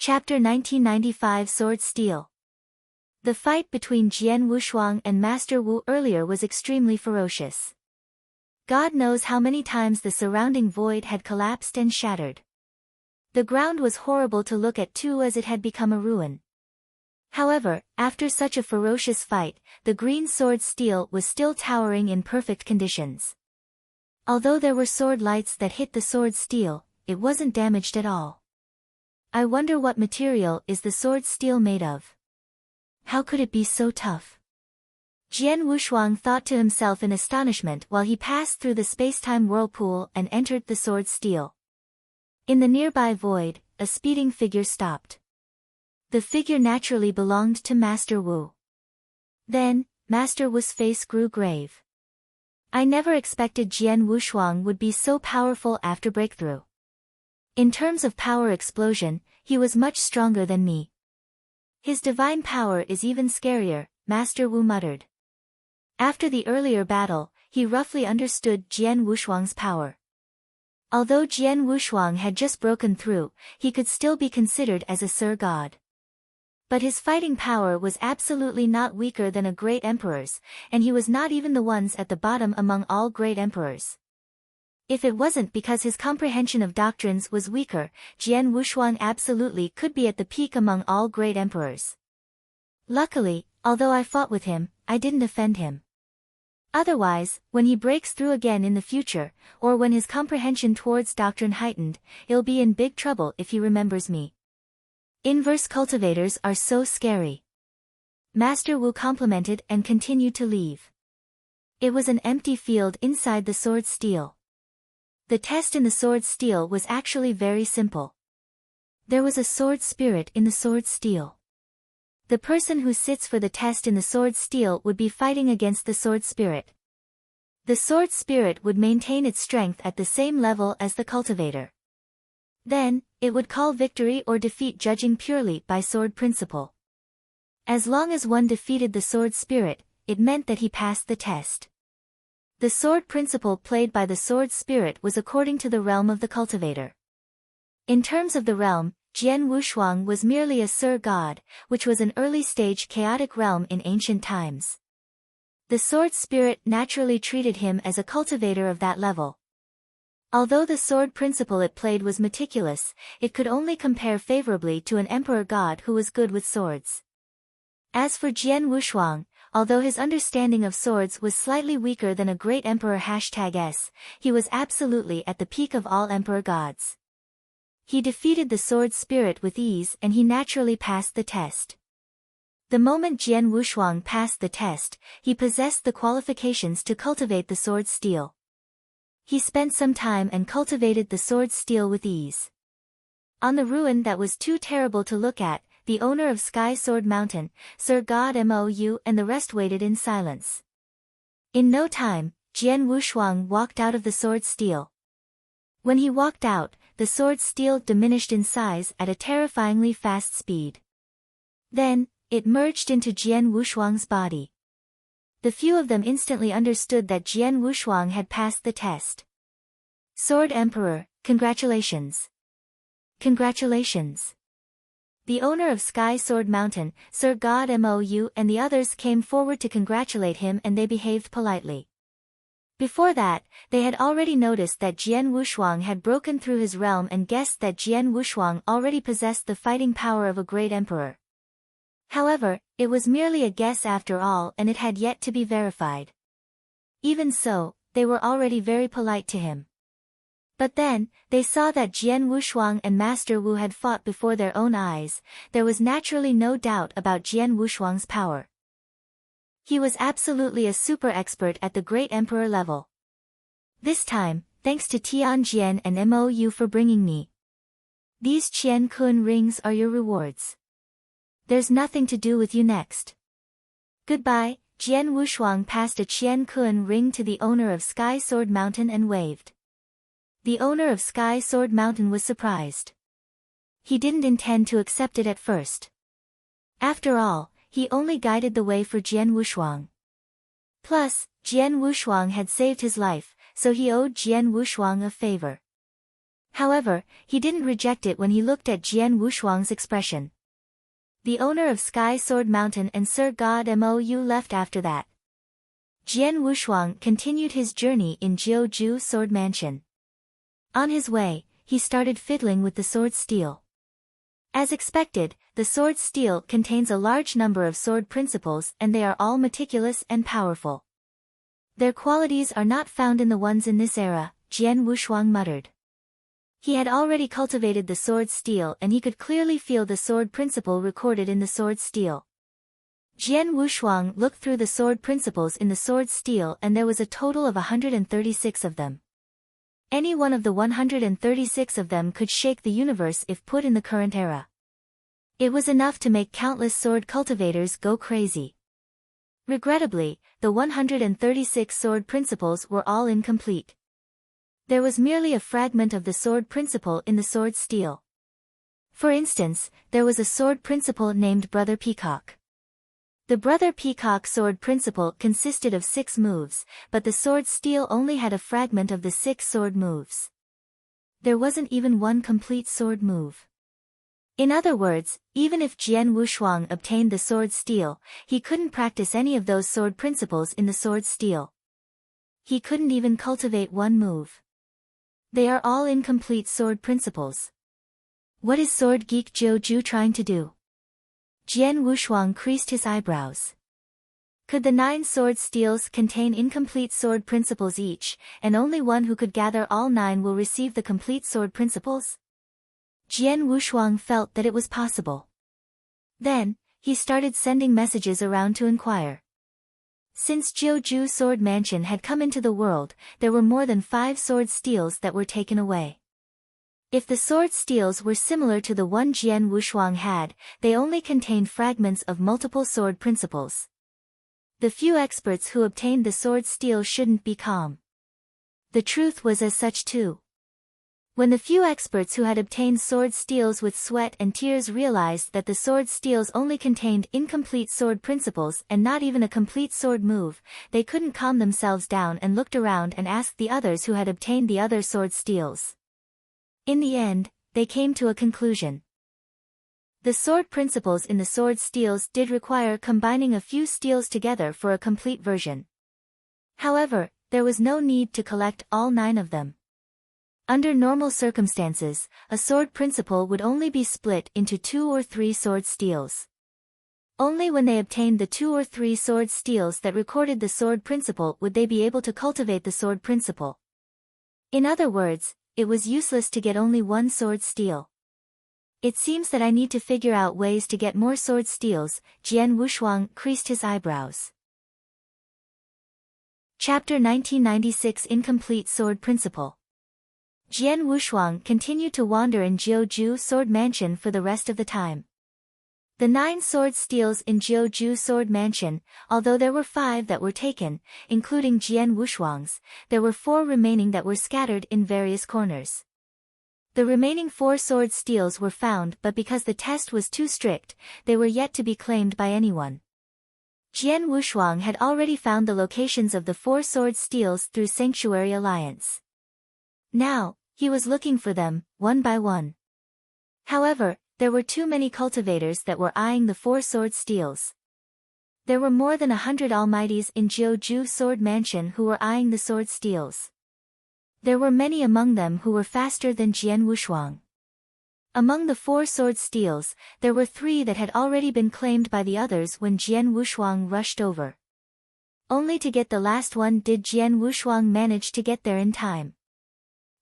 Chapter 1995 Sword Steel. The fight between Jian Wushuang and Master Wu earlier was extremely ferocious. God knows how many times the surrounding void had collapsed and shattered. The ground was horrible to look at too, as it had become a ruin. However, after such a ferocious fight, the green sword steel was still towering in perfect conditions. Although there were sword lights that hit the sword steel, it wasn't damaged at all. I wonder what material is the sword steel made of. How could it be so tough? Jian Wushuang thought to himself in astonishment while he passed through the spacetime whirlpool and entered the sword steel. In the nearby void, a speeding figure stopped. The figure naturally belonged to Master Wu. Then, Master Wu's face grew grave. I never expected Jian Wushuang would be so powerful after breakthrough. In terms of power explosion, he was much stronger than me. His divine power is even scarier, Master Wu muttered. After the earlier battle, he roughly understood Jian Wushuang's power. Although Jian Wushuang had just broken through, he could still be considered as a Sir God. But his fighting power was absolutely not weaker than a great emperor's, and he was not even the ones at the bottom among all great emperors. If it wasn't because his comprehension of doctrines was weaker, Jian Wushuang absolutely could be at the peak among all great emperors. Luckily, although I fought with him, I didn't offend him. Otherwise, when he breaks through again in the future, or when his comprehension towards doctrine heightened, he'll be in big trouble if he remembers me. Inverse cultivators are so scary. Master Wu complimented and continued to leave. It was an empty field inside the sword steel. The test in the sword steel was actually very simple. There was a sword spirit in the sword steel. The person who sits for the test in the sword steel would be fighting against the sword spirit. The sword spirit would maintain its strength at the same level as the cultivator. Then, it would call victory or defeat judging purely by sword principle. As long as one defeated the sword spirit, it meant that he passed the test. The sword principle played by the sword spirit was according to the realm of the cultivator. In terms of the realm, Jian Wushuang was merely a Sir God, which was an early-stage chaotic realm in ancient times. The sword spirit naturally treated him as a cultivator of that level. Although the sword principle it played was meticulous, it could only compare favorably to an emperor god who was good with swords. As for Jian Wushuang, although his understanding of swords was slightly weaker than a great emperor #S, he was absolutely at the peak of all emperor gods. He defeated the sword spirit with ease and he naturally passed the test. The moment Jian Wushuang passed the test, he possessed the qualifications to cultivate the sword steel. He spent some time and cultivated the sword steel with ease. On the ruin that was too terrible to look at, the owner of Sky Sword Mountain, Sir God Mou, and the rest waited in silence. In no time, Jian Wushuang walked out of the sword steel. When he walked out, the sword steel diminished in size at a terrifyingly fast speed. Then, it merged into Jian Wushuang's body. The few of them instantly understood that Jian Wushuang had passed the test. Sword Emperor, congratulations. Congratulations. The owner of Sky Sword Mountain, Sir God Mou, and the others came forward to congratulate him, and they behaved politely. Before that, they had already noticed that Jian Wushuang had broken through his realm and guessed that Jian Wushuang already possessed the fighting power of a great emperor. However, it was merely a guess after all, and it had yet to be verified. Even so, they were already very polite to him. But then, they saw that Jian Wushuang and Master Wu had fought before their own eyes. There was naturally no doubt about Jian Wushuang's power. He was absolutely a super expert at the great emperor level. This time, thanks to Tianjian and Mou for bringing me. These Qian Kun rings are your rewards. There's nothing to do with you next. Goodbye. Jian Wushuang passed a Qian Kun ring to the owner of Sky Sword Mountain and waved. The owner of Sky Sword Mountain was surprised. He didn't intend to accept it at first. After all, he only guided the way for Jian Wushuang. Plus, Jian Wushuang had saved his life, so he owed Jian Wushuang a favor. However, he didn't reject it when he looked at Jian Wushuang's expression. The owner of Sky Sword Mountain and Sir God Mou left after that. Jian Wushuang continued his journey in Jiuzhu Sword Mansion. On his way, he started fiddling with the sword steel. As expected, the sword steel contains a large number of sword principles and they are all meticulous and powerful. Their qualities are not found in the ones in this era, Jian Wushuang muttered. He had already cultivated the sword steel and he could clearly feel the sword principle recorded in the sword steel. Jian Wushuang looked through the sword principles in the sword steel and there was a total of 136 of them. Any one of the 136 of them could shake the universe if put in the current era. It was enough to make countless sword cultivators go crazy. Regrettably, the 136 sword principles were all incomplete. There was merely a fragment of the sword principle in the sword steel. For instance, there was a sword principle named Brother Peacock. The Brother Peacock sword principle consisted of 6 moves, but the sword steel only had a fragment of the 6 sword moves. There wasn't even one complete sword move. In other words, even if Jian Wushuang obtained the sword steel, he couldn't practice any of those sword principles in the sword steel. He couldn't even cultivate one move. They are all incomplete sword principles. What is Sword Geek Jiuzhu trying to do? Jian Wushuang creased his eyebrows. Could the 9 sword steels contain incomplete sword principles each, and only one who could gather all 9 will receive the complete sword principles? Jian Wushuang felt that it was possible. Then, he started sending messages around to inquire. Since Jiuzhu Sword Mansion had come into the world, there were more than 5 sword steels that were taken away. If the sword steels were similar to the one Jian Wushuang had, they only contained fragments of multiple sword principles. The few experts who obtained the sword steel shouldn't be calm. The truth was as such too. When the few experts who had obtained sword steels with sweat and tears realized that the sword steels only contained incomplete sword principles and not even a complete sword move, they couldn't calm themselves down and looked around and asked the others who had obtained the other sword steels. In the end, they came to a conclusion. The sword principles in the sword steels did require combining a few steels together for a complete version. However, there was no need to collect all 9 of them. Under normal circumstances, a sword principle would only be split into 2 or 3 sword steels. Only when they obtained the 2 or 3 sword steels that recorded the sword principle would they be able to cultivate the sword principle. In other words, it was useless to get only 1 sword steel. It seems that I need to figure out ways to get more sword steels, Jian Wushuang creased his eyebrows. Chapter 1996 Incomplete Sword Principle. Jian Wushuang continued to wander in Jiuzhu Sword Mansion for the rest of the time. The 9 sword steels in Jiuzhu Sword Mansion, although there were 5 that were taken, including Jian Wushuang's, there were 4 remaining that were scattered in various corners. The remaining 4 sword steels were found but because the test was too strict, they were yet to be claimed by anyone. Jian Wushuang had already found the locations of the 4 sword steels through Sanctuary Alliance. Now, he was looking for them, one by one. However, there were too many cultivators that were eyeing the 4 sword steels. There were more than 100 almighties in Jiuzhu Sword Mansion who were eyeing the sword steels. There were many among them who were faster than Jian Wushuang. Among the 4 sword steels, there were 3 that had already been claimed by the others when Jian Wushuang rushed over. Only to get the last one did Jian Wushuang manage to get there in time.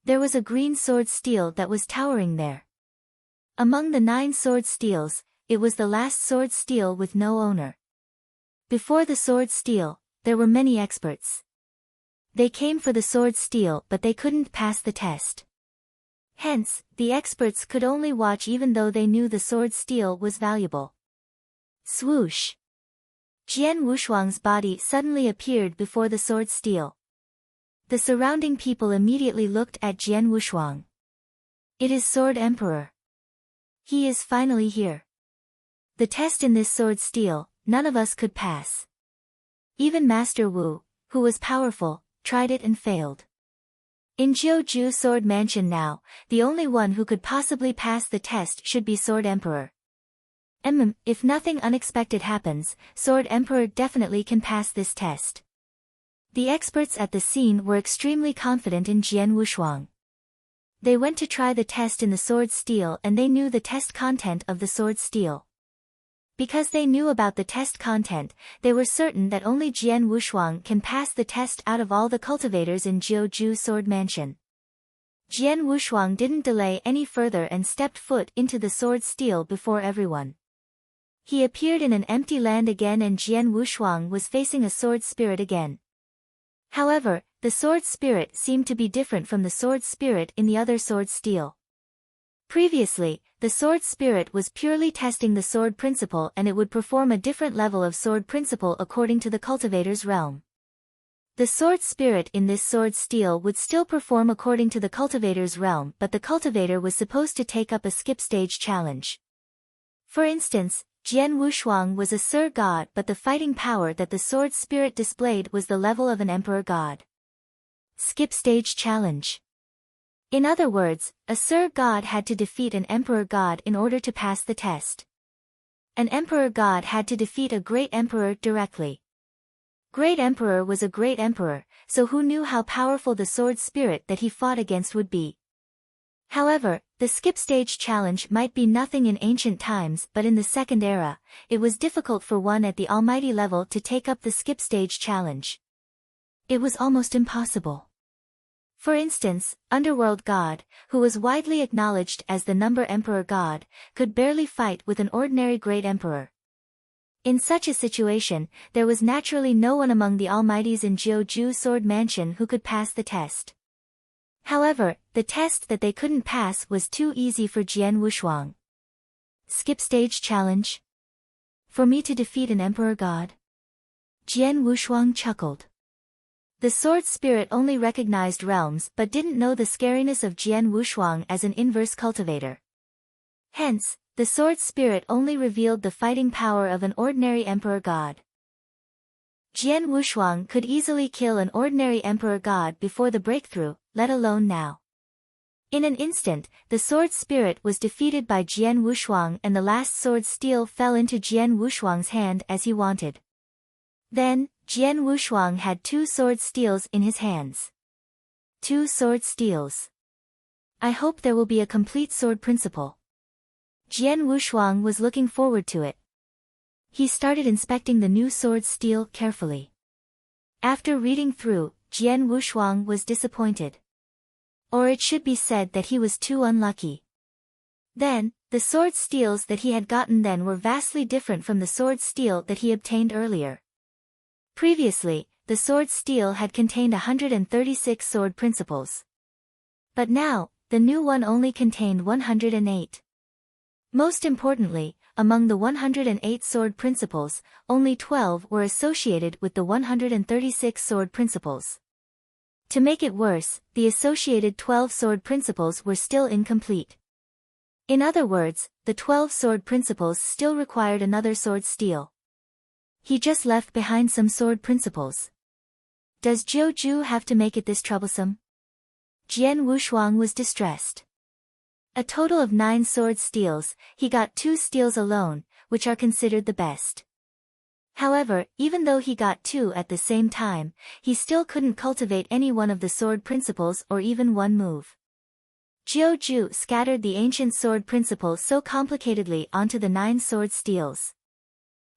There was a green sword steel that was towering there. Among the 9 sword steels, it was the last sword steel with no owner. Before the sword steel, there were many experts. They came for the sword steel but they couldn't pass the test. Hence, the experts could only watch even though they knew the sword steel was valuable. Swoosh! Jian Wushuang's body suddenly appeared before the sword steel. The surrounding people immediately looked at Jian Wushuang. It is Sword Emperor. He is finally here. The test in this sword steel, none of us could pass. Even Master Wu, who was powerful, tried it and failed. In Jiuju Sword Mansion now, the only one who could possibly pass the test should be Sword Emperor. If nothing unexpected happens, Sword Emperor definitely can pass this test. The experts at the scene were extremely confident in Jian Wushuang. They went to try the test in the sword steel and they knew the test content of the sword steel. Because they knew about the test content, they were certain that only Jian Wushuang can pass the test out of all the cultivators in Jiuju Sword Mansion. Jian Wushuang didn't delay any further and stepped foot into the sword steel before everyone. He appeared in an empty land again and Jian Wushuang was facing a sword spirit again. However, the sword spirit seemed to be different from the sword spirit in the other sword steel. Previously, the sword spirit was purely testing the sword principle and it would perform a different level of sword principle according to the cultivator's realm. The sword spirit in this sword steel would still perform according to the cultivator's realm, but the cultivator was supposed to take up a skip stage challenge. For instance, Jian Wushuang was a Sir God, but the fighting power that the sword spirit displayed was the level of an Emperor God. Skip stage challenge. In other words, a Sir God had to defeat an Emperor God in order to pass the test. An Emperor God had to defeat a Great Emperor directly. Great Emperor was a Great Emperor, so who knew how powerful the sword spirit that he fought against would be? However, the skip stage challenge might be nothing in ancient times, but in the Second Era, it was difficult for one at the almighty level to take up the skip stage challenge. It was almost impossible. For instance, Underworld God, who was widely acknowledged as the number Emperor God, could barely fight with an ordinary Great Emperor. In such a situation, there was naturally no one among the Almighties in Jiuju Sword Mansion who could pass the test. However, the test that they couldn't pass was too easy for Jian Wushuang. Skip stage challenge? For me to defeat an Emperor God? Jian Wushuang chuckled. The sword spirit only recognized realms but didn't know the scariness of Jian Wushuang as an inverse cultivator. Hence, the sword spirit only revealed the fighting power of an ordinary Emperor God. Jian Wushuang could easily kill an ordinary Emperor God before the breakthrough, let alone now. In an instant, the sword spirit was defeated by Jian Wushuang and the last sword steel fell into Jian Wushuang's hand as he wanted. Then, Jian Wushuang had 2 sword steels in his hands. 2 sword steels. I hope there will be a complete sword principle. Jian Wushuang was looking forward to it. He started inspecting the new sword steel carefully. After reading through, Jian Wushuang was disappointed. Or it should be said that he was too unlucky. Then, the sword steels that he had gotten then were vastly different from the sword steel that he obtained earlier. Previously, the sword steel had contained 136 sword principles. But now, the new one only contained 108. Most importantly, among the 108 sword principles, only 12 were associated with the 136 sword principles. To make it worse, the associated 12 sword principles were still incomplete. In other words, the 12 sword principles still required another sword steel. He just left behind some sword principles. Does Jiuju have to make it this troublesome? Jian Wushuang was distressed. A total of 9 sword steels, he got 2 steels alone, which are considered the best. However, even though he got 2 at the same time, he still couldn't cultivate any one of the sword principles or even one move. Jiuju scattered the ancient sword principle so complicatedly onto the 9 sword steels.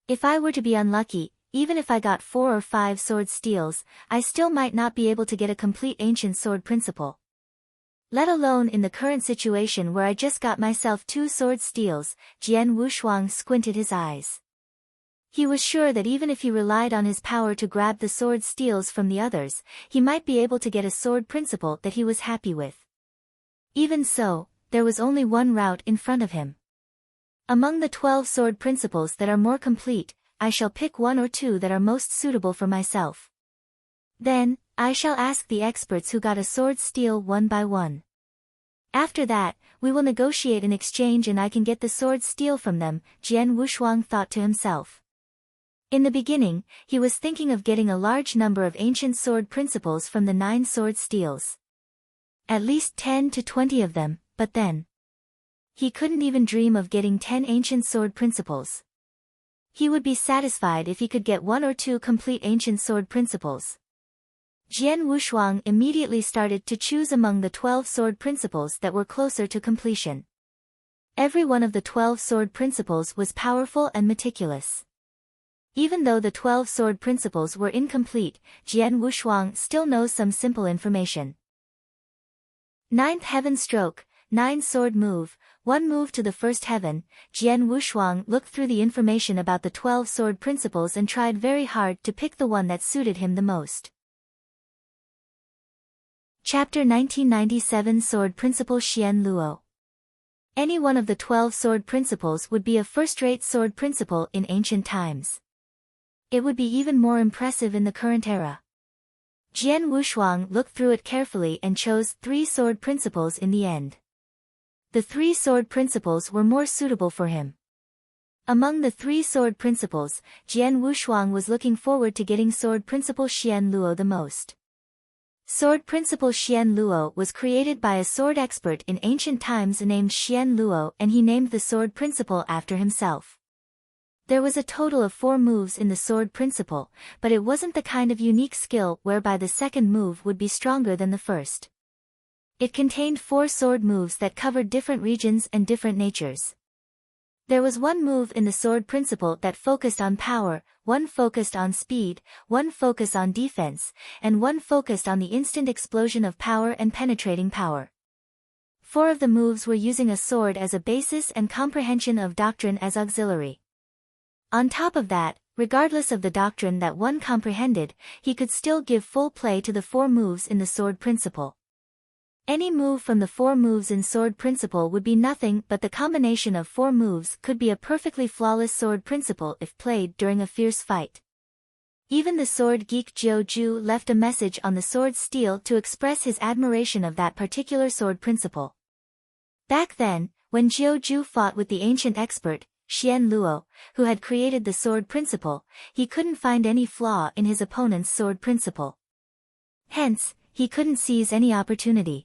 If I were to be unlucky, even if I got 4 or 5 sword steels, I still might not be able to get a complete ancient sword principle. Let alone in the current situation where I just got myself 2 sword steels, Jian Wushuang squinted his eyes. He was sure that even if he relied on his power to grab the sword steels from the others, he might be able to get a sword principle that he was happy with. Even so, there was only one route in front of him. Among the 12 sword principles that are more complete, I shall pick 1 or 2 that are most suitable for myself. Then, I shall ask the experts who got a sword steel one by one. After that, we will negotiate an exchange and I can get the sword steel from them, Jian Wushuang thought to himself. In the beginning, he was thinking of getting a large number of ancient sword principles from the 9 sword steels. At least 10 to 20 of them, but then. He couldn't even dream of getting 10 ancient sword principles. He would be satisfied if he could get 1 or 2 complete ancient sword principles. Jian Wushuang immediately started to choose among the 12 sword principles that were closer to completion. Every one of the 12 sword principles was powerful and meticulous. Even though the 12 sword principles were incomplete, Jian Wushuang still knows some simple information. 9th heaven stroke, 9 sword move, 1 move to the first heaven. Jian Wushuang looked through the information about the 12 sword principles and tried very hard to pick the one that suited him the most. Chapter 1997 Sword Principle Xian Luo. Any one of the 12 sword principles would be a first-rate sword principle in ancient times. It would be even more impressive in the current era. Jian Wushuang looked through it carefully and chose 3 sword principles in the end. The 3 sword principles were more suitable for him. Among the 3 sword principles, Jian Wushuang was looking forward to getting sword principle Xian Luo the most. Sword principle Xian Luo was created by a sword expert in ancient times named Xian Luo, and he named the sword principle after himself. There was a total of 4 moves in the sword principle, but it wasn't the kind of unique skill whereby the second move would be stronger than the first. It contained 4 sword moves that covered different regions and different natures. There was 1 move in the sword principle that focused on power, 1 focused on speed, 1 focused on defense, and 1 focused on the instant explosion of power and penetrating power. 4 of the moves were using a sword as a basis and comprehension of doctrine as auxiliary. On top of that, regardless of the doctrine that one comprehended, he could still give full play to the 4 moves in the sword principle. Any move from the 4 moves in sword principle would be nothing but the combination of 4 moves could be a perfectly flawless sword principle if played during a fierce fight. Even the sword geek Jiu Ju left a message on the sword steel to express his admiration of that particular sword principle. Back then, when Jiu Ju fought with the ancient expert, Xian Luo, who had created the sword principle, he couldn't find any flaw in his opponent's sword principle. Hence, he couldn't seize any opportunity.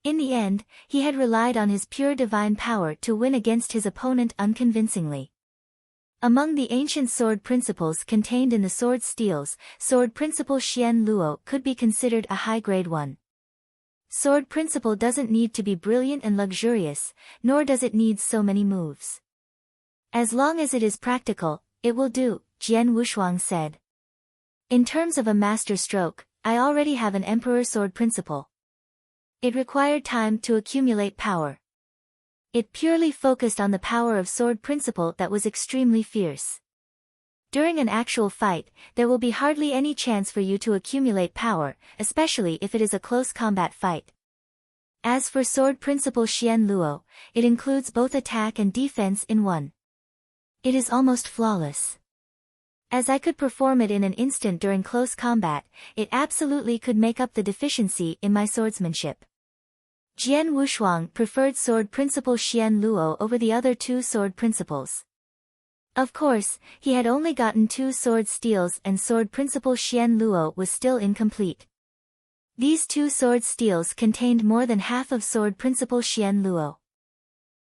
In the end, he had relied on his pure divine power to win against his opponent unconvincingly. Among the ancient sword principles contained in the sword steels, sword principle Xian Luo could be considered a high-grade one. Sword principle doesn't need to be brilliant and luxurious, nor does it need so many moves. As long as it is practical, it will do, Jian Wushuang said. In terms of a master stroke, I already have an emperor sword principle. It required time to accumulate power. It purely focused on the power of sword principle that was extremely fierce. During an actual fight, there will be hardly any chance for you to accumulate power, especially if it is a close combat fight. As for sword principle Xian Luo, it includes both attack and defense in one. It is almost flawless. As I could perform it in an instant during close combat, it absolutely could make up the deficiency in my swordsmanship. Jian Wushuang preferred sword principle Xian Luo over the other 2 sword principles. Of course, he had only gotten 2 sword steels and sword principle Xian Luo was still incomplete. These 2 sword steels contained more than half of sword principle Xian Luo.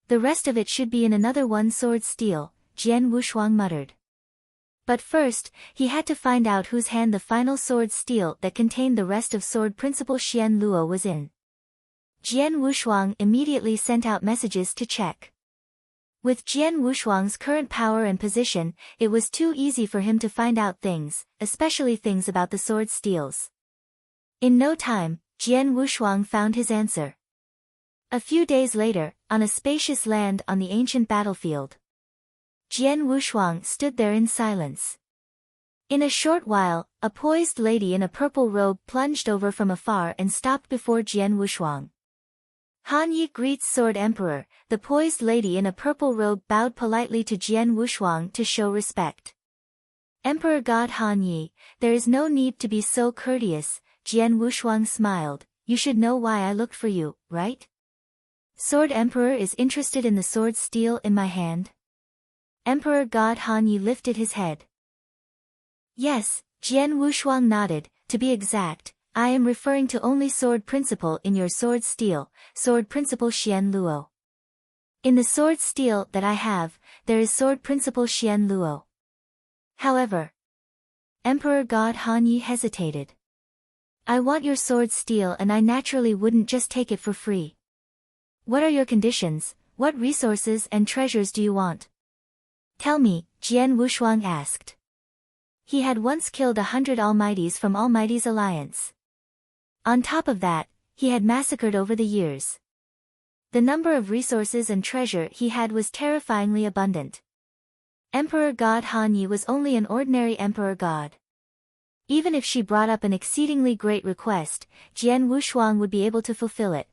The rest of it should be in another 1 sword steel, Jian Wushuang muttered. But first, he had to find out whose hand the final sword steel that contained the rest of sword principle Xian Luo was in. Jian Wushuang immediately sent out messages to check. With Jian Wushuang's current power and position, it was too easy for him to find out things, especially things about the sword steels. In no time, Jian Wushuang found his answer. A few days later, on a spacious land on the ancient battlefield, Jian Wushuang stood there in silence. In a short while, a poised lady in a purple robe plunged over from afar and stopped before Jian Wushuang. Han Yi greets Sword Emperor. The poised lady in a purple robe bowed politely to Jian Wushuang to show respect. Emperor God Han Yi, there is no need to be so courteous, Jian Wushuang smiled. You should know why I looked for you, right? Sword Emperor is interested in the sword steel in my hand? Emperor God Han Yi lifted his head. Yes, Jian Wushuang nodded. To be exact, I am referring to only sword principle in your sword steel, sword principle Xian Luo. In the sword steel that I have, there is sword principle Xian Luo. However, Emperor God Han Yi hesitated. I want your sword steel and I naturally wouldn't just take it for free. What are your conditions? What resources and treasures do you want? Tell me, Jian Wushuang asked. He had once killed 100 Almighties from Almighty's alliance. On top of that, he had massacred over the years. The number of resources and treasure he had was terrifyingly abundant. Emperor God Han Yi was only an ordinary emperor god. Even if she brought up an exceedingly great request, Jian Wushuang would be able to fulfill it.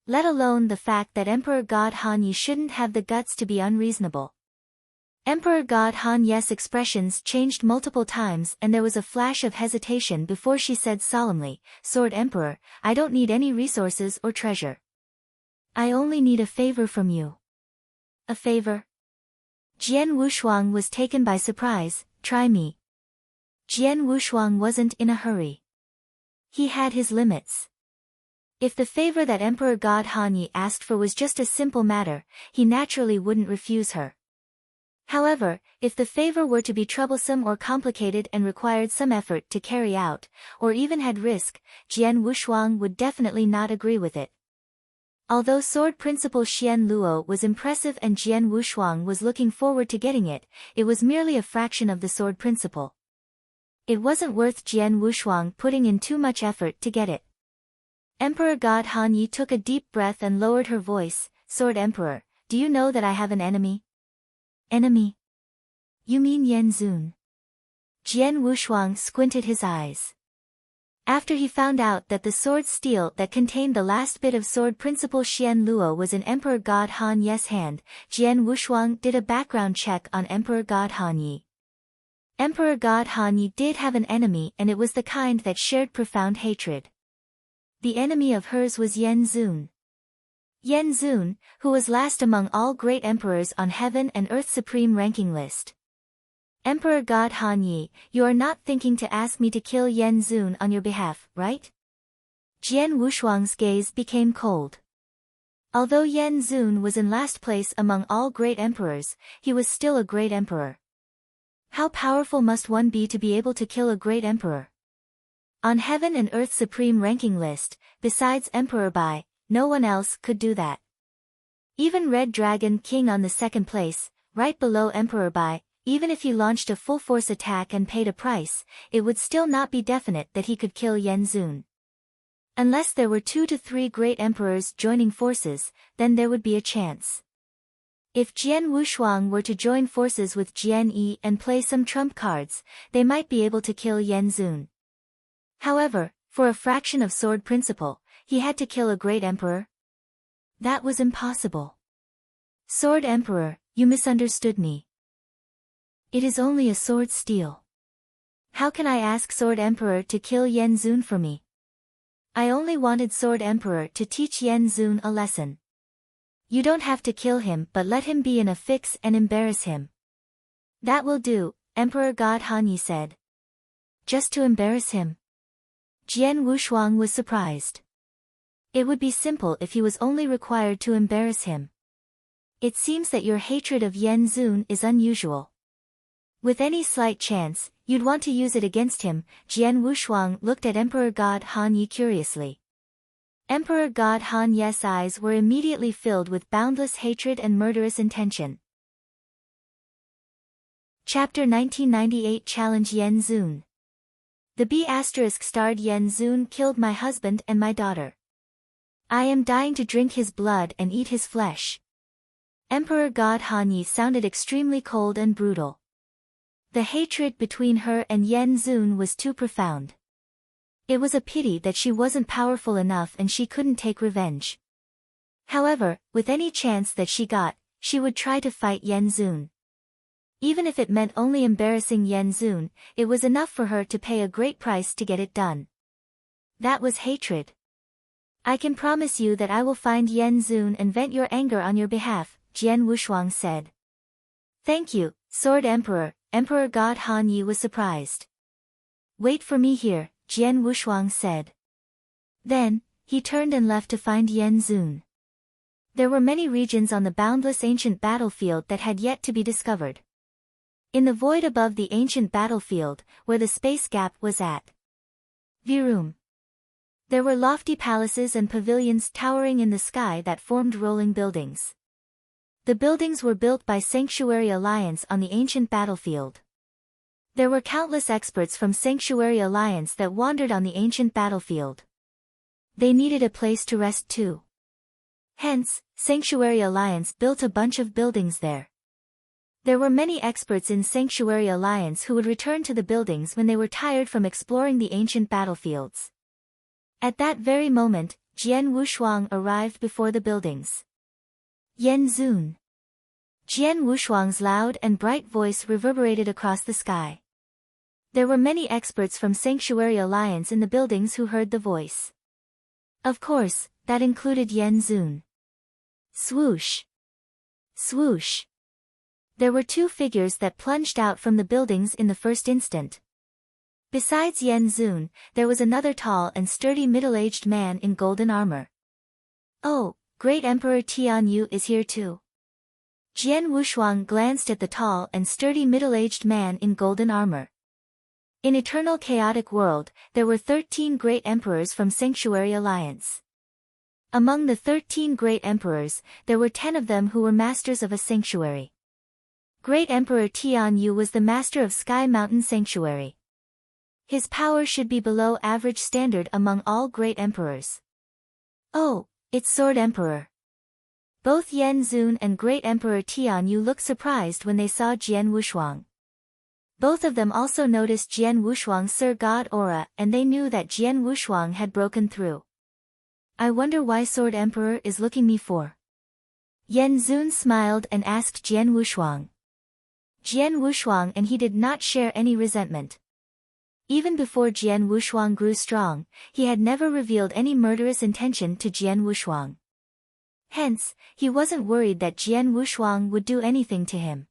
Let alone the fact that Emperor God Han Yi shouldn't have the guts to be unreasonable. Emperor God Han Yi's expressions changed multiple times and there was a flash of hesitation before she said solemnly, Sword Emperor, I don't need any resources or treasure. I only need a favor from you. A favor? Jian Wushuang was taken by surprise. Try me. Jian Wushuang wasn't in a hurry. He had his limits. If the favor that Emperor God Han Yi asked for was just a simple matter, he naturally wouldn't refuse her. However, if the favor were to be troublesome or complicated and required some effort to carry out, or even had risk, Jian Wushuang would definitely not agree with it. Although sword principle Xian Luo was impressive and Jian Wushuang was looking forward to getting it, it was merely a fraction of the sword principle. It wasn't worth Jian Wushuang putting in too much effort to get it. Emperor God Han Yi took a deep breath and lowered her voice, Sword Emperor, do you know that I have an enemy? Enemy? You mean Yan Zun? Jian Wushuang squinted his eyes. After he found out that the sword steel that contained the last bit of sword principle Xian Luo was in Emperor God Han Yi's hand, Jian Wushuang did a background check on Emperor God Han Yi. Emperor God Han Yi did have an enemy and it was the kind that shared profound hatred. The enemy of hers was Yan Zun. Yan Zun, who was last among all great emperors on heaven and earth's supreme ranking list. Emperor God Han Yi, you are not thinking to ask me to kill Yan Zun on your behalf, right? Jian Wushuang's gaze became cold. Although Yan Zun was in last place among all great emperors, he was still a great emperor. How powerful must one be to be able to kill a great emperor? On heaven and earth's supreme ranking list, besides Emperor Bai, no one else could do that. Even Red Dragon King on the second place, right below Emperor Bai, even if he launched a full force attack and paid a price, it would still not be definite that he could kill Yan Zun. Unless there were 2 to 3 great emperors joining forces, then there would be a chance. If Jian Wushuang were to join forces with Jian Yi and play some trump cards, they might be able to kill Yan Zun. However, for a fraction of sword principle, he had to kill a great emperor? That was impossible. Sword Emperor, you misunderstood me. It is only a sword steel. How can I ask Sword Emperor to kill Yan Zun for me? I only wanted Sword Emperor to teach Yan Zun a lesson. You don't have to kill him but let him be in a fix and embarrass him. That will do, Emperor God Han Yi said. Just to embarrass him? Jian Wushuang was surprised. It would be simple if he was only required to embarrass him. It seems that your hatred of Yan Zun is unusual. With any slight chance, you'd want to use it against him. Jian Wushuang looked at Emperor God Han Yi curiously. Emperor God Han Yi's eyes were immediately filled with boundless hatred and murderous intention. Chapter 1998 Challenge Yan Zun. The B***starred Yan Zun killed my husband and my daughter. I am dying to drink his blood and eat his flesh. Emperor God Han Yi sounded extremely cold and brutal. The hatred between her and Yan Zun was too profound. It was a pity that she wasn't powerful enough and she couldn't take revenge. However, with any chance that she got, she would try to fight Yan Zun. Even if it meant only embarrassing Yan Zun, it was enough for her to pay a great price to get it done. That was hatred. I can promise you that I will find Yan Zun and vent your anger on your behalf, Jian Wushuang said. Thank you, Sword Emperor. Emperor God Han Yi was surprised. Wait for me here, Jian Wushuang said. Then, he turned and left to find Yan Zun. There were many regions on the boundless ancient battlefield that had yet to be discovered. In the void above the ancient battlefield, where the space gap was at Virum, there were lofty palaces and pavilions towering in the sky that formed rolling buildings. The buildings were built by Sanctuary Alliance on the ancient battlefield. There were countless experts from Sanctuary Alliance that wandered on the ancient battlefield. They needed a place to rest too. Hence, Sanctuary Alliance built a bunch of buildings there. There were many experts in Sanctuary Alliance who would return to the buildings when they were tired from exploring the ancient battlefields. At that very moment, Jian Wushuang arrived before the buildings. Yan Zun. Jian Wushuang's loud and bright voice reverberated across the sky. There were many experts from Sanctuary Alliance in the buildings who heard the voice. Of course, that included Yan Zun. Swoosh! Swoosh! There were two figures that plunged out from the buildings in the first instant. Besides Yan Zun, there was another tall and sturdy middle-aged man in golden armor. Oh, Great Emperor Tianyu is here too. Jian Wushuang glanced at the tall and sturdy middle-aged man in golden armor. In Eternal Chaotic World, there were 13 great emperors from Sanctuary Alliance. Among the 13 great emperors, there were 10 of them who were masters of a sanctuary. Great Emperor Tianyu was the master of Sky Mountain Sanctuary. His power should be below average standard among all great emperors. Oh, it's Sword Emperor. Both Yan Zun and Great Emperor Tianyu looked surprised when they saw Jian Wushuang. Both of them also noticed Jian Wushuang's Sir God aura, and they knew that Jian Wushuang had broken through. I wonder why Sword Emperor is looking me for. Yan Zun smiled and asked Jian Wushuang. Jian Wushuang and he did not share any resentment. Even before Jian Wushuang grew strong, he had never revealed any murderous intention to Jian Wushuang. Hence, he wasn't worried that Jian Wushuang would do anything to him.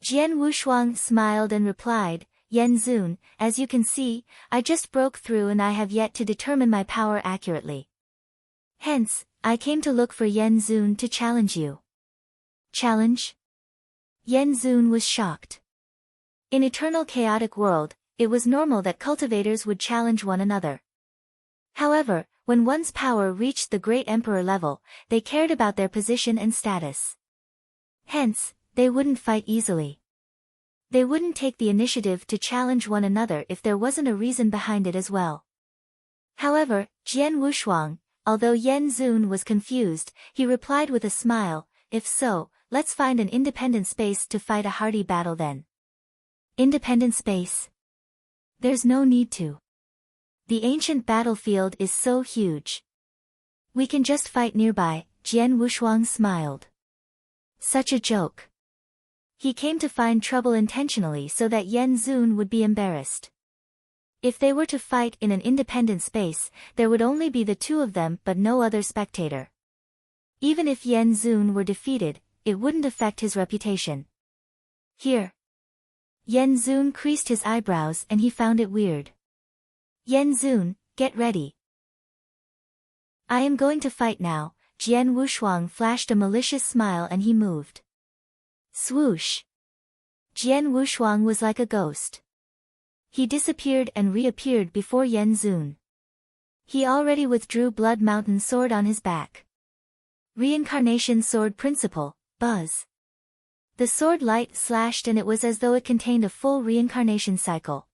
Jian Wushuang smiled and replied, Yan Zun, as you can see, I just broke through and I have yet to determine my power accurately. Hence, I came to look for Yan Zun to challenge you. Challenge? Yan Zun was shocked. In Eternal Chaotic World, it was normal that cultivators would challenge one another. However, when one's power reached the Great Emperor level, they cared about their position and status. Hence, they wouldn't fight easily. They wouldn't take the initiative to challenge one another if there wasn't a reason behind it as well. However, Jian Wushuang, although Yan Zun was confused, he replied with a smile, if so, let's find an independent space to fight a hearty battle then. Independent space? There's no need to. The ancient battlefield is so huge. We can just fight nearby, Jian Wushuang smiled. Such a joke. He came to find trouble intentionally so that Yan Zun would be embarrassed. If they were to fight in an independent space, there would only be the two of them but no other spectator. Even if Yan Zun were defeated, it wouldn't affect his reputation. Here. Yan Zun creased his eyebrows and he found it weird. Yan Zun, get ready. I am going to fight now. Jian Wushuang flashed a malicious smile and he moved. Swoosh! Jian Wushuang was like a ghost. He disappeared and reappeared before Yan Zun. He already withdrew Blood Mountain sword on his back. Reincarnation sword principle, buzz. The sword light slashed and it was as though it contained a full reincarnation cycle.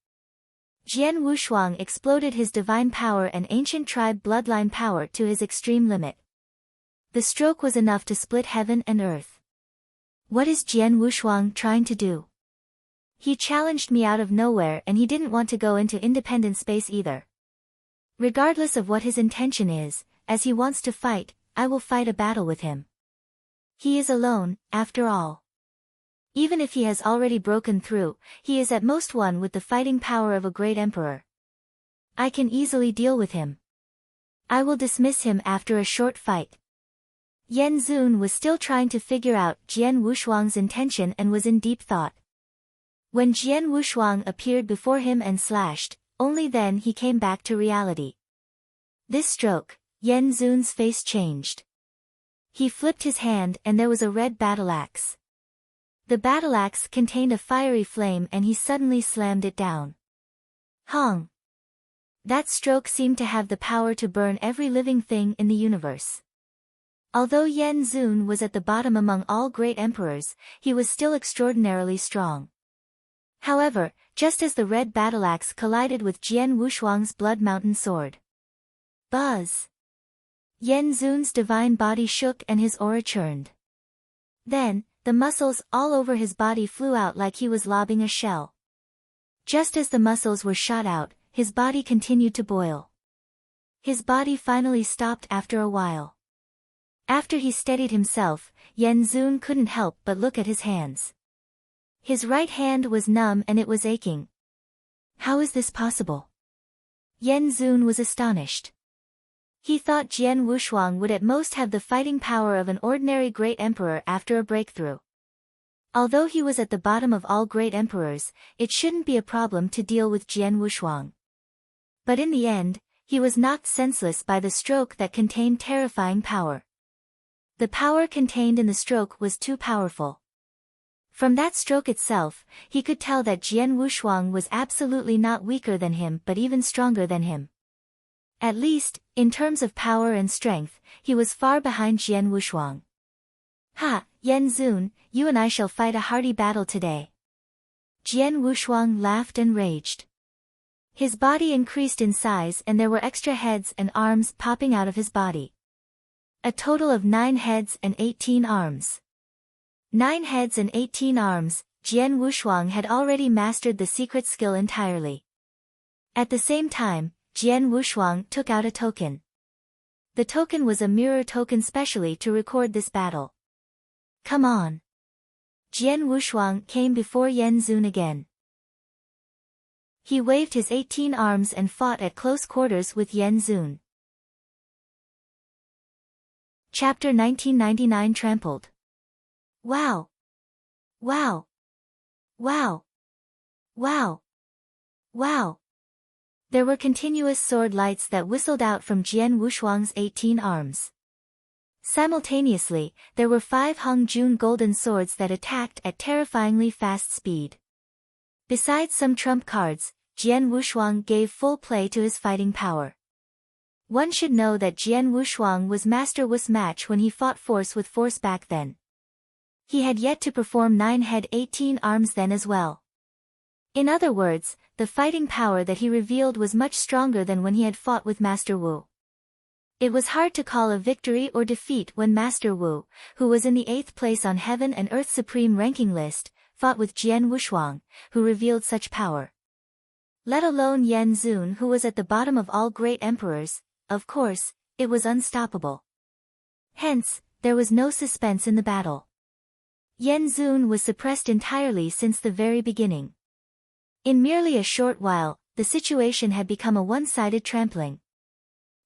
Jian Wushuang exploded his divine power and ancient tribe bloodline power to his extreme limit. The stroke was enough to split heaven and earth. What is Jian Wushuang trying to do? He challenged me out of nowhere and he didn't want to go into independent space either. Regardless of what his intention is, as he wants to fight, I will fight a battle with him. He is alone, after all. Even if he has already broken through, he is at most one with the fighting power of a great emperor. I can easily deal with him. I will dismiss him after a short fight. Yan Zun was still trying to figure out Jian Wushuang's intention and was in deep thought. When Jian Wushuang appeared before him and slashed, only then he came back to reality. This stroke, Yen Zun's face changed. He flipped his hand and there was a red battle axe. The battle axe contained a fiery flame and he suddenly slammed it down. Hong! That stroke seemed to have the power to burn every living thing in the universe. Although Yen Zun was at the bottom among all great emperors, he was still extraordinarily strong. However, just as the red battle axe collided with Jian Wushuang's Blood Mountain sword. Buzz! Yen Zun's divine body shook and his aura churned. Then, the muscles all over his body flew out like he was lobbing a shell. Just as the muscles were shot out, his body continued to boil. His body finally stopped after a while. After he steadied himself, Yen Zun couldn't help but look at his hands. His right hand was numb and it was aching. How is this possible? Yen Zun was astonished. He thought Jian Wushuang would at most have the fighting power of an ordinary great emperor after a breakthrough. Although he was at the bottom of all great emperors, it shouldn't be a problem to deal with Jian Wushuang. But in the end, he was knocked senseless by the stroke that contained terrifying power. The power contained in the stroke was too powerful. From that stroke itself, he could tell that Jian Wushuang was absolutely not weaker than him but even stronger than him. At least, in terms of power and strength, he was far behind Jian Wushuang. Ha, Yen Zun, you and I shall fight a hearty battle today. Jian Wushuang laughed and raged. His body increased in size and there were extra heads and arms popping out of his body. A total of 9 heads and 18 arms. 9 heads and 18 arms, Jian Wushuang had already mastered the secret skill entirely. At the same time, Jian Wushuang took out a token. The token was a mirror token specially to record this battle. Come on. Jian Wushuang came before Yen Zun again. He waved his 18 arms and fought at close quarters with Yen Zun. Chapter 1999 Trampled. Wow! Wow! Wow! Wow! Wow! There were continuous sword lights that whistled out from Jian Wushuang's 18 arms. Simultaneously, there were 5 Hong Jun golden swords that attacked at terrifyingly fast speed. Besides some trump cards, Jian Wushuang gave full play to his fighting power. One should know that Jian Wushuang was Master Wu's match when he fought force with force back then. He had yet to perform 9 head 18 arms then as well. In other words, the fighting power that he revealed was much stronger than when he had fought with Master Wu. It was hard to call a victory or defeat when Master Wu, who was in the 8th place on Heaven and Earth Supreme ranking list, fought with Jian Wushuang, who revealed such power. Let alone Yen Zun, who was at the bottom of all great emperors. Of course, it was unstoppable. Hence, there was no suspense in the battle. Yen Zun was suppressed entirely since the very beginning. In merely a short while, the situation had become a one-sided trampling.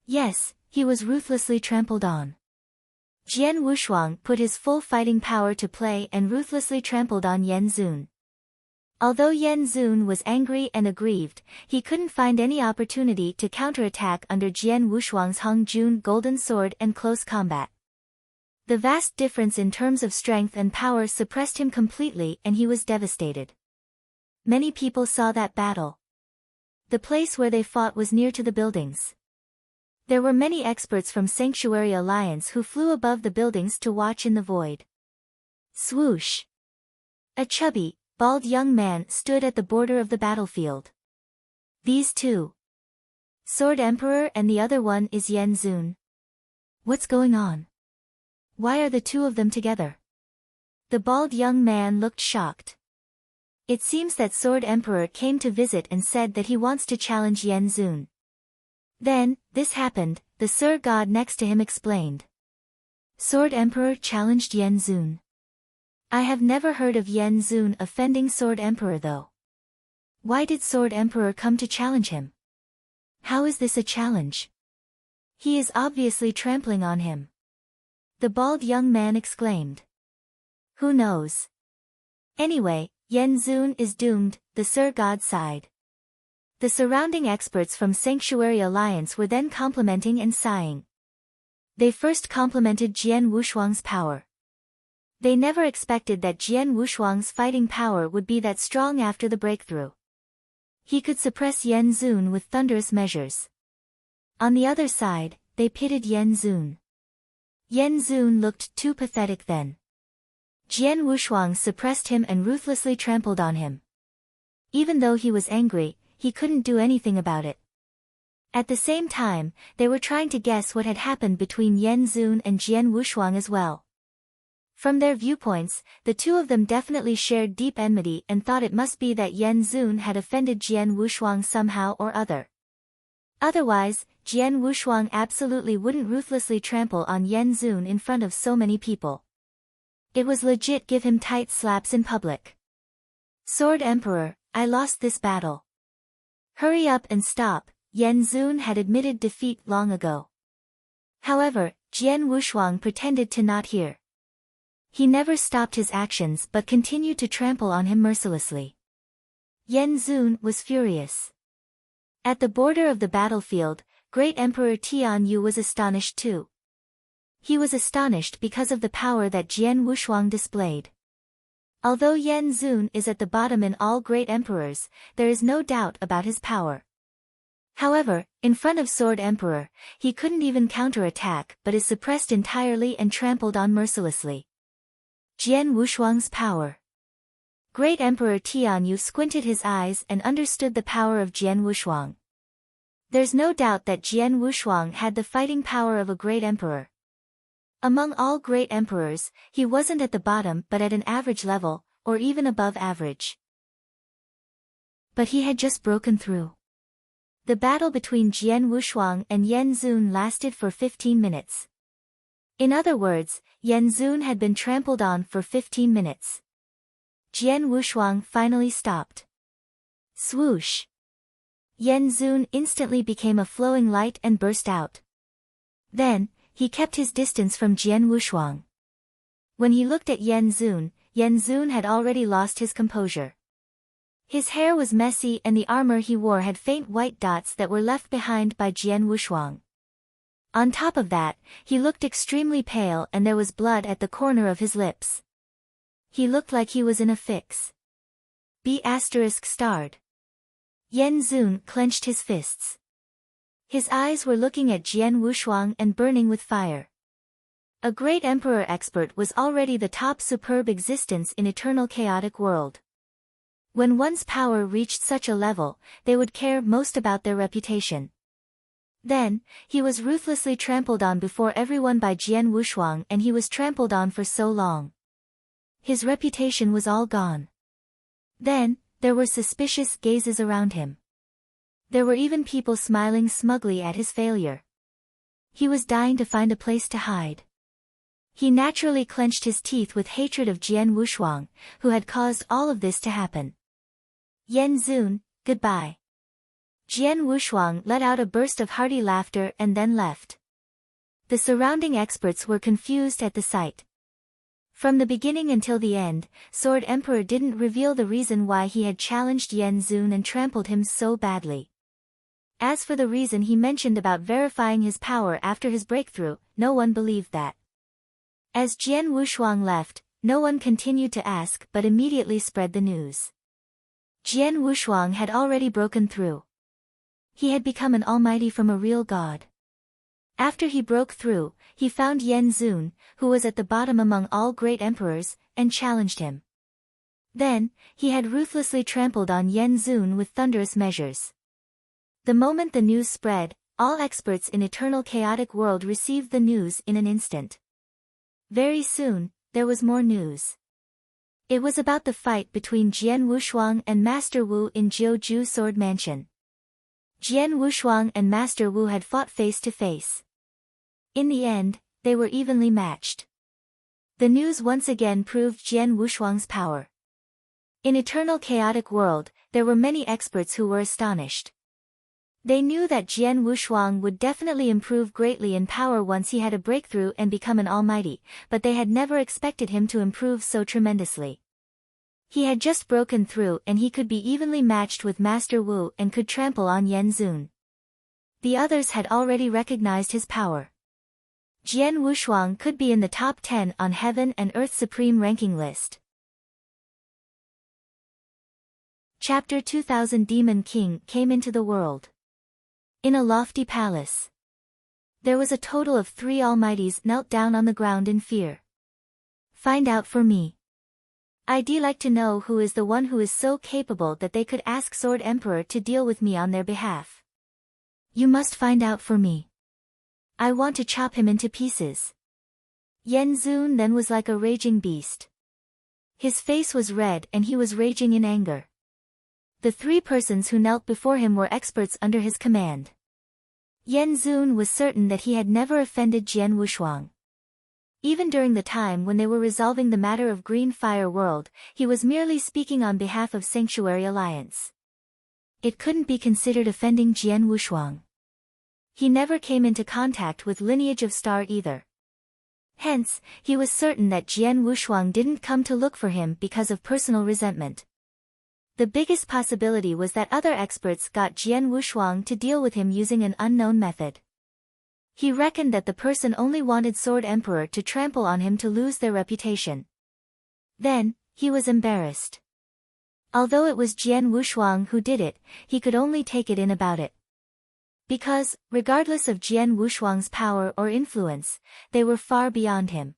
Yes, he was ruthlessly trampled on. Jian Wushuang put his full fighting power to play and ruthlessly trampled on Yen Zun. Although Yen Zun was angry and aggrieved, he couldn't find any opportunity to counterattack under Jian Wushuang's Hong Jun golden sword and close combat. The vast difference in terms of strength and power suppressed him completely and he was devastated. Many people saw that battle. The place where they fought was near to the buildings. There were many experts from Sanctuary Alliance who flew above the buildings to watch in the void. Swoosh! A chubby, bald young man stood at the border of the battlefield. These two. Sword Emperor and the other one is Yen Zun. What's going on? Why are the two of them together? The bald young man looked shocked. It seems that Sword Emperor came to visit and said that he wants to challenge Yen Zun. Then, this happened, the Sir God next to him explained. Sword Emperor challenged Yen Zun. I have never heard of Yen Zun offending Sword Emperor though. Why did Sword Emperor come to challenge him? How is this a challenge? He is obviously trampling on him. The bald young man exclaimed. Who knows? Anyway, Yen Zun is doomed, the Sir God sighed. The surrounding experts from Sanctuary Alliance were then complimenting and sighing. They first complimented Jian Wushuang's power. They never expected that Jian Wushuang's fighting power would be that strong after the breakthrough. He could suppress Yan Zun with thunderous measures. On the other side, they pitied Yan Zun. Yan Zun looked too pathetic then. Jian Wushuang suppressed him and ruthlessly trampled on him. Even though he was angry, he couldn't do anything about it. At the same time, they were trying to guess what had happened between Yan Zun and Jian Wushuang as well. From their viewpoints, the two of them definitely shared deep enmity and thought it must be that Yan Zun had offended Jian Wushuang somehow or other. Otherwise, Jian Wushuang absolutely wouldn't ruthlessly trample on Yan Zun in front of so many people. It was legit give him tight slaps in public. Sword Emperor, I lost this battle. Hurry up and stop, Yan Zun had admitted defeat long ago. However, Jian Wushuang pretended to not hear. He never stopped his actions but continued to trample on him mercilessly. Yan Zun was furious. At the border of the battlefield, Great Emperor Tian Yu was astonished too. He was astonished because of the power that Jian Wushuang displayed. Although Yan Zun is at the bottom in all great emperors, there is no doubt about his power. However, in front of Sword Emperor, he couldn't even counterattack but is suppressed entirely and trampled on mercilessly. Jian Wushuang's power. Great Emperor Tian Yu squinted his eyes and understood the power of Jian Wushuang. There's no doubt that Jian Wushuang had the fighting power of a great emperor. Among all great emperors, he wasn't at the bottom but at an average level, or even above average. But he had just broken through. The battle between Jian Wushuang and Yan Zun lasted for 15 minutes. In other words, Yan Zun had been trampled on for 15 minutes. Jian Wushuang finally stopped. Swoosh! Yan Zun instantly became a flowing light and burst out. Then, he kept his distance from Jian Wushuang. When he looked at Yan Zun had already lost his composure. His hair was messy and the armor he wore had faint white dots that were left behind by Jian Wushuang. On top of that, he looked extremely pale and there was blood at the corner of his lips. He looked like he was in a fix. B*****. Yan Zun clenched his fists. His eyes were looking at Jian Wushuang and burning with fire. A great emperor expert was already the top superb existence in eternal chaotic world. When one's power reached such a level, they would care most about their reputation. Then, he was ruthlessly trampled on before everyone by Jian Wushuang and he was trampled on for so long. His reputation was all gone. Then, there were suspicious gazes around him. There were even people smiling smugly at his failure. He was dying to find a place to hide. He naturally clenched his teeth with hatred of Jian Wushuang, who had caused all of this to happen. Yan Zun, goodbye. Jian Wushuang let out a burst of hearty laughter and then left. The surrounding experts were confused at the sight. From the beginning until the end, Sword Emperor didn't reveal the reason why he had challenged Yan Zun and trampled him so badly. As for the reason he mentioned about verifying his power after his breakthrough, no one believed that. As Jian Wushuang left, no one continued to ask but immediately spread the news. Jian Wushuang had already broken through. He had become an almighty from a real god. After he broke through, he found Yan Zun, who was at the bottom among all great emperors, and challenged him. Then, he had ruthlessly trampled on Yan Zun with thunderous measures. The moment the news spread, all experts in eternal chaotic world received the news in an instant. Very soon, there was more news. It was about the fight between Jian Wushuang and Master Wu in Jiuju Sword Mansion. Jian Wushuang and Master Wu had fought face to face. In the end, they were evenly matched. The news once again proved Jian Wushuang's power. In eternal chaotic world, there were many experts who were astonished. They knew that Jian Wushuang would definitely improve greatly in power once he had a breakthrough and become an almighty, but they had never expected him to improve so tremendously. He had just broken through and he could be evenly matched with Master Wu and could trample on Yan Zun. The others had already recognized his power. Jian Wushuang could be in the top 10 on Heaven and Earth Supreme ranking list. Chapter 2000 Demon King came into the world. In a lofty palace. There was a total of 3 almighties knelt down on the ground in fear. Find out for me. I'd like to know who is the one who is so capable that they could ask Sword Emperor to deal with me on their behalf. You must find out for me. I want to chop him into pieces. Yan Zun then was like a raging beast. His face was red and he was raging in anger. The 3 persons who knelt before him were experts under his command. Yan Zun was certain that he had never offended Jian Wushuang. Even during the time when they were resolving the matter of Green Fire World, he was merely speaking on behalf of Sanctuary Alliance. It couldn't be considered offending Jian Wushuang. He never came into contact with Lineage of Star either. Hence, he was certain that Jian Wushuang didn't come to look for him because of personal resentment. The biggest possibility was that other experts got Jian Wushuang to deal with him using an unknown method. He reckoned that the person only wanted Sword Emperor to trample on him to lose their reputation. Then, he was embarrassed. Although it was Jian Wushuang who did it, he could only take it in about it. Because, regardless of Jian Wushuang's power or influence, they were far beyond him.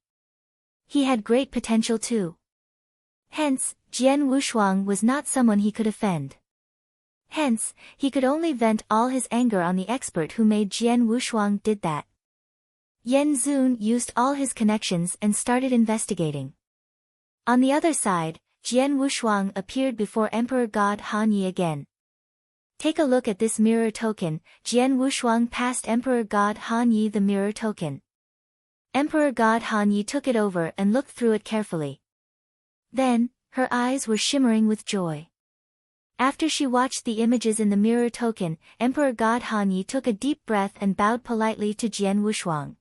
He had great potential too. Hence, Jian Wushuang was not someone he could offend. Hence, he could only vent all his anger on the expert who made Jian Wushuang did that. Yan Zun used all his connections and started investigating. On the other side, Jian Wushuang appeared before Emperor God Han Yi again. Take a look at this mirror token. Jian Wushuang passed Emperor God Han Yi the mirror token. Emperor God Han Yi took it over and looked through it carefully. Then, her eyes were shimmering with joy. After she watched the images in the mirror token, Emperor God Han Yi took a deep breath and bowed politely to Jian Wushuang.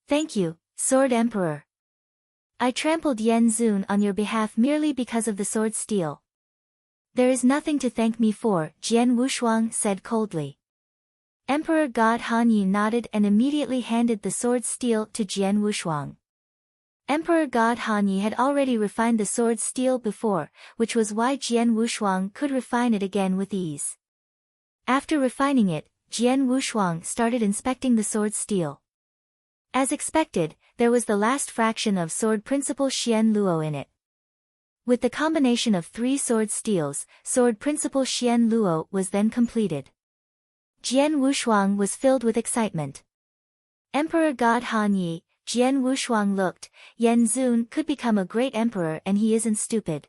Thank you, Sword Emperor. I trampled Yan Zun on your behalf merely because of the sword steel. There is nothing to thank me for, Jian Wushuang said coldly. Emperor God Han Yi nodded and immediately handed the sword steel to Jian Wushuang. Emperor God Han Yi had already refined the sword steel before, which was why Jian Wushuang could refine it again with ease. After refining it, Jian Wushuang started inspecting the sword steel. As expected, there was the last fraction of sword principle Xian Luo in it. With the combination of 3 sword steels, sword principle Xian Luo was then completed. Jian Wushuang was filled with excitement. Emperor God Han Yi, Jian Wushuang looked, Yan Zun could become a great emperor and he isn't stupid.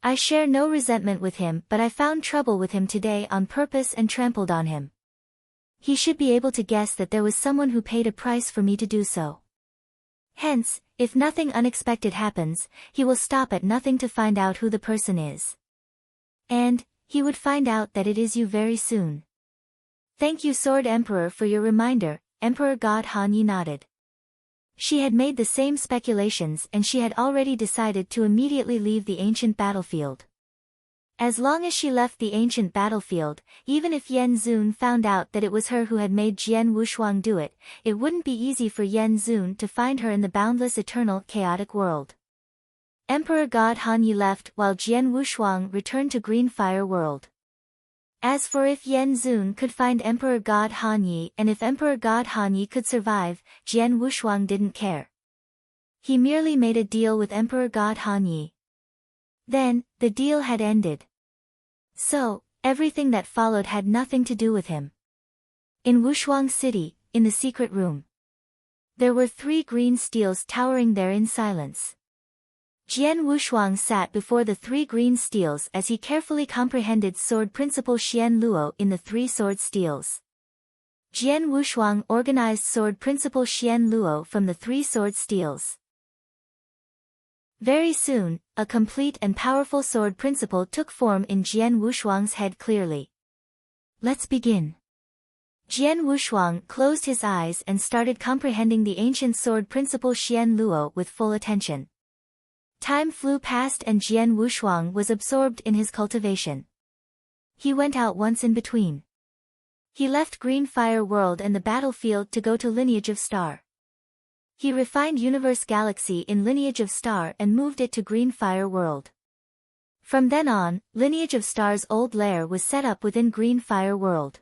I share no resentment with him, but I found trouble with him today on purpose and trampled on him. He should be able to guess that there was someone who paid a price for me to do so. Hence, if nothing unexpected happens, he will stop at nothing to find out who the person is. And, he would find out that it is you very soon. Thank you Sword Emperor for your reminder, Emperor God Han Yi nodded. She had made the same speculations and she had already decided to immediately leave the ancient battlefield. As long as she left the ancient battlefield, even if Yan Zun found out that it was her who had made Jian Wushuang do it, it wouldn't be easy for Yan Zun to find her in the boundless eternal chaotic world. Emperor God Han Yi left while Jian Wushuang returned to Green Fire World. As for if Yan Zun could find Emperor God Han Yi and if Emperor God Han Yi could survive, Jian Wushuang didn't care. He merely made a deal with Emperor God Han Yi. Then, the deal had ended. So, everything that followed had nothing to do with him. In Wushuang City, in the secret room, there were 3 green steels towering there in silence. Jian Wushuang sat before the 3 green steels as he carefully comprehended sword principle Xian Luo in the 3 sword steels. Jian Wushuang organized sword principle Xian Luo from the 3 sword steels. Very soon, a complete and powerful sword principle took form in Jian Wushuang's head clearly. Let's begin. Jian Wushuang closed his eyes and started comprehending the ancient sword principle Xian Luo with full attention. Time flew past and Jian Wushuang was absorbed in his cultivation. He went out once in between. He left Green Fire World and the battlefield to go to Lineage of Star. He refined Universe Galaxy in Lineage of Star and moved it to Green Fire World. From then on, Lineage of Star's old lair was set up within Green Fire World.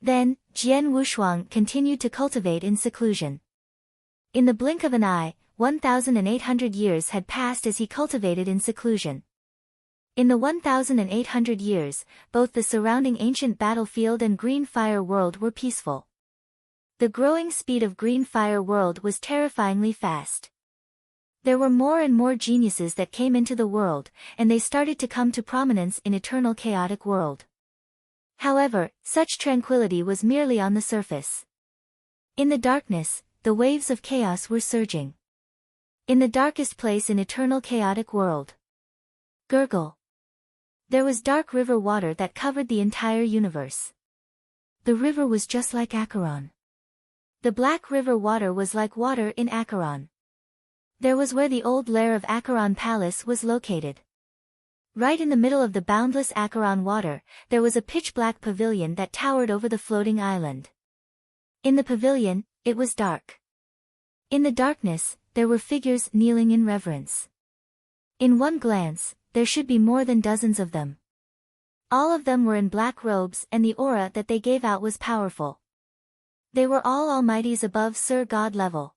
Then, Jian Wushuang continued to cultivate in seclusion. In the blink of an eye, 1,800 years had passed as he cultivated in seclusion. In the 1,800 years, both the surrounding ancient battlefield and Green Fire World were peaceful. The growing speed of Green Fire World was terrifyingly fast. There were more and more geniuses that came into the world, and they started to come to prominence in Eternal Chaotic World. However, such tranquility was merely on the surface. In the darkness, the waves of chaos were surging. In the darkest place in Eternal Chaotic World. Gurgle. There was dark river water that covered the entire universe. The river was just like Acheron. The black river water was like water in Acheron. There was where the old lair of Acheron Palace was located. Right in the middle of the boundless Acheron water, there was a pitch-black pavilion that towered over the floating island. In the pavilion, it was dark. In the darkness, there were figures kneeling in reverence. In one glance, there should be more than dozens of them. All of them were in black robes and the aura that they gave out was powerful. They were all almighties above Sir God level.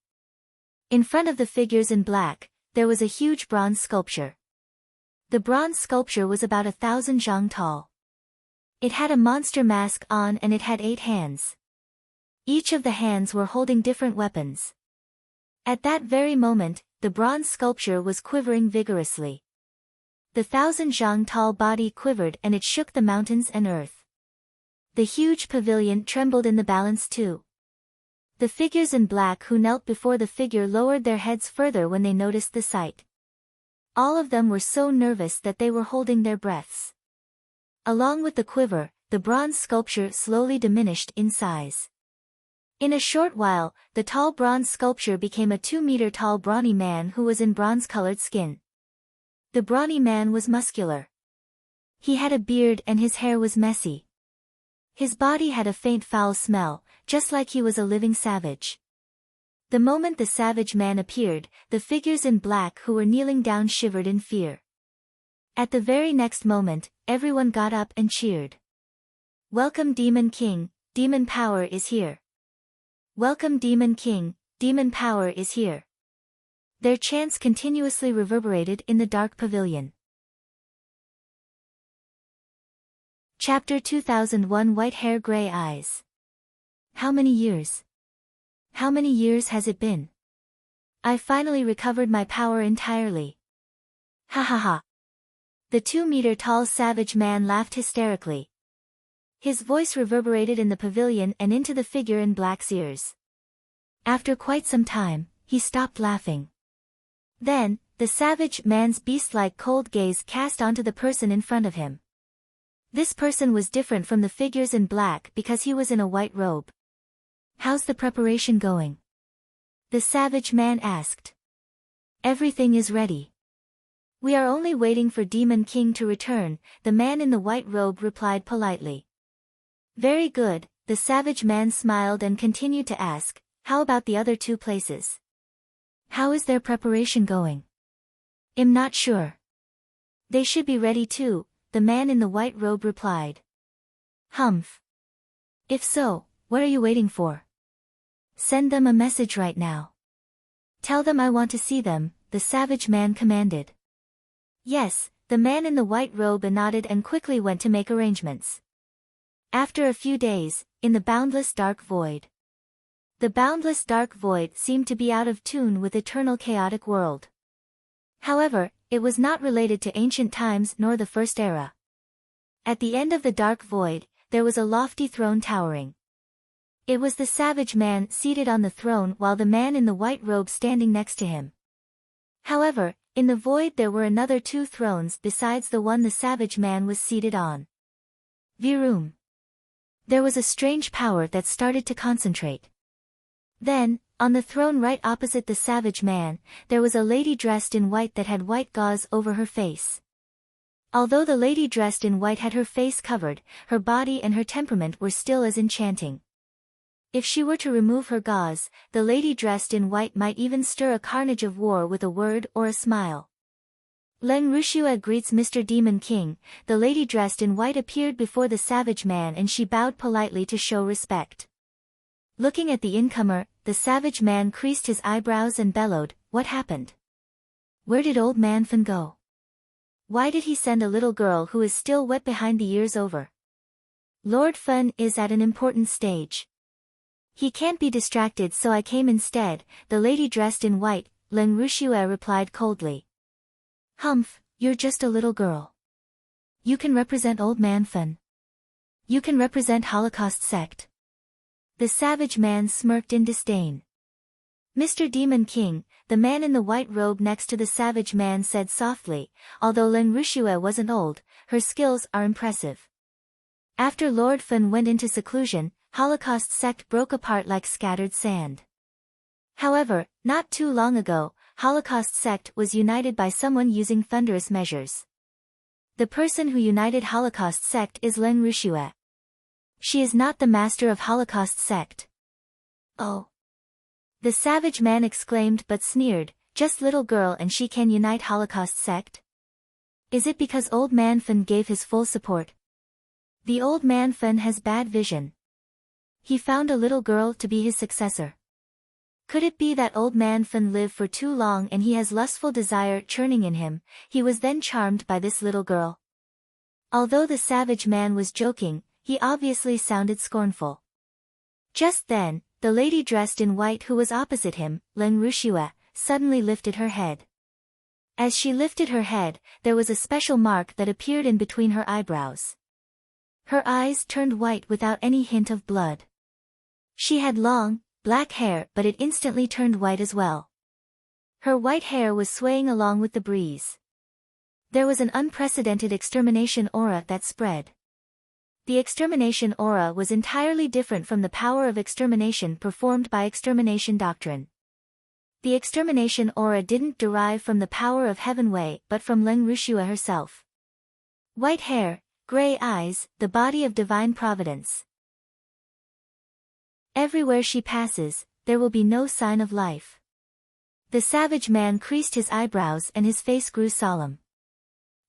In front of the figures in black, there was a huge bronze sculpture. The bronze sculpture was about 1,000 zhang tall. It had a monster mask on and it had 8 hands. Each of the hands were holding different weapons. At that very moment, the bronze sculpture was quivering vigorously. The 1,000 zhang tall body quivered and it shook the mountains and earth. The huge pavilion trembled in the balance too. The figures in black who knelt before the figure lowered their heads further when they noticed the sight. All of them were so nervous that they were holding their breaths. Along with the quiver, the bronze sculpture slowly diminished in size. In a short while, the tall bronze sculpture became a 2-meter tall brawny man who was in bronze-colored skin. The brawny man was muscular. He had a beard and his hair was messy. His body had a faint foul smell, just like he was a living savage. The moment the savage man appeared, the figures in black who were kneeling down shivered in fear. At the very next moment, everyone got up and cheered. "Welcome Demon King, demon power is here. Welcome Demon King, demon power is here." Their chants continuously reverberated in the dark pavilion. Chapter 2001 White Hair Gray Eyes. How many years? How many years has it been? I finally recovered my power entirely. Ha ha ha. The 2-meter tall savage man laughed hysterically. His voice reverberated in the pavilion and into the figure in black's ears. After quite some time, he stopped laughing. Then, the savage man's beast-like cold gaze cast onto the person in front of him. This person was different from the figures in black because he was in a white robe. "How's the preparation going?" the savage man asked. "Everything is ready. We are only waiting for Demon King to return," the man in the white robe replied politely. "Very good," the savage man smiled and continued to ask, "How about the other 2 places? How is their preparation going?" "I'm not sure. They should be ready too," the man in the white robe replied. "Humph. If so, what are you waiting for? Send them a message right now. Tell them I want to see them," the savage man commanded. "Yes," the man in the white robe nodded and quickly went to make arrangements. After a few days, in the boundless dark void. The boundless dark void seemed to be out of tune with Eternal Chaotic World. However, it was not related to ancient times nor the First Era. At the end of the dark void, there was a lofty throne towering. It was the savage man seated on the throne while the man in the white robe standing next to him. However, in the void there were another 2 thrones besides the one the savage man was seated on. Virum. There was a strange power that started to concentrate. Then, On the throne right opposite the savage man, there was a lady dressed in white that had white gauze over her face. Although the lady dressed in white had her face covered, her body and her temperament were still as enchanting. If she were to remove her gauze, the lady dressed in white might even stir a carnage of war with a word or a smile. Leng Rushue greets Mr. Demon King. The lady dressed in white appeared before the savage man and she bowed politely to show respect. Looking at the incomer, the savage man creased his eyebrows and bellowed, "What happened? Where did old man Fan go? Why did he send a little girl who is still wet behind the ears over? Lord Fan is at an important stage. He can't be distracted, so I came instead." The lady dressed in white, Leng Rushue, replied coldly. "Humph, you're just a little girl. You can represent old man Fan. You can represent Holocaust sect." The savage man smirked in disdain. Mr. Demon King, the man in the white robe next to the savage man, said softly, "Although Leng Rushue wasn't old, her skills are impressive. After Lord Fan went into seclusion, Holocaust sect broke apart like scattered sand. However, not too long ago, Holocaust sect was united by someone using thunderous measures. The person who united Holocaust sect is Leng Rushue. She is not the master of Holocaust sect." "Oh!" the savage man exclaimed but sneered, "Just little girl and she can unite Holocaust sect? Is it because old man Fan gave his full support? The old man Fan has bad vision. He found a little girl to be his successor. Could it be that old man Fan lived for too long and he has lustful desire churning in him? He was then charmed by this little girl." Although the savage man was joking, he obviously sounded scornful. Just then, the lady dressed in white who was opposite him, Leng Rushue, suddenly lifted her head. As she lifted her head, there was a special mark that appeared in between her eyebrows. Her eyes turned white without any hint of blood. She had long, black hair, but it instantly turned white as well. Her white hair was swaying along with the breeze. There was an unprecedented extermination aura that spread. The extermination aura was entirely different from the power of extermination performed by extermination doctrine. The extermination aura didn't derive from the power of Heavenway but from Leng Rushue herself. White hair, gray eyes, the body of divine providence. Everywhere she passes, there will be no sign of life. The savage man creased his eyebrows and his face grew solemn.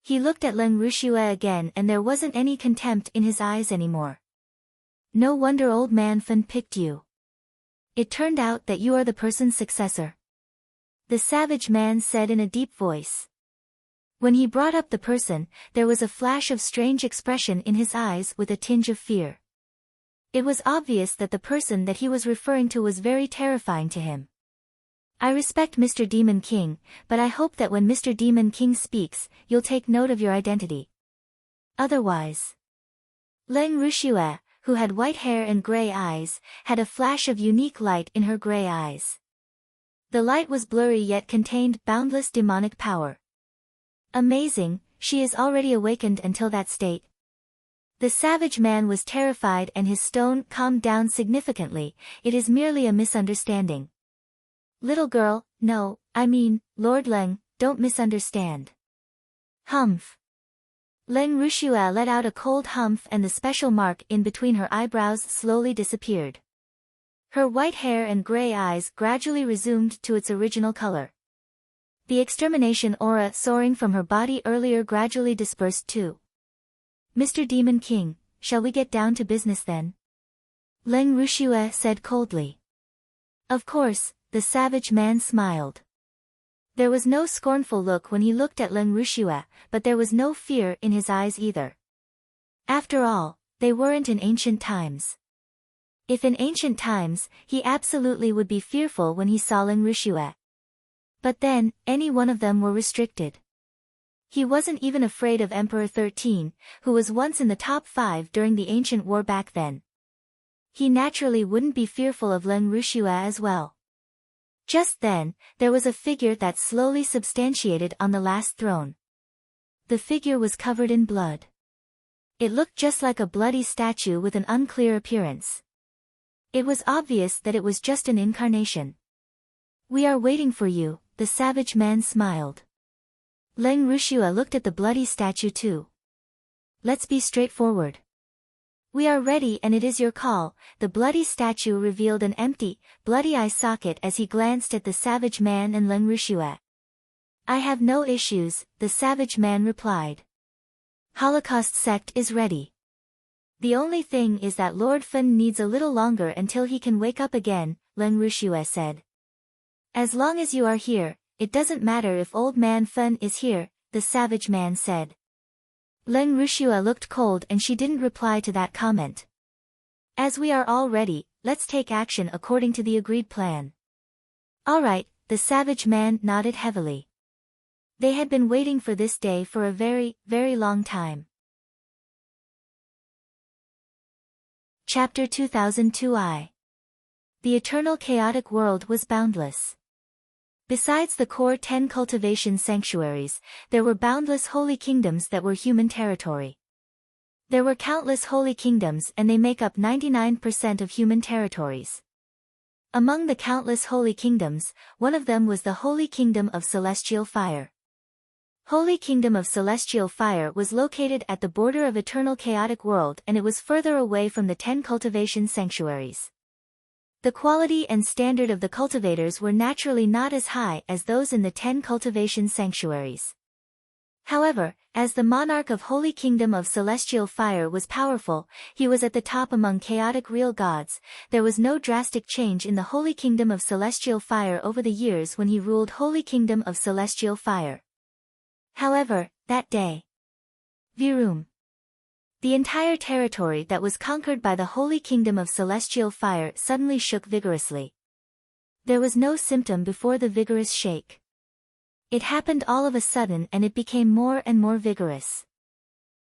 He looked at Leng Rushue again and there wasn't any contempt in his eyes anymore. "No wonder old man Fan picked you. It turned out that you are the person's successor," the savage man said in a deep voice. When he brought up the person, there was a flash of strange expression in his eyes with a tinge of fear. It was obvious that the person that he was referring to was very terrifying to him. "I respect Mr. Demon King, but I hope that when Mr. Demon King speaks, you'll take note of your identity. Otherwise..." Leng Rushue, who had white hair and gray eyes, had a flash of unique light in her gray eyes. The light was blurry yet contained boundless demonic power. "Amazing, she is already awakened until that state." The savage man was terrified and his stone calmed down significantly. "It is merely a misunderstanding. Little girl, no, I mean, Lord Leng, don't misunderstand." "Humph." Leng Rushue let out a cold humph and the special mark in between her eyebrows slowly disappeared. Her white hair and gray eyes gradually resumed to its original color. The extermination aura soaring from her body earlier gradually dispersed too. "Mr. Demon King, shall we get down to business then?" Leng Rushue said coldly. "Of course," the savage man smiled. There was no scornful look when he looked at Leng Rushue, but there was no fear in his eyes either. After all, they weren't in ancient times. If in ancient times, he absolutely would be fearful when he saw Leng Rushue. But then, any one of them were restricted. He wasn't even afraid of Emperor 13, who was once in the top 5 during the ancient war back then. He naturally wouldn't be fearful of Leng Rushue as well. Just then, there was a figure that slowly substantiated on the last throne. The figure was covered in blood. It looked just like a bloody statue with an unclear appearance. It was obvious that it was just an incarnation. We are waiting for you, the savage man smiled. Leng Rushua looked at the bloody statue too. Let's be straightforward. We are ready and it is your call. The bloody statue revealed an empty, bloody eye socket as he glanced at the savage man and Leng Rushua. I have no issues, the savage man replied. Holocaust sect is ready. The only thing is that Lord Fen needs a little longer until he can wake up again, Leng Rushua said. As long as you are here, it doesn't matter if old man Fen is here, the savage man said. Leng Rushua looked cold and she didn't reply to that comment. As we are all ready, let's take action according to the agreed plan. Alright, the savage man nodded heavily. They had been waiting for this day for a very, very long time. Chapter 2002I. The eternal chaotic world was boundless. Besides the core 10 cultivation sanctuaries, there were boundless holy kingdoms that were human territory. There were countless holy kingdoms and they make up 99% of human territories. Among the countless holy kingdoms, one of them was the Holy Kingdom of Celestial Fire. Holy Kingdom of Celestial Fire was located at the border of eternal chaotic world and it was further away from the 10 cultivation sanctuaries. The quality and standard of the cultivators were naturally not as high as those in the 10 cultivation sanctuaries. However, as the monarch of Holy Kingdom of Celestial Fire was powerful, he was at the top among chaotic real gods. There was no drastic change in the Holy Kingdom of Celestial Fire over the years when he ruled Holy Kingdom of Celestial Fire. However, that day, Virum, the entire territory that was conquered by the Holy Kingdom of Celestial Fire suddenly shook vigorously. There was no symptom before the vigorous shake. It happened all of a sudden and it became more and more vigorous.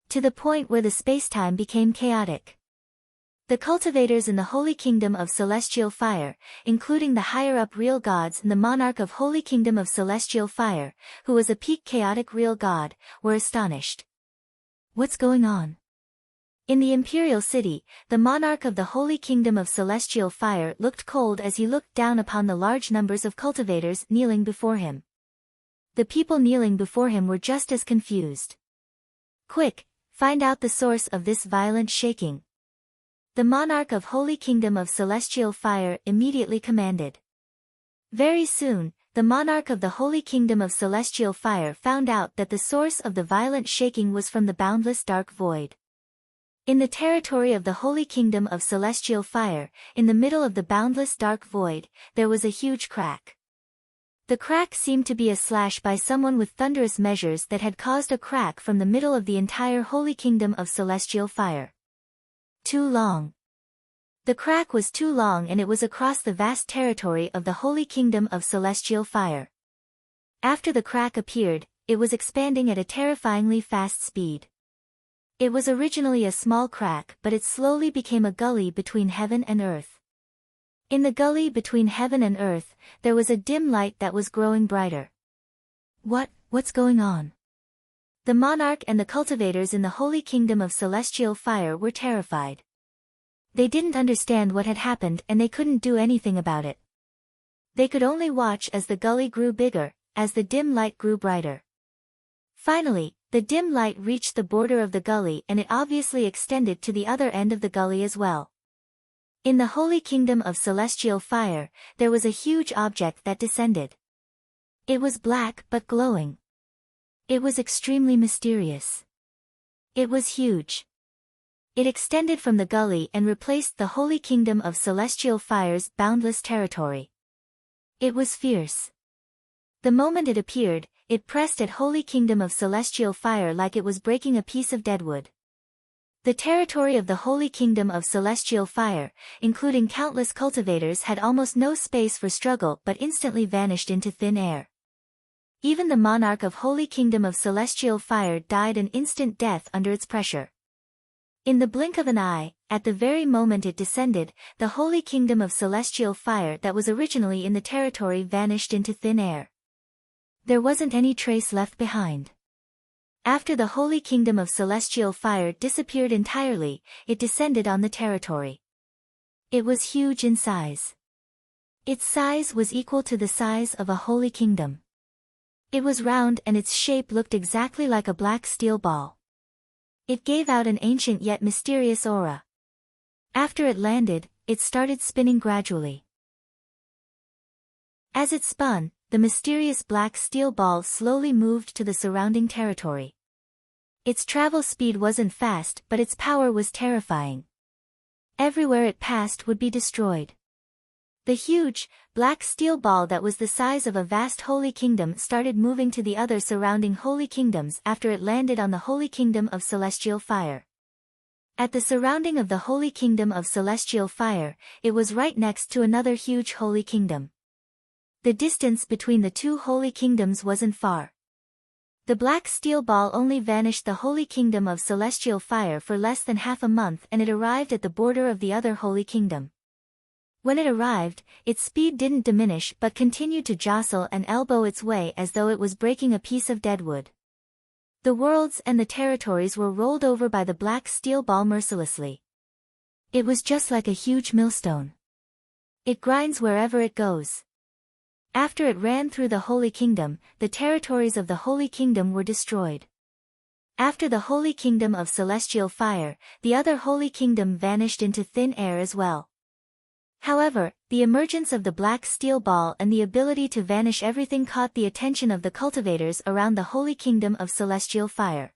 To the point where the spacetime became chaotic. The cultivators in the Holy Kingdom of Celestial Fire, including the higher-up real gods and the monarch of Holy Kingdom of Celestial Fire, who was a peak chaotic real god, were astonished. What's going on? In the Imperial City, the monarch of the Holy Kingdom of Celestial Fire looked cold as he looked down upon the large numbers of cultivators kneeling before him. The people kneeling before him were just as confused. Quick, find out the source of this violent shaking. The monarch of Holy Kingdom of Celestial Fire immediately commanded. Very soon, the monarch of the Holy Kingdom of Celestial Fire found out that the source of the violent shaking was from the boundless dark void. In the territory of the Holy Kingdom of Celestial Fire, in the middle of the boundless dark void, there was a huge crack. The crack seemed to be a slash by someone with thunderous measures that had caused a crack from the middle of the entire Holy Kingdom of Celestial Fire. Too long. The crack was too long and it was across the vast territory of the Holy Kingdom of Celestial Fire. After the crack appeared, it was expanding at a terrifyingly fast speed. It was originally a small crack but it slowly became a gully between heaven and earth. In the gully between heaven and earth, there was a dim light that was growing brighter. What's going on? The monarch and the cultivators in the Holy Kingdom of Celestial Fire were terrified. They didn't understand what had happened and they couldn't do anything about it. They could only watch as the gully grew bigger, as the dim light grew brighter. Finally, the dim light reached the border of the gully and it obviously extended to the other end of the gully as well. In the Holy Kingdom of Celestial Fire, there was a huge object that descended. It was black but glowing. It was extremely mysterious. It was huge. It extended from the gully and replaced the Holy Kingdom of Celestial Fire's boundless territory. It was fierce. The moment it appeared, it pressed at Holy Kingdom of Celestial Fire like it was breaking a piece of deadwood. The territory of the Holy Kingdom of Celestial Fire, including countless cultivators, had almost no space for struggle but instantly vanished into thin air. Even the monarch of Holy Kingdom of Celestial Fire died an instant death under its pressure. In the blink of an eye, at the very moment it descended, the Holy Kingdom of Celestial Fire that was originally in the territory vanished into thin air. There wasn't any trace left behind. After the Holy Kingdom of Celestial Fire disappeared entirely, it descended on the territory. It was huge in size. Its size was equal to the size of a holy kingdom. It was round and its shape looked exactly like a black steel ball. It gave out an ancient yet mysterious aura. After it landed, it started spinning gradually. As it spun, the mysterious black steel ball slowly moved to the surrounding territory. Its travel speed wasn't fast, but its power was terrifying. Everywhere it passed would be destroyed. The huge, black steel ball that was the size of a vast holy kingdom started moving to the other surrounding holy kingdoms after it landed on the holy kingdom of celestial fire. At the surrounding of the holy kingdom of celestial fire, it was right next to another huge holy kingdom. The distance between the two holy kingdoms wasn't far. The black steel ball only vanished the holy kingdom of celestial fire for less than half a month, and it arrived at the border of the other holy kingdom. When it arrived, its speed didn't diminish but continued to jostle and elbow its way as though it was breaking a piece of dead wood. The worlds and the territories were rolled over by the black steel ball mercilessly. It was just like a huge millstone. It grinds wherever it goes. After it ran through the Holy Kingdom, the territories of the Holy Kingdom were destroyed. After the Holy Kingdom of celestial fire, the other Holy Kingdom vanished into thin air as well. However, the emergence of the black steel ball and the ability to vanish everything caught the attention of the cultivators around the Holy Kingdom of celestial fire.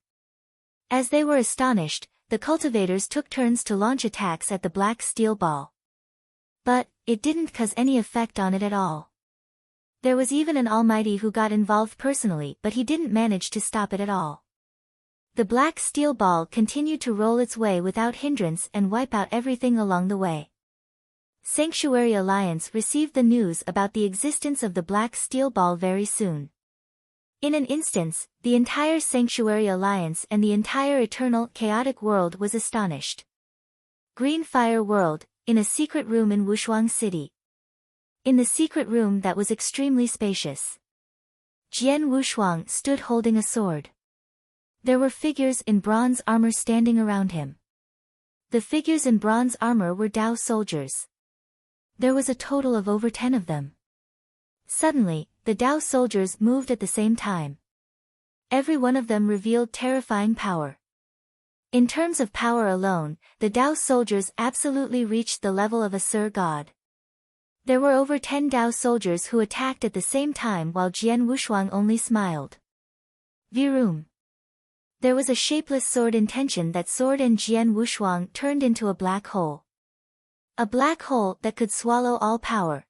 As they were astonished, the cultivators took turns to launch attacks at the black steel ball. But, it didn't cause any effect on it at all. There was even an almighty who got involved personally, but he didn't manage to stop it at all. The black steel ball continued to roll its way without hindrance and wipe out everything along the way. Sanctuary Alliance received the news about the existence of the black steel ball very soon. In an instance, the entire Sanctuary Alliance and the entire eternal, chaotic world was astonished. Green Fire World, in a secret room in Wushuang City. In the secret room that was extremely spacious, Jian Wushuang stood holding a sword. There were figures in bronze armor standing around him. The figures in bronze armor were Dao soldiers. There was a total of over 10 of them. Suddenly, the Dao soldiers moved at the same time. Every one of them revealed terrifying power. In terms of power alone, the Dao soldiers absolutely reached the level of a Sir God. There were over 10 Dao soldiers who attacked at the same time while Jian Wushuang only smiled. Virum. There was a shapeless sword intention that sword and Jian Wushuang turned into a black hole. A black hole that could swallow all power.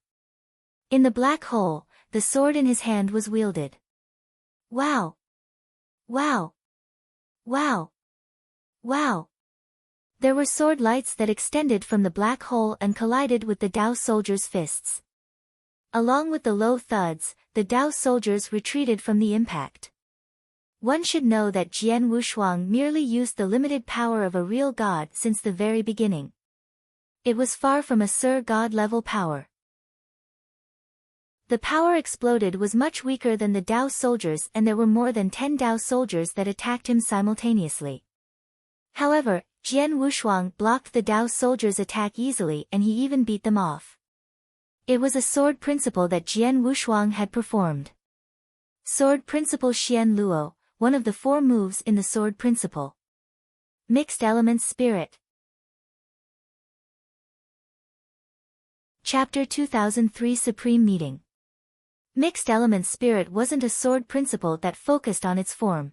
In the black hole, the sword in his hand was wielded. Wow! Wow! Wow! Wow! There were sword lights that extended from the black hole and collided with the Dao soldiers' fists. Along with the low thuds, the Dao soldiers retreated from the impact. One should know that Jian Wushuang merely used the limited power of a real god since the very beginning. It was far from a Sir God level power. The power exploded was much weaker than the Dao soldiers, and there were more than 10 Dao soldiers that attacked him simultaneously. However, Jian Wushuang blocked the Dao soldiers' attack easily and he even beat them off. It was a sword principle that Jian Wushuang had performed. Sword Principle Xian Luo, one of the 4 moves in the Sword Principle. Mixed Elements Spirit. Chapter 2003 Supreme Meeting. Mixed Element Spirit wasn't a sword principle that focused on its form.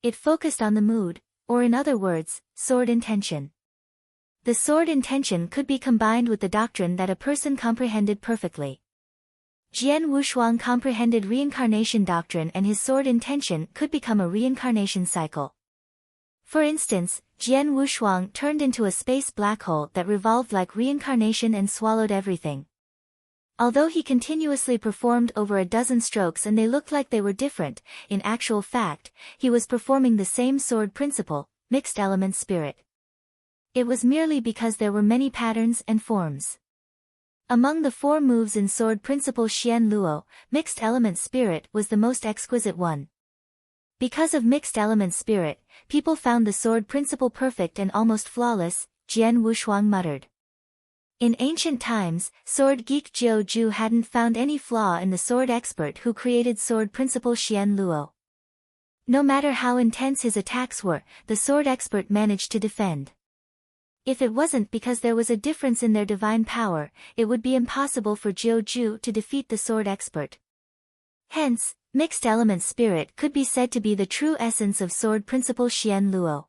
It focused on the mood, or in other words, sword intention. The sword intention could be combined with the doctrine that a person comprehended perfectly. Jian Wushuang comprehended reincarnation doctrine and his sword intention could become a reincarnation cycle. For instance, Jian Wushuang turned into a space black hole that revolved like reincarnation and swallowed everything. Although he continuously performed over a dozen strokes and they looked like they were different, in actual fact, he was performing the same sword principle, mixed element spirit. It was merely because there were many patterns and forms. Among the 4 moves in sword principle Xian Luo, mixed element spirit was the most exquisite one. Because of mixed element spirit, people found the sword principle perfect and almost flawless, Jian Wushuang muttered. In ancient times, sword geek Jiu Ju hadn't found any flaw in the sword expert who created sword principal Xian Luo. No matter how intense his attacks were, the sword expert managed to defend. If it wasn't because there was a difference in their divine power, it would be impossible for Jiu Ju to defeat the sword expert. Hence, mixed element spirit could be said to be the true essence of sword principal Xian Luo.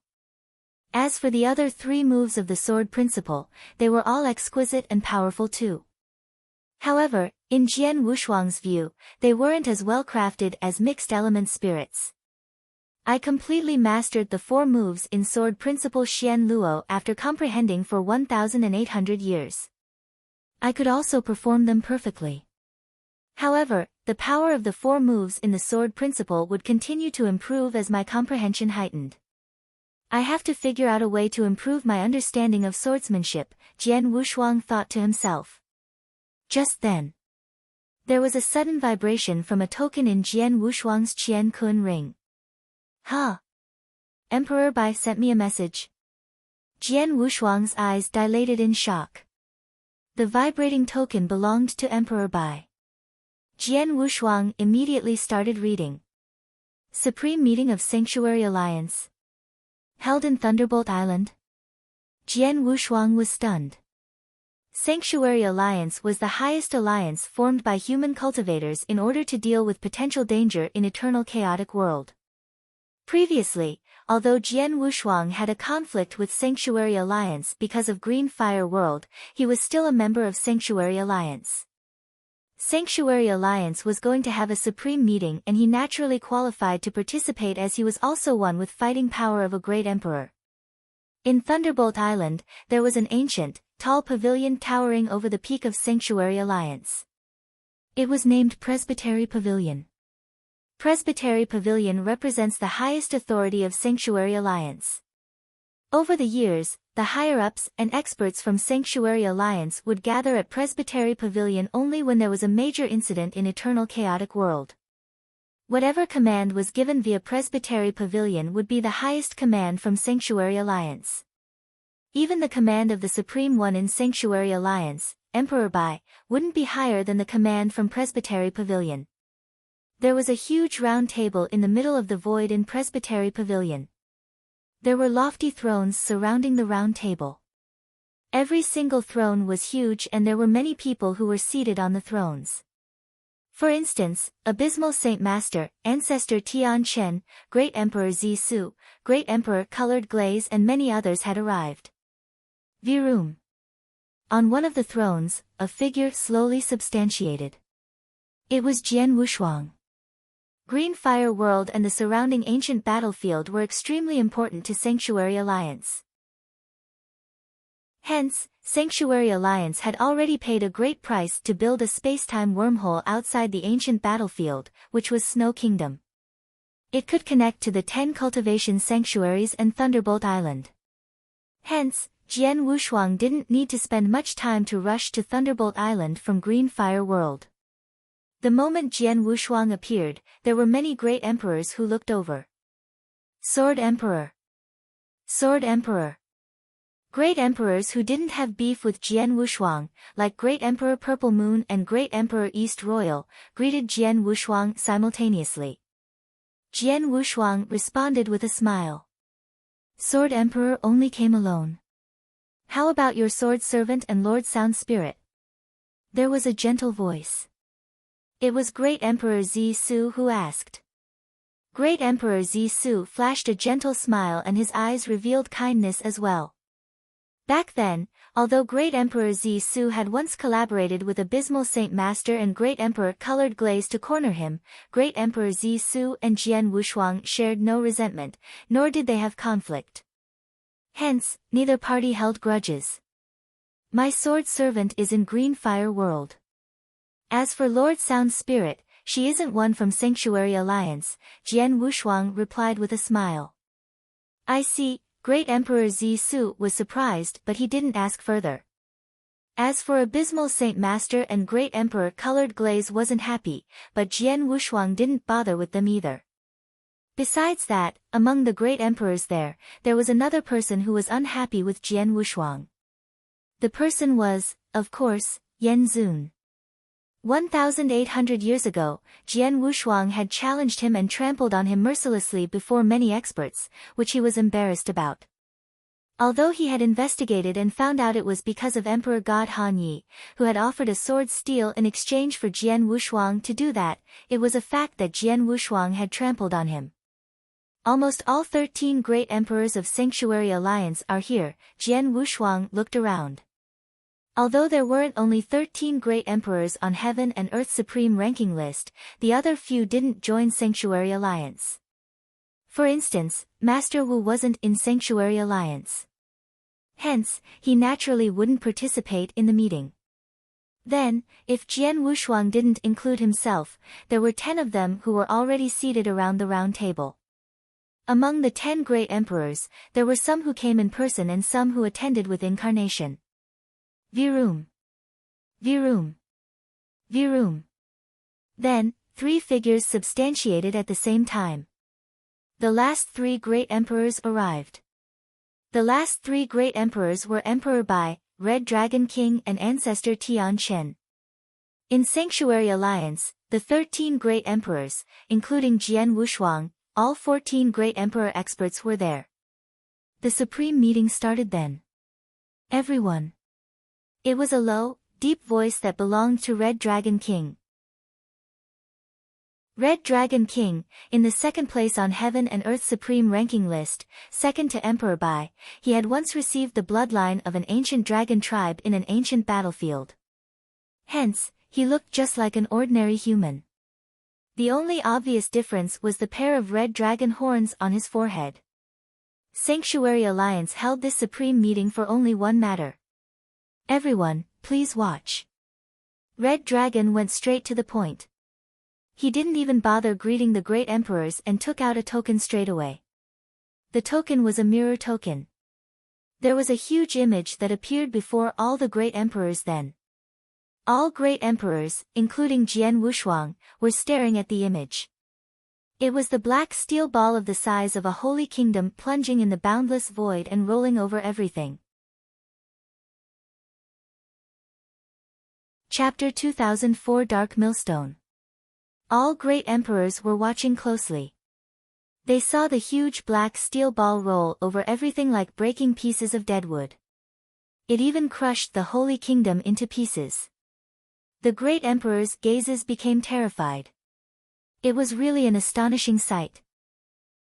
As for the other 3 moves of the sword principle, they were all exquisite and powerful too. However, in Jian Wushuang's view, they weren't as well crafted as mixed element spirits. I completely mastered the 4 moves in sword principle Xian Luo after comprehending for 1,800 years. I could also perform them perfectly. However, the power of the 4 moves in the sword principle would continue to improve as my comprehension heightened. I have to figure out a way to improve my understanding of swordsmanship, Jian Wushuang thought to himself. Just then, there was a sudden vibration from a token in Jian Wushuang's Qian Kun ring. Huh? Emperor Bai sent me a message. Jian Wushuang's eyes dilated in shock. The vibrating token belonged to Emperor Bai. Jian Wushuang immediately started reading. Supreme Meeting of Sanctuary Alliance. Held in Thunderbolt Island. Jian Wushuang was stunned. Sanctuary Alliance was the highest alliance formed by human cultivators in order to deal with potential danger in eternal chaotic world. Previously, although Jian Wushuang had a conflict with Sanctuary Alliance because of Green Fire World, he was still a member of Sanctuary Alliance. Sanctuary Alliance was going to have a supreme meeting and he naturally qualified to participate as he was also one with fighting power of a great emperor. In Thunderbolt Island, there was an ancient, tall pavilion towering over the peak of Sanctuary Alliance. It was named Presbytery Pavilion. Presbytery Pavilion represents the highest authority of Sanctuary Alliance. Over the years, the higher-ups and experts from Sanctuary Alliance would gather at Presbytery Pavilion only when there was a major incident in Eternal Chaotic World. Whatever command was given via Presbytery Pavilion would be the highest command from Sanctuary Alliance. Even the command of the Supreme One in Sanctuary Alliance, Emperor Bai, wouldn't be higher than the command from Presbytery Pavilion. There was a huge round table in the middle of the void in Presbytery Pavilion. There were lofty thrones surrounding the round table. Every single throne was huge and there were many people who were seated on the thrones. For instance, Abysmal Saint Master, Ancestor Tian Chen, Great Emperor Zisu, Great Emperor Colored Glaze and many others had arrived. Virum. On one of the thrones, a figure slowly substantiated. It was Jian Wushuang. Green Fire World and the surrounding ancient battlefield were extremely important to Sanctuary Alliance. Hence, Sanctuary Alliance had already paid a great price to build a space-time wormhole outside the ancient battlefield, which was Snow Kingdom. It could connect to the 10 cultivation sanctuaries and Thunderbolt Island. Hence, Jian Wushuang didn't need to spend much time to rush to Thunderbolt Island from Green Fire World. The moment Jian Wushuang appeared, there were many great emperors who looked over. Sword Emperor. Sword Emperor. Great emperors who didn't have beef with Jian Wushuang, like Great Emperor Purple Moon and Great Emperor East Royal, greeted Jian Wushuang simultaneously. Jian Wushuang responded with a smile. Sword Emperor only came alone. How about your sword servant and Lord Sound Spirit? There was a gentle voice. It was Great Emperor Zisu who asked. Great Emperor Zisu flashed a gentle smile and his eyes revealed kindness as well. Back then, although Great Emperor Zisu had once collaborated with Abysmal Saint Master and Great Emperor Colored Glaze to corner him, Great Emperor Zisu and Jian Wushuang shared no resentment, nor did they have conflict. Hence, neither party held grudges. My sword servant is in Green Fire World. As for Lord Sound Spirit, she isn't one from Sanctuary Alliance, Jian Wushuang replied with a smile. I see. Great Emperor Zisu was surprised but he didn't ask further. As for Abysmal Saint Master and Great Emperor Colored Glaze wasn't happy, but Jian Wushuang didn't bother with them either. Besides that, among the great emperors there was another person who was unhappy with Jian Wushuang. The person was, of course, Yen Zun. 1,800 years ago, Jian Wushuang had challenged him and trampled on him mercilessly before many experts, which he was embarrassed about. Although he had investigated and found out it was because of Emperor God Han Yi, who had offered a sword steel in exchange for Jian Wushuang to do that, it was a fact that Jian Wushuang had trampled on him. Almost all 13 great emperors of Sanctuary Alliance are here. Jian Wushuang looked around. Although there weren't only 13 great emperors on Heaven and Earth's supreme ranking list, the other few didn't join Sanctuary Alliance. For instance, Master Wu wasn't in Sanctuary Alliance. Hence, he naturally wouldn't participate in the meeting. Then, if Jian Wushuang didn't include himself, there were 10 of them who were already seated around the round table. Among the 10 great emperors, there were some who came in person and some who attended with incarnation. Virum. Virum. Virum. Then, 3 figures substantiated at the same time. The last 3 great emperors arrived. The last 3 great emperors were Emperor Bai, Red Dragon King and Ancestor Tian Chen. In Sanctuary Alliance, the 13 great emperors, including Jian Wushuang, all 14 great emperor experts were there. The supreme meeting started then. Everyone. It was a low, deep voice that belonged to Red Dragon King. Red Dragon King, in the second place on Heaven and Earth's supreme ranking list, second to Emperor Bai, he had once received the bloodline of an ancient dragon tribe in an ancient battlefield. Hence, he looked just like an ordinary human. The only obvious difference was the pair of red dragon horns on his forehead. Sanctuary Alliance held this supreme meeting for only one matter. Everyone, please watch. Red Dragon went straight to the point. He didn't even bother greeting the great emperors and took out a token straight away. The token was a mirror token. There was a huge image that appeared before all the great emperors then. All great emperors, including Jian Wushuang, were staring at the image. It was the black steel ball of the size of a holy kingdom plunging in the boundless void and rolling over everything. Chapter 2004 Dark Millstone. All great emperors were watching closely. They saw the huge black steel ball roll over everything like breaking pieces of deadwood. It even crushed the holy kingdom into pieces. The great emperor's gazes became terrified. It was really an astonishing sight.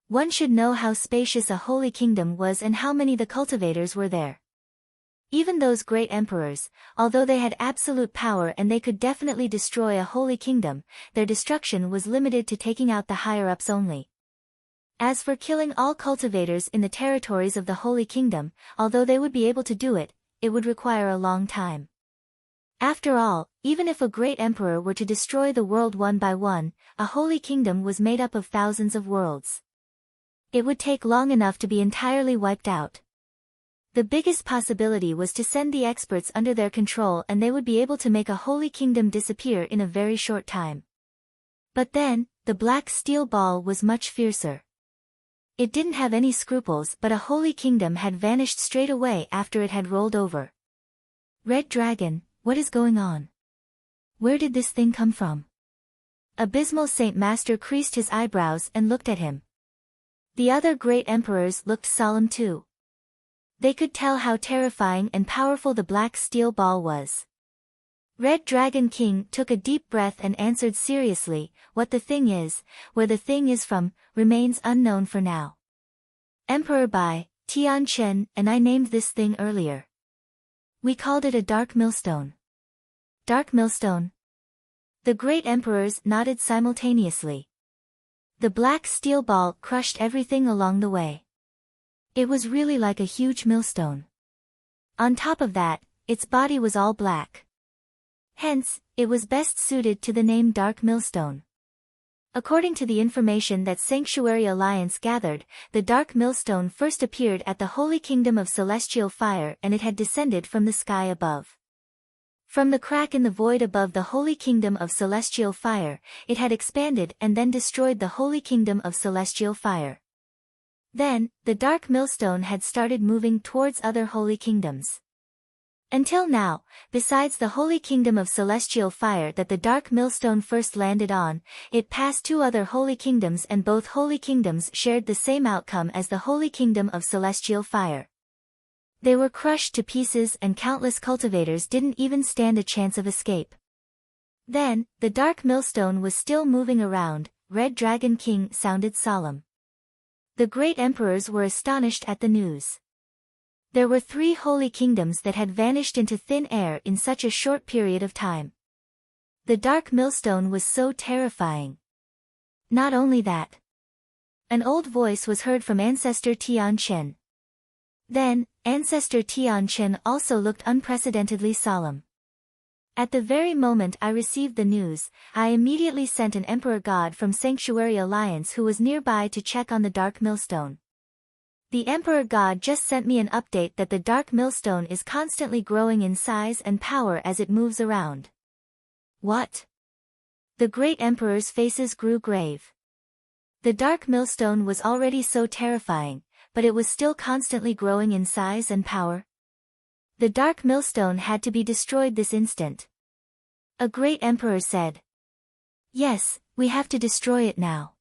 One should know how spacious a holy kingdom was and how many the cultivators were there. Even those great emperors, although they had absolute power and they could definitely destroy a holy kingdom, their destruction was limited to taking out the higher-ups only. As for killing all cultivators in the territories of the holy kingdom, although they would be able to do it, it would require a long time. After all, even if a great emperor were to destroy the world one by one, a holy kingdom was made up of thousands of worlds. It would take long enough to be entirely wiped out. The biggest possibility was to send the experts under their control and they would be able to make a holy kingdom disappear in a very short time. But then, the black steel ball was much fiercer. It didn't have any scruples, but a holy kingdom had vanished straight away after it had rolled over. Red Dragon, what is going on? Where did this thing come from? Abysmal Saint Master creased his eyebrows and looked at him. The other great emperors looked solemn too. They could tell how terrifying and powerful the black steel ball was. Red Dragon King took a deep breath and answered seriously, "What the thing is, where the thing is from, remains unknown for now. Emperor Bai, Tian Chen and I named this thing earlier. We called it a dark millstone." Dark millstone? The great emperors nodded simultaneously. The black steel ball crushed everything along the way. It was really like a huge millstone. On top of that, its body was all black. Hence, it was best suited to the name Dark Millstone. According to the information that Sanctuary Alliance gathered, the Dark Millstone first appeared at the Holy Kingdom of Celestial Fire and it had descended from the sky above. From the crack in the void above the Holy Kingdom of Celestial Fire, it had expanded and then destroyed the Holy Kingdom of Celestial Fire. Then, the Dark Millstone had started moving towards other holy kingdoms. Until now, besides the holy kingdom of celestial fire that the dark millstone first landed on, it passed two other holy kingdoms, and both holy kingdoms shared the same outcome as the holy kingdom of celestial fire. They were crushed to pieces, and countless cultivators didn't even stand a chance of escape. Then, the dark millstone was still moving around. Red Dragon King sounded solemn. The great emperors were astonished at the news. There were 3 holy kingdoms that had vanished into thin air in such a short period of time. The dark millstone was so terrifying. Not only that. An old voice was heard from Ancestor Tian Chen. Then, Ancestor Tian Chen also looked unprecedentedly solemn. At the very moment I received the news, I immediately sent an Emperor God from Sanctuary Alliance who was nearby to check on the dark millstone. The Emperor God just sent me an update that the dark millstone is constantly growing in size and power as it moves around. What? The great emperors' faces grew grave. The dark millstone was already so terrifying, but it was still constantly growing in size and power. The dark millstone had to be destroyed this instant. A great emperor said. Yes, we have to destroy it now.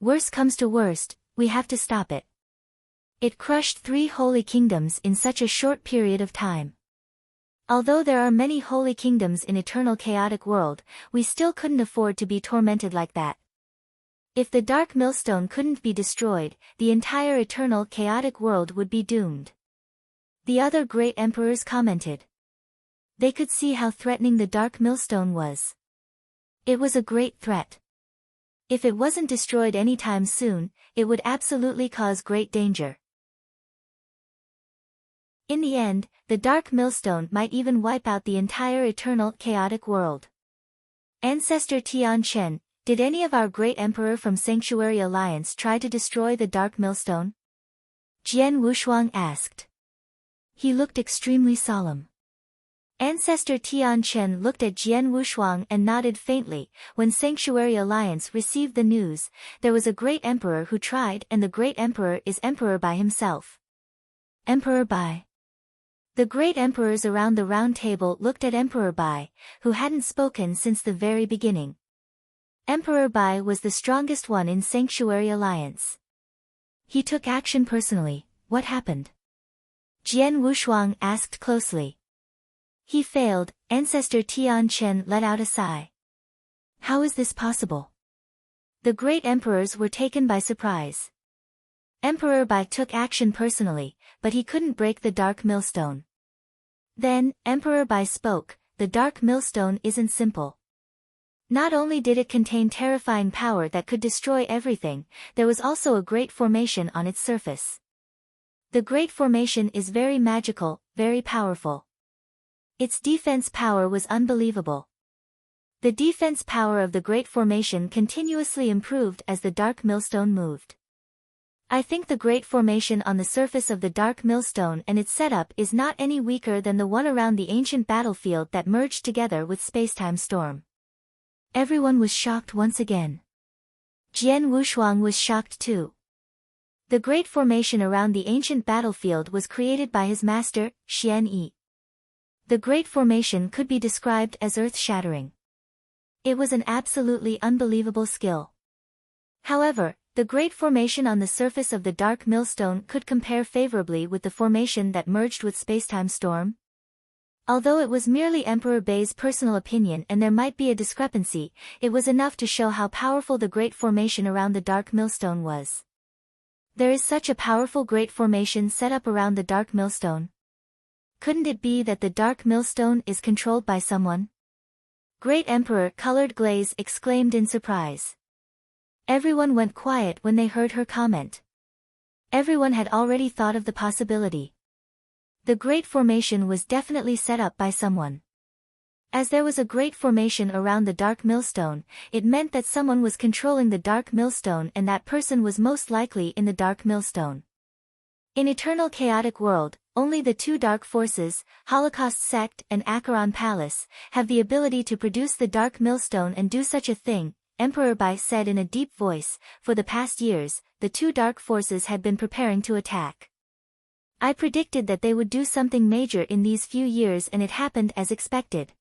Worst comes to worst, we have to stop it. It crushed 3 holy kingdoms in such a short period of time. Although there are many holy kingdoms in eternal chaotic world, we still couldn't afford to be tormented like that. If the dark millstone couldn't be destroyed, the entire eternal chaotic world would be doomed. The other great emperors commented. They could see how threatening the dark millstone was. It was a great threat. If it wasn't destroyed anytime soon, it would absolutely cause great danger. In the end, the dark millstone might even wipe out the entire eternal chaotic world. Ancestor Tian Chen, did any of our great emperor from Sanctuary Alliance try to destroy the dark millstone? Jian Wushuang asked. He looked extremely solemn. Ancestor Tian Chen looked at Jian Wushuang and nodded faintly. When Sanctuary Alliance received the news, there was a great emperor who tried, and the great emperor is Emperor Bai himself. Emperor Bai. The great emperors around the round table looked at Emperor Bai, who hadn't spoken since the very beginning. Emperor Bai was the strongest one in Sanctuary Alliance. He took action personally. What happened? Jian Wushuang asked closely. He failed. Ancestor Tian Chen let out a sigh. How is this possible? The great emperors were taken by surprise. Emperor Bai took action personally, but he couldn't break the dark millstone. Then, Emperor Bai spoke. The dark millstone isn't simple. Not only did it contain terrifying power that could destroy everything, there was also a great formation on its surface. The great formation is very magical, very powerful. Its defense power was unbelievable. The defense power of the great formation continuously improved as the dark millstone moved. I think the great formation on the surface of the dark millstone and its setup is not any weaker than the one around the ancient battlefield that merged together with spacetime storm. Everyone was shocked once again. Jian Wushuang was shocked too. The great formation around the ancient battlefield was created by his master, Xian Yi. The great formation could be described as earth-shattering. It was an absolutely unbelievable skill. However, the great formation on the surface of the dark millstone could compare favorably with the formation that merged with spacetime storm. Although it was merely Emperor Bai's personal opinion and there might be a discrepancy, it was enough to show how powerful the great formation around the dark millstone was. There is such a powerful great formation set up around the dark millstone. Couldn't it be that the dark millstone is controlled by someone? Great Emperor Colored Glaze exclaimed in surprise. Everyone went quiet when they heard her comment. Everyone had already thought of the possibility. The great formation was definitely set up by someone. As there was a great formation around the dark millstone, it meant that someone was controlling the dark millstone and that person was most likely in the dark millstone. In eternal chaotic world, only the 2 dark forces, Holocaust Sect and Acheron Palace, have the ability to produce the dark millstone and do such a thing, Emperor Bai said in a deep voice. For the past years, the 2 dark forces had been preparing to attack. I predicted that they would do something major in these few years and it happened as expected.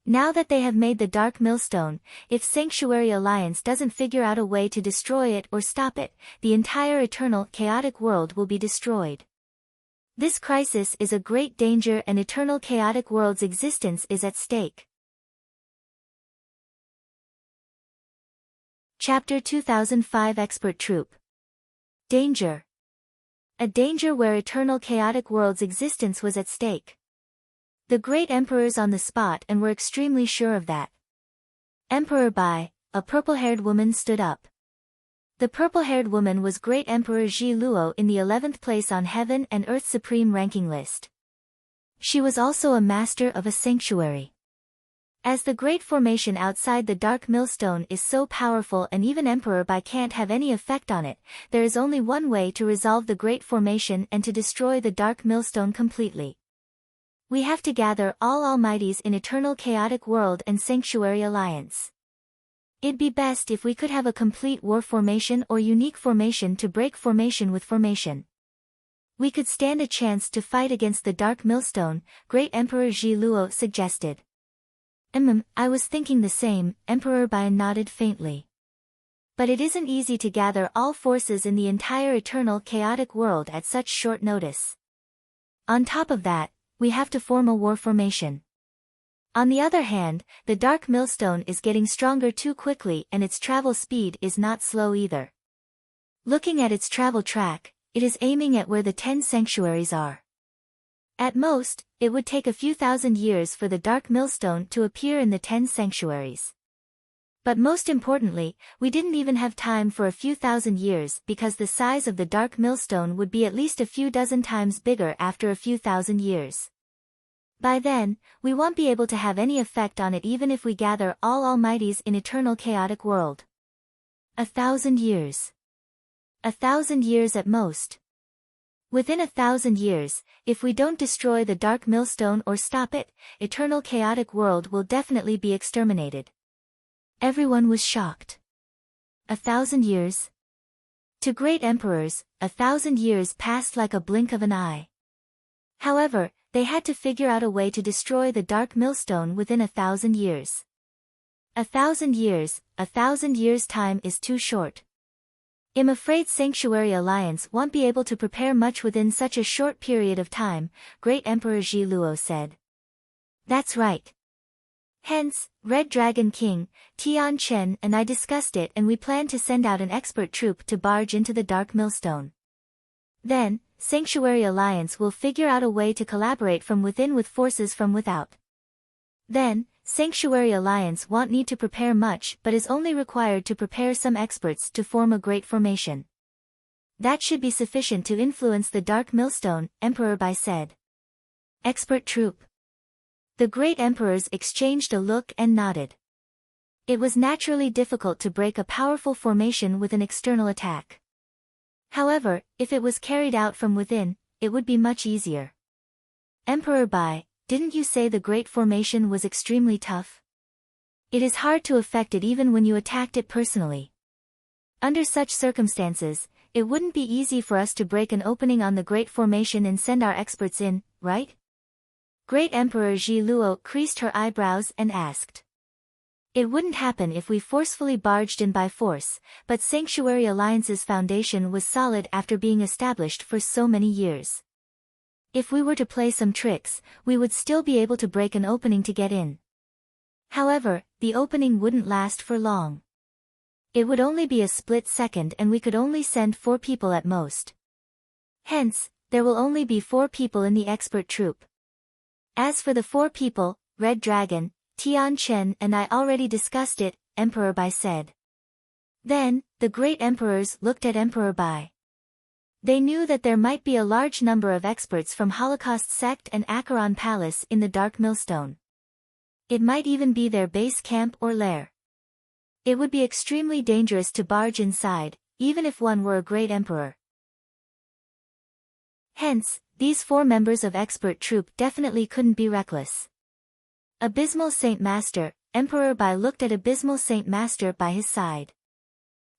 Now that they have made the Dark Millstone, if Sanctuary Alliance doesn't figure out a way to destroy it or stop it, the entire eternal, chaotic world will be destroyed. This crisis is a great danger and eternal chaotic world's existence is at stake. Chapter 2005 Expert Troop. Danger. A danger where eternal chaotic world's existence was at stake. The great emperor's on the spot and were extremely sure of that. Emperor Bai, a purple-haired woman stood up. The purple-haired woman was Great Emperor Ji Luo in the 11th place on Heaven and Earth's supreme ranking list. She was also a master of a sanctuary. As the great formation outside the Dark Millstone is so powerful and even Emperor Bai can't have any effect on it, there is only one way to resolve the great formation and to destroy the Dark Millstone completely. We have to gather all almighties in eternal chaotic world and sanctuary alliance. It'd be best if we could have a complete war formation or unique formation to break formation with formation. We could stand a chance to fight against the Dark Millstone, Great Emperor Ji Luo suggested. I was thinking the same, Emperor Bai nodded faintly. But it isn't easy to gather all forces in the entire eternal chaotic world at such short notice. On top of that, we have to form a war formation. On the other hand, the Dark Millstone is getting stronger too quickly and its travel speed is not slow either. Looking at its travel track, it is aiming at where the 10 sanctuaries are. At most, it would take a few thousand years for the Dark Millstone to appear in the 10 sanctuaries. But most importantly, we didn't even have time for a few thousand years because the size of the Dark Millstone would be at least a few dozen times bigger after a few thousand years. By then, we won't be able to have any effect on it even if we gather all almighties in eternal chaotic world. 1,000 years. 1,000 years at most. Within 1,000 years, if we don't destroy the Dark Millstone or stop it, eternal chaotic world will definitely be exterminated. Everyone was shocked. 1,000 years? To great emperors, 1,000 years passed like a blink of an eye. However, they had to figure out a way to destroy the Dark Millstone within 1,000 years. 1,000 years, 1,000 years' time is too short. I'm afraid Sanctuary Alliance won't be able to prepare much within such a short period of time, Great Emperor Ji Luo said. That's right. Hence, Red Dragon King, Tian Chen and I discussed it and we plan to send out an expert troop to barge into the Dark Millstone. Then, Sanctuary Alliance will figure out a way to collaborate from within with forces from without. Then, Sanctuary Alliance won't need to prepare much but is only required to prepare some experts to form a great formation. That should be sufficient to influence the Dark Millstone, Emperor Bai said. Expert troop. The great emperors exchanged a look and nodded. It was naturally difficult to break a powerful formation with an external attack. However, if it was carried out from within, it would be much easier. Emperor Bai, didn't you say the Great Formation was extremely tough? It is hard to affect it even when you attacked it personally. Under such circumstances, it wouldn't be easy for us to break an opening on the Great Formation and send our experts in, right? Great Emperor Ji Luo creased her eyebrows and asked. It wouldn't happen if we forcefully barged in by force, but Sanctuary Alliance's foundation was solid after being established for so many years. If we were to play some tricks, we would still be able to break an opening to get in. However, the opening wouldn't last for long. It would only be a split second and we could only send 4 people at most. Hence, there will only be 4 people in the expert troop. As for the 4 people, Red Dragon, Tian Chen and I already discussed it, Emperor Bai said. Then, the great emperors looked at Emperor Bai. They knew that there might be a large number of experts from Holocaust Sect and Acheron Palace in the Dark Millstone. It might even be their base camp or lair. It would be extremely dangerous to barge inside, even if one were a great emperor. Hence, these 4 members of expert troop definitely couldn't be reckless. Abysmal Saint Master, Emperor Bai looked at Abysmal Saint Master by his side.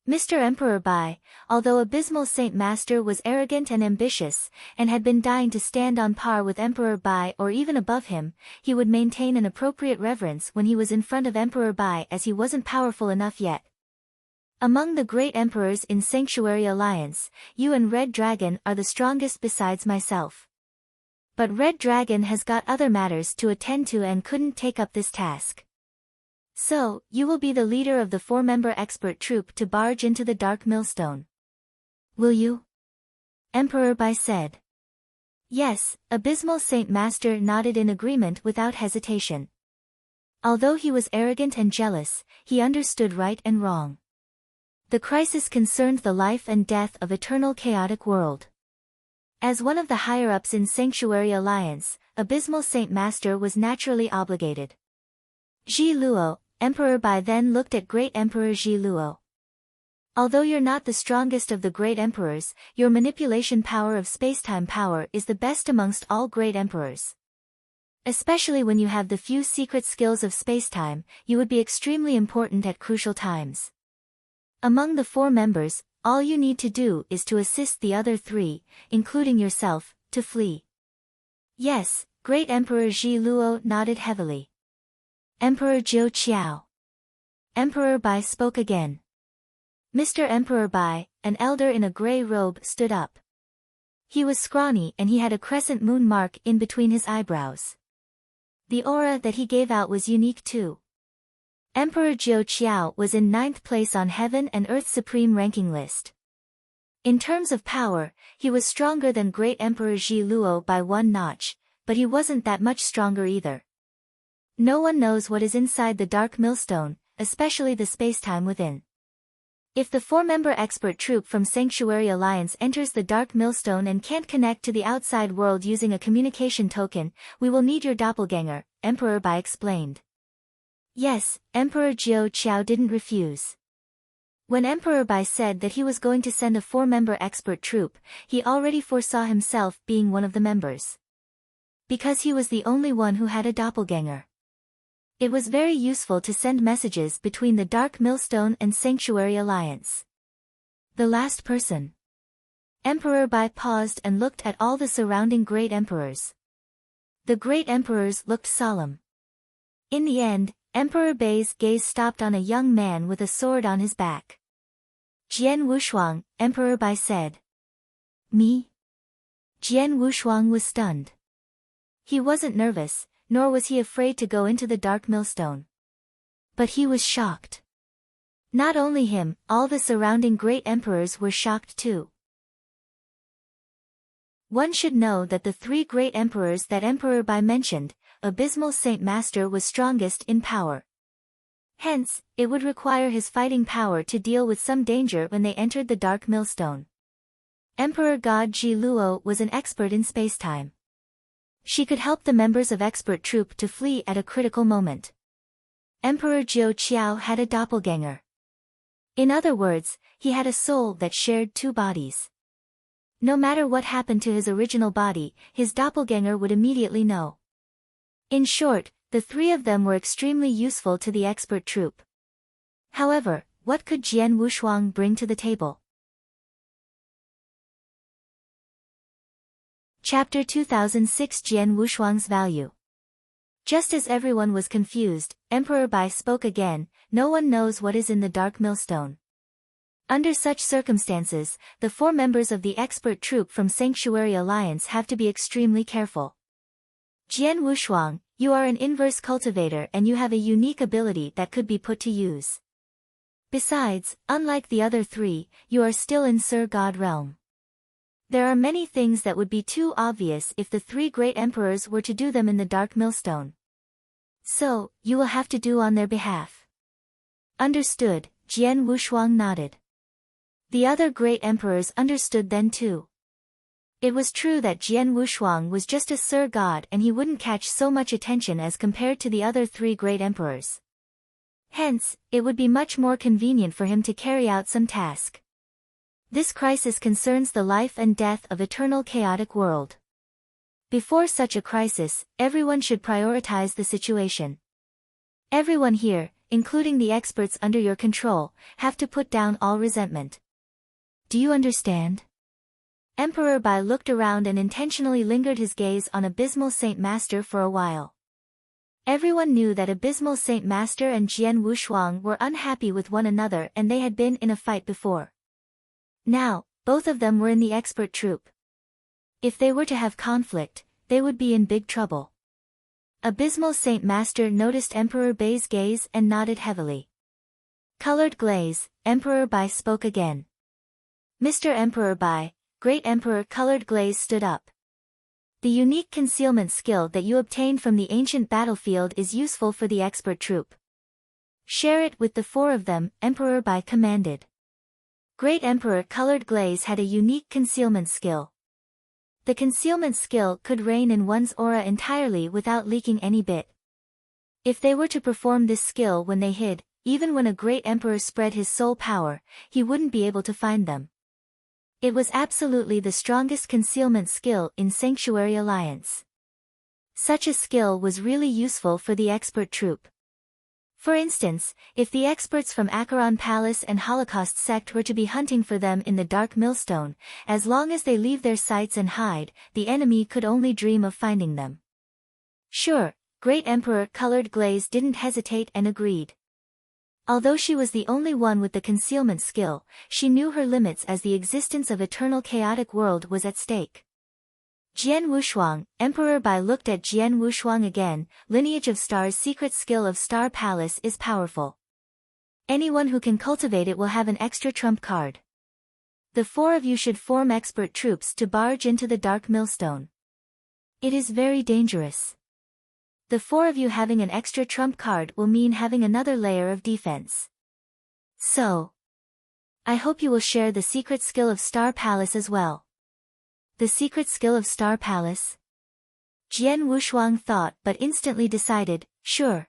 Mr. Emperor Bai, although Abysmal Saint Master was arrogant and ambitious, and had been dying to stand on par with Emperor Bai or even above him, he would maintain an appropriate reverence when he was in front of Emperor Bai as he wasn't powerful enough yet. Among the great emperors in Sanctuary Alliance, you and Red Dragon are the strongest besides myself. But Red Dragon has got other matters to attend to and couldn't take up this task. So, you will be the leader of the 4-member expert troop to barge into the Dark Millstone. Will you? Emperor Bai said. Yes, Abysmal Saint Master nodded in agreement without hesitation. Although he was arrogant and jealous, he understood right and wrong. The crisis concerned the life and death of eternal chaotic world. As one of the higher-ups in Sanctuary Alliance, Abysmal Saint Master was naturally obligated. Ji Luo, Emperor Bai then looked at Great Emperor Ji Luo. Although you're not the strongest of the great emperors, your manipulation power of spacetime power is the best amongst all great emperors. Especially when you have the few secret skills of spacetime, you would be extremely important at crucial times. Among the 4 members, all you need to do is to assist the other 3, including yourself, to flee. Yes, Great Emperor Ji Luo nodded heavily. Emperor Zhou Qiao. Emperor Bai spoke again. Mr. Emperor Bai, an elder in a grey robe, stood up. He was scrawny and he had a crescent moon mark in between his eyebrows. The aura that he gave out was unique too. Emperor Zhou Qiao was in 9th place on Heaven and Earth's supreme ranking list. In terms of power, he was stronger than Great Emperor Ji Luo by 1 notch, but he wasn't that much stronger either. No one knows what is inside the Dark Millstone, especially the spacetime within. If the 4-member expert troop from Sanctuary Alliance enters the Dark Millstone and can't connect to the outside world using a communication token, we will need your doppelganger, Emperor Bai explained. Yes, Emperor Zhou Qiao didn't refuse. When Emperor Bai said that he was going to send a 4-member expert troop, he already foresaw himself being one of the members. Because he was the only one who had a doppelganger. It was very useful to send messages between the Dark Millstone and Sanctuary Alliance. The last person. Emperor Bai paused and looked at all the surrounding great emperors. The great emperors looked solemn. In the end, Emperor Bai's gaze stopped on a young man with a sword on his back. Jian Wushuang, Emperor Bai said. Me? Jian Wushuang was stunned. He wasn't nervous, nor was he afraid to go into the Dark Millstone. But he was shocked. Not only him, all the surrounding great emperors were shocked too. One should know that the 3 great emperors that Emperor Bai mentioned, Abysmal Saint Master was strongest in power. Hence, it would require his fighting power to deal with some danger when they entered the Dark Millstone. Emperor God Ji Luo was an expert in spacetime. She could help the members of expert troop to flee at a critical moment. Emperor Zhou Qiao had a doppelganger. In other words, he had a soul that shared 2 bodies. No matter what happened to his original body, his doppelganger would immediately know. In short, the 3 of them were extremely useful to the expert troop. However, what could Jian Wushuang bring to the table? Chapter 2006 Jian Wushuang's Value. Just as everyone was confused, Emperor Bai spoke again, no one knows what is in the Dark Millstone. Under such circumstances, the 4 members of the expert troop from Sanctuary Alliance have to be extremely careful. Jian Wushuang, you are an inverse cultivator and you have a unique ability that could be put to use. Besides, unlike the other 3, you are still in Sir God realm. There are many things that would be too obvious if the 3 great emperors were to do them in the Dark Millstone. So, you will have to do on their behalf. Understood, Jian Wushuang nodded. The other great emperors understood then too. It was true that Jian Wushuang was just a Sir God and he wouldn't catch so much attention as compared to the other 3 great emperors. Hence, it would be much more convenient for him to carry out some task. This crisis concerns the life and death of eternal chaotic world. Before such a crisis, everyone should prioritize the situation. Everyone here, including the experts under your control, have to put down all resentment. Do you understand? Emperor Bai looked around and intentionally lingered his gaze on Abysmal Saint Master for a while. Everyone knew that Abysmal Saint Master and Jian Wushuang were unhappy with one another and they had been in a fight before. Now, both of them were in the expert troupe. If they were to have conflict, they would be in big trouble. Abysmal Saint Master noticed Emperor Bai's gaze and nodded heavily. Colored Glaze, Emperor Bai spoke again. Mr. Emperor Bai, Great Emperor Colored Glaze stood up. The unique concealment skill that you obtained from the ancient battlefield is useful for the expert troupe. Share it with the four of them, Emperor Bai commanded. Great Emperor Colored Glaze had a unique concealment skill. The concealment skill could reign in one's aura entirely without leaking any bit. If they were to perform this skill when they hid, even when a great emperor spread his soul power, he wouldn't be able to find them. It was absolutely the strongest concealment skill in Sanctuary Alliance. Such a skill was really useful for the expert troupe. For instance, if the experts from Acheron Palace and Holocaust Sect were to be hunting for them in the Dark Millstone, as long as they leave their sights and hide, the enemy could only dream of finding them. Sure, Great Emperor Colored Glaze didn't hesitate and agreed. Although she was the only one with the concealment skill, she knew her limits as the existence of eternal chaotic world was at stake. Jian Wushuang, Emperor Bai looked at Jian Wushuang again. Lineage of Star's secret skill of Star Palace is powerful. Anyone who can cultivate it will have an extra trump card. The four of you should form expert troops to barge into the Dark Millstone. It is very dangerous. The four of you having an extra trump card will mean having another layer of defense. So, I hope you will share the secret skill of Star Palace as well. The secret skill of Star Palace? Jian Wushuang thought but instantly decided, sure.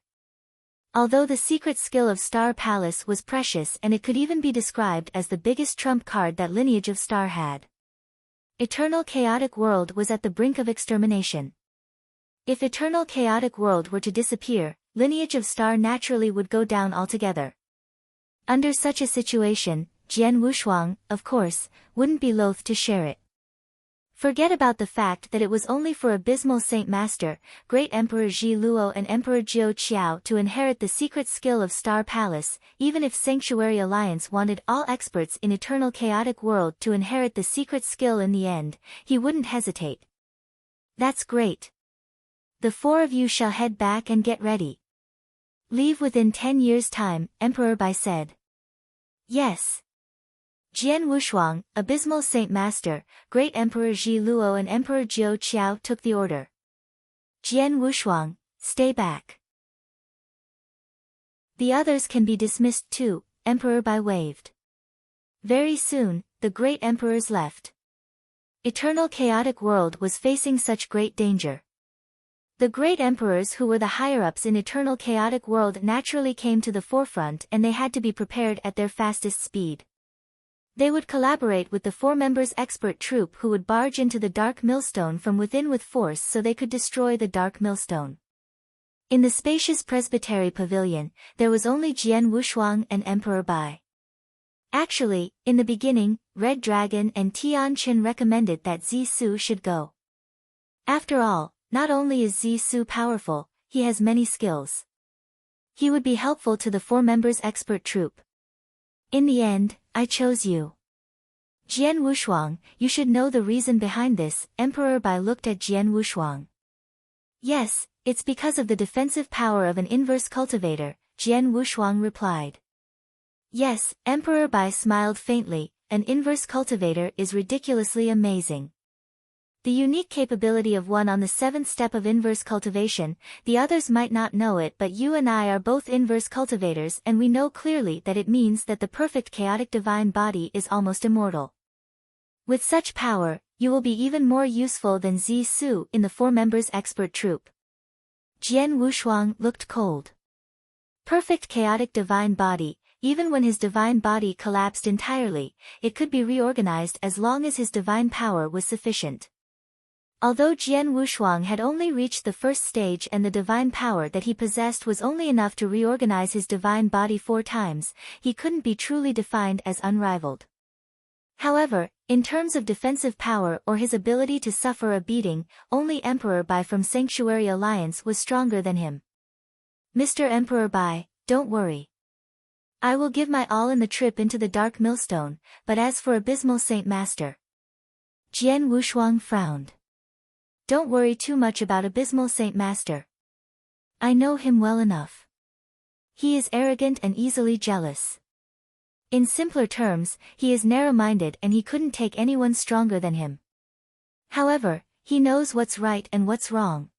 Although the secret skill of Star Palace was precious and it could even be described as the biggest trump card that Lineage of Star had. Eternal chaotic world was at the brink of extermination. If Eternal Chaotic World were to disappear, Lineage of Star naturally would go down altogether. Under such a situation, Jian Wushuang, of course, wouldn't be loath to share it. Forget about the fact that it was only for Abysmal Saint Master, Great Emperor Ji Luo and Emperor Jiao Qiao to inherit the secret skill of Star Palace. Even if Sanctuary Alliance wanted all experts in Eternal Chaotic World to inherit the secret skill in the end, he wouldn't hesitate. That's great. The four of you shall head back and get ready. Leave within 10 years' time, Emperor Bai said. Yes. Jian Wushuang, Abysmal Saint Master, Great Emperor Ji Luo and Emperor Jiao Qiao took the order. Jian Wushuang, stay back. The others can be dismissed too, Emperor Bai waved. Very soon, the great emperors left. Eternal Chaotic World was facing such great danger. The great emperors who were the higher-ups in Eternal Chaotic World naturally came to the forefront and they had to be prepared at their fastest speed. They would collaborate with the four members expert troupe who would barge into the Dark Millstone from within with force so they could destroy the Dark Millstone. In the spacious Presbytery Pavilion, there was only Jian Wushuang and Emperor Bai. Actually, in the beginning, Red Dragon and Tian Qin recommended that Zisu should go. After all, not only is Zisu powerful, he has many skills. He would be helpful to the four members expert troupe. In the end, I chose you. Jian Wushuang, you should know the reason behind this, Emperor Bai looked at Jian Wushuang. Yes, it's because of the defensive power of an inverse cultivator, Jian Wushuang replied. Yes, Emperor Bai smiled faintly, an inverse cultivator is ridiculously amazing. The unique capability of one on the seventh step of inverse cultivation, the others might not know it but you and I are both inverse cultivators and we know clearly that it means that the perfect chaotic divine body is almost immortal. With such power, you will be even more useful than Zisu in the four members expert troupe. Jian Wushuang looked cold. Perfect chaotic divine body, even when his divine body collapsed entirely, it could be reorganized as long as his divine power was sufficient. Although Jian Wushuang had only reached the first stage and the divine power that he possessed was only enough to reorganize his divine body 4 times, he couldn't be truly defined as unrivaled. However, in terms of defensive power or his ability to suffer a beating, only Emperor Bai from Sanctuary Alliance was stronger than him. Mr. Emperor Bai, don't worry. I will give my all in the trip into the Dark Millstone, but as for Abysmal Saint Master. Jian Wushuang frowned. Don't worry too much about Abysmal Saint Master. I know him well enough. He is arrogant and easily jealous. In simpler terms, he is narrow-minded and he couldn't take anyone stronger than him. However, he knows what's right and what's wrong.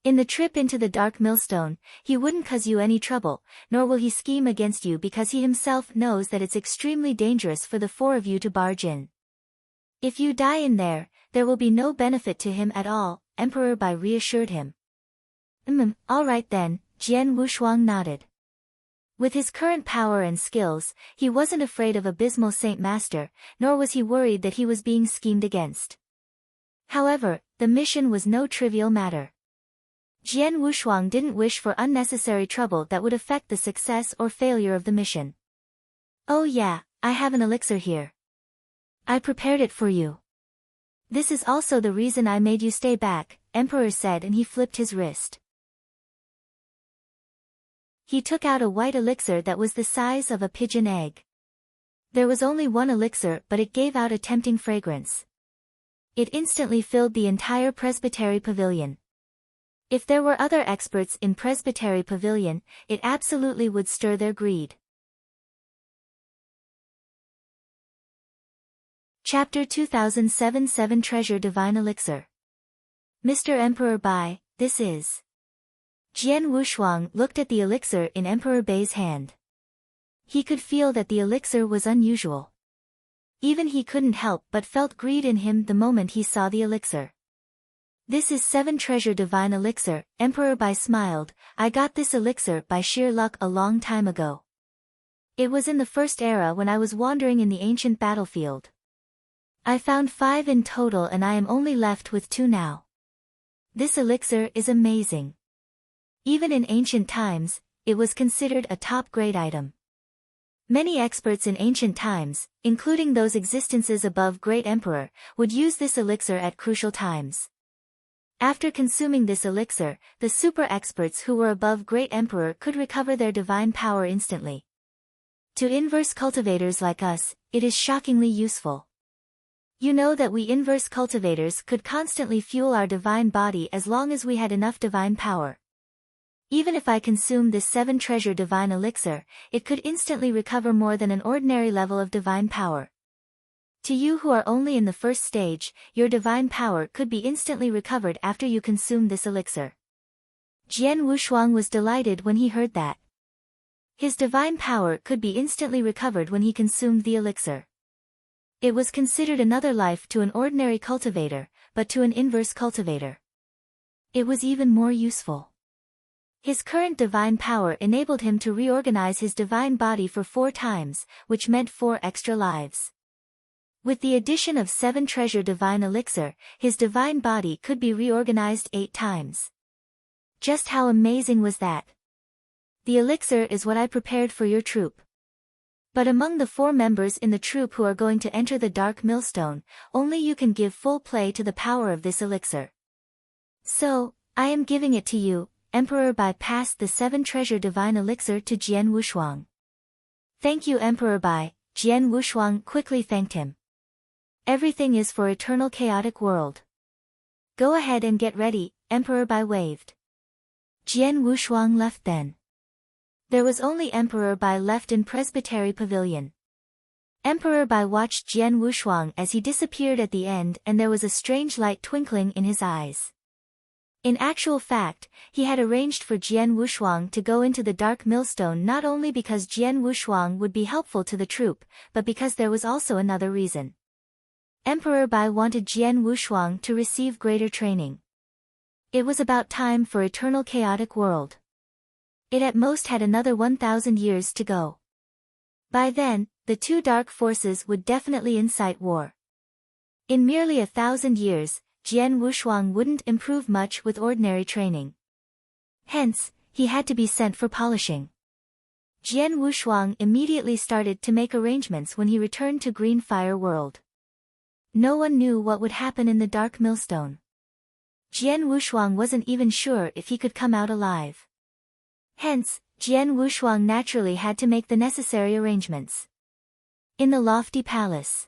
In the trip into the Dark Millstone, he wouldn't cause you any trouble, nor will he scheme against you because he himself knows that it's extremely dangerous for the 4 of you to barge in. If you die in there will be no benefit to him at all, Emperor Bai reassured him. All right then, Jian Wushuang nodded. With his current power and skills, he wasn't afraid of Abysmal Saint Master, nor was he worried that he was being schemed against. However, the mission was no trivial matter. Jian Wushuang didn't wish for unnecessary trouble that would affect the success or failure of the mission. Oh yeah, I have an elixir here. I prepared it for you. This is also the reason I made you stay back, Emperor said, and he flipped his wrist. He took out a white elixir that was the size of a pigeon egg. There was only one elixir, but it gave out a tempting fragrance. It instantly filled the entire Presbytery Pavilion. If there were other experts in Presbytery Pavilion, it absolutely would stir their greed. Chapter 2007 Treasure Divine Elixir. Mr. Emperor Bai, this is. Jian Wushuang looked at the elixir in Emperor Bai's hand. He could feel that the elixir was unusual. Even he couldn't help but felt greed in him the moment he saw the elixir. This is 7 Treasure Divine Elixir, Emperor Bai smiled. I got this elixir by sheer luck a long time ago. It was in the first era when I was wandering in the ancient battlefield. I found 5 in total and I am only left with 2 now. This elixir is amazing. Even in ancient times, it was considered a top-grade item. Many experts in ancient times, including those existences above Great Emperor, would use this elixir at crucial times. After consuming this elixir, the super experts who were above Great Emperor could recover their divine power instantly. To inverse cultivators like us, it is shockingly useful. You know that we inverse cultivators could constantly fuel our divine body as long as we had enough divine power. Even if I consume this 7 Treasure Divine Elixir, it could instantly recover more than an ordinary level of divine power. To you who are only in the first stage, your divine power could be instantly recovered after you consume this elixir. Jian Wushuang was delighted when he heard that. His divine power could be instantly recovered when he consumed the elixir. It was considered another life to an ordinary cultivator, but to an inverse cultivator, it was even more useful. His current divine power enabled him to reorganize his divine body for 4 times, which meant 4 extra lives. With the addition of 7 Treasure Divine Elixir, his divine body could be reorganized 8 times. Just how amazing was that? The elixir is what I prepared for your troop. But among the 4 members in the troop who are going to enter the Dark Millstone, only you can give full play to the power of this elixir. So, I am giving it to you. Emperor Bai passed the 7 Treasure Divine Elixir to Jian Wushuang. Thank you, Emperor Bai. Jian Wushuang quickly thanked him. Everything is for eternal chaotic world. Go ahead and get ready, Emperor Bai waved. Jian Wushuang left then. There was only Emperor Bai left in Presbytery Pavilion. Emperor Bai watched Jian Wushuang as he disappeared at the end, and there was a strange light twinkling in his eyes. In actual fact, he had arranged for Jian Wushuang to go into the Dark Millstone not only because Jian Wushuang would be helpful to the troop, but because there was also another reason. Emperor Bai wanted Jian Wushuang to receive greater training. It was about time for eternal chaotic world. It at most had another 1,000 years to go. By then, the 2 dark forces would definitely incite war. In merely 1,000 years, Jian Wushuang wouldn't improve much with ordinary training. Hence, he had to be sent for polishing. Jian Wushuang immediately started to make arrangements when he returned to Green Fire World. No one knew what would happen in the Dark Millstone. Jian Wushuang wasn't even sure if he could come out alive. Hence, Jian Wushuang naturally had to make the necessary arrangements. In the lofty palace.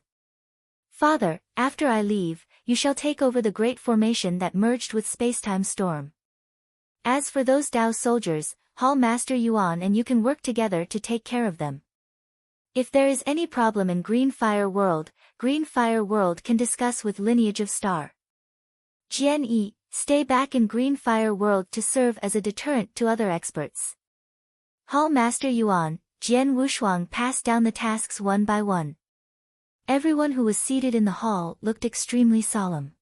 Father, after I leave, you shall take over the great formation that merged with spacetime storm. As for those Dao soldiers, Hall Master Yuan and you can work together to take care of them. If there is any problem in Green Fire World can discuss with Lineage of Star. Jian Yi, stay back in Green Fire World to serve as a deterrent to other experts. Hall Master Yuan, Jian Wushuang passed down the tasks one by one. Everyone who was seated in the hall looked extremely solemn.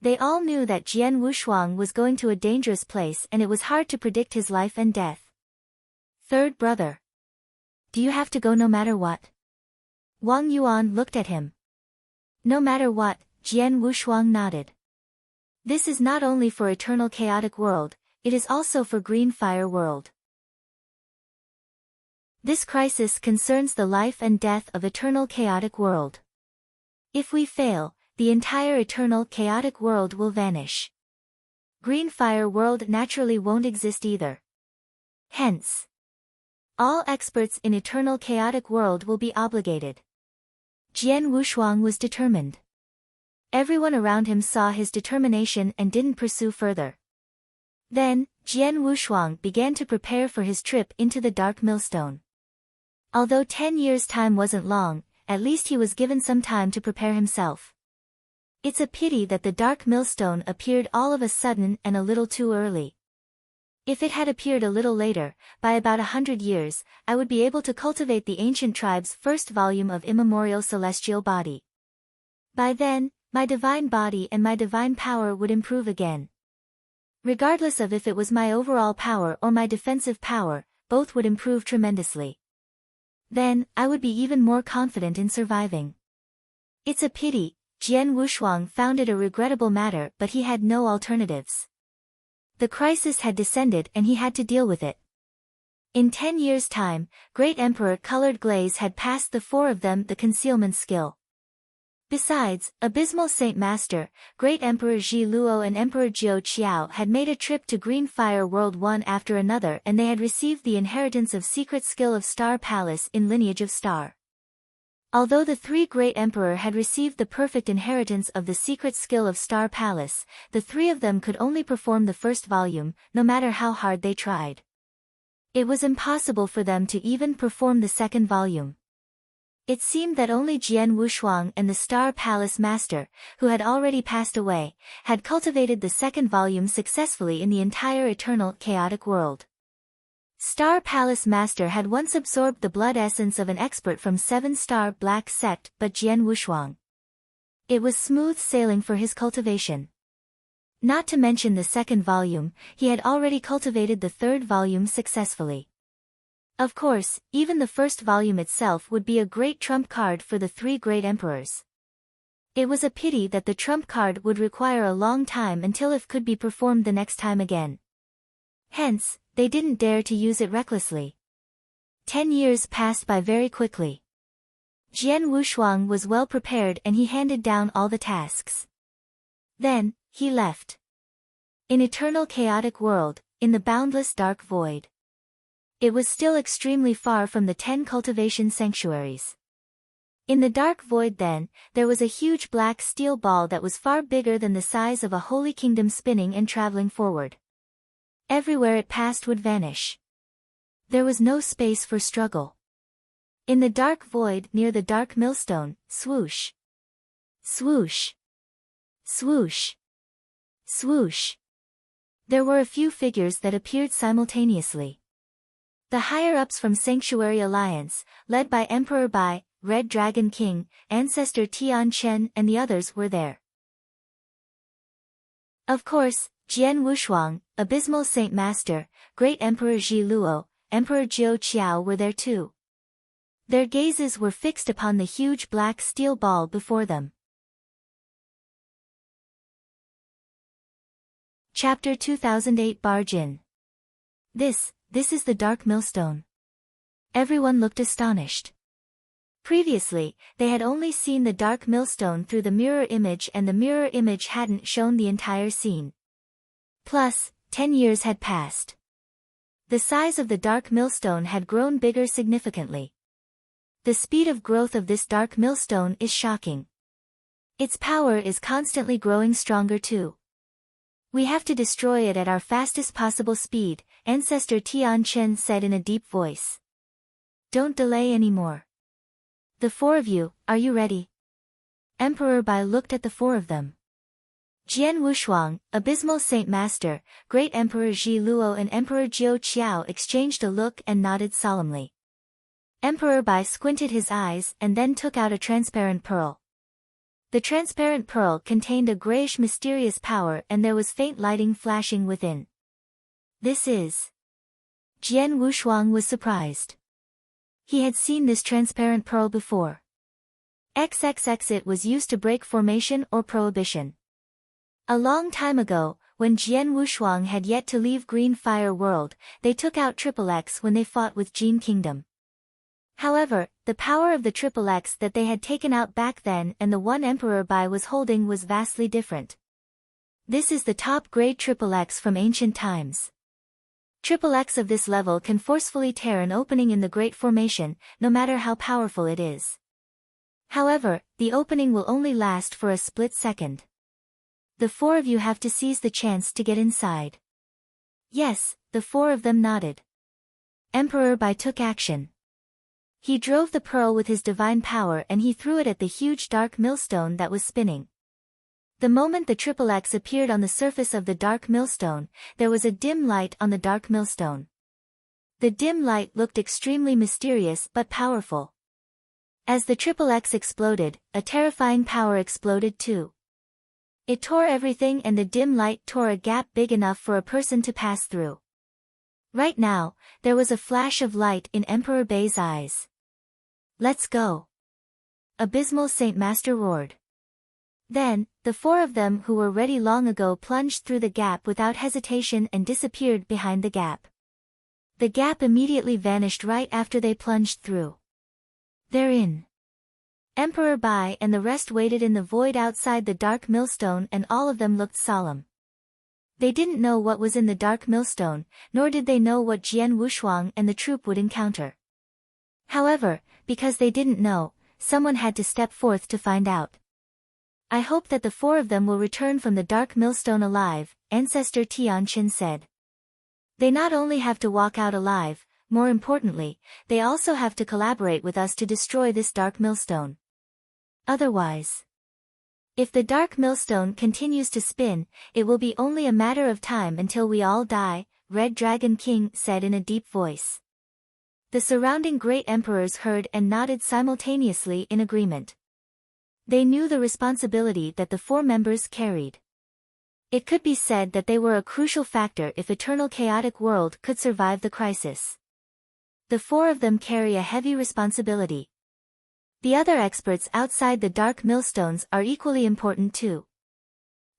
They all knew that Jian Wushuang was going to a dangerous place and it was hard to predict his life and death. Third brother. Do you have to go no matter what? Wang Yuan looked at him. No matter what, Jian Wushuang nodded. This is not only for Eternal Chaotic World, it is also for Green Fire World. This crisis concerns the life and death of Eternal Chaotic World. If we fail, the entire Eternal Chaotic World will vanish. Green Fire World naturally won't exist either. Hence, all experts in Eternal Chaotic World will be obligated. Jian Wushuang was determined. Everyone around him saw his determination and didn't pursue further. Then, Jian Wushuang began to prepare for his trip into the Dark Millstone. Although 10 years' time wasn't long, at least he was given some time to prepare himself. It's a pity that the Dark Millstone appeared all of a sudden and a little too early. If it had appeared a little later, by about 100 years, I would be able to cultivate the ancient tribe's first volume of immemorial celestial body. By then, my divine body and my divine power would improve again. Regardless of if it was my overall power or my defensive power, both would improve tremendously. Then, I would be even more confident in surviving. It's a pity, Jian Wushuang found it a regrettable matter, but he had no alternatives. The crisis had descended and he had to deal with it. In 10 years' time, Great Emperor Colored Glaze had passed the four of them the concealment skill. Besides, Abysmal Saint Master, Great Emperor Ji Luo and Emperor Jiao Qiao had made a trip to Green Fire World one after another and they had received the inheritance of secret skill of Star Palace in Lineage of Star. Although the three Great Emperor had received the perfect inheritance of the secret skill of Star Palace, the three of them could only perform the first volume, no matter how hard they tried. It was impossible for them to even perform the second volume. It seemed that only Jian Wushuang and the Star Palace Master, who had already passed away, had cultivated the second volume successfully in the entire Eternal Chaotic World. Star Palace Master had once absorbed the blood essence of an expert from 7-star Black Sect, but Jian Wushuang. It was smooth sailing for his cultivation. Not to mention the second volume, he had already cultivated the third volume successfully. Of course, even the first volume itself would be a great trump card for the three great emperors. It was a pity that the trump card would require a long time until it could be performed the next time again. Hence, they didn't dare to use it recklessly. 10 years passed by very quickly. Jian Wushuang was well prepared and he handed down all the tasks. Then, he left. In Eternal Chaotic World, in the boundless dark void. It was still extremely far from the 10 cultivation sanctuaries. In the dark void then, there was a huge black steel ball that was far bigger than the size of a holy kingdom spinning and traveling forward. Everywhere it passed would vanish. There was no space for struggle. In the dark void near the dark millstone, swoosh. Swoosh. Swoosh. Swoosh. There were a few figures that appeared simultaneously. The higher-ups from Sanctuary Alliance, led by Emperor Bai, Red Dragon King, Ancestor Tian Chen and the others were there. Of course, Jian Wushuang, Abysmal Saint Master, Great Emperor Ji Luo, Emperor Jiao Qiao were there too. Their gazes were fixed upon the huge black steel ball before them. Chapter 2008 Barge In. This is the Dark Millstone. Everyone looked astonished. Previously, they had only seen the Dark Millstone through the mirror image, and the mirror image hadn't shown the entire scene. Plus, 10 years had passed. The size of the Dark Millstone had grown bigger significantly. The speed of growth of this Dark Millstone is shocking. Its power is constantly growing stronger too. We have to destroy it at our fastest possible speed, Ancestor Tian Chen said in a deep voice. Don't delay anymore. The four of you, are you ready? Emperor Bai looked at the four of them. Jian Wushuang, Abysmal Saint Master, Great Emperor Ji Luo and Emperor Jiu Qiao exchanged a look and nodded solemnly. Emperor Bai squinted his eyes and then took out a transparent pearl. The transparent pearl contained a grayish mysterious power, and there was faint lighting flashing within. This is... Jian Wushuang was surprised. He had seen this transparent pearl before. XXX it was used to break formation or prohibition. A long time ago, when Jian Wushuang had yet to leave Green Fire World, they took out XXX when they fought with Jin Kingdom. However, the power of the XXX that they had taken out back then and the one Emperor Bai was holding was vastly different. This is the top-grade XXX from ancient times. XXX of this level can forcefully tear an opening in the Great Formation, no matter how powerful it is. However, the opening will only last for a split second. The four of you have to seize the chance to get inside. Yes, the four of them nodded. Emperor Bai took action. He drove the pearl with his divine power and he threw it at the huge dark millstone that was spinning. The moment the XXX appeared on the surface of the dark millstone, there was a dim light on the dark millstone. The dim light looked extremely mysterious but powerful. As the XXX exploded, a terrifying power exploded too. It tore everything and the dim light tore a gap big enough for a person to pass through. Right now, there was a flash of light in Emperor Bai's eyes. Let's go! Abysmal Saint Master roared. Then, the four of them who were ready long ago plunged through the gap without hesitation and disappeared behind the gap. The gap immediately vanished right after they plunged through. They're in. Emperor Bai and the rest waited in the void outside the dark millstone and all of them looked solemn. They didn't know what was in the dark millstone, nor did they know what Jian Wushuang and the troop would encounter. However, because they didn't know, someone had to step forth to find out. I hope that the four of them will return from the dark millstone alive, Ancestor Tianqin said. They not only have to walk out alive, more importantly, they also have to collaborate with us to destroy this dark millstone. Otherwise, if the dark millstone continues to spin, it will be only a matter of time until we all die, Red Dragon King said in a deep voice. The surrounding great emperors heard and nodded simultaneously in agreement. They knew the responsibility that the four members carried. It could be said that they were a crucial factor if Eternal Chaotic World could survive the crisis. The four of them carry a heavy responsibility. The other experts outside the dark millstones are equally important too.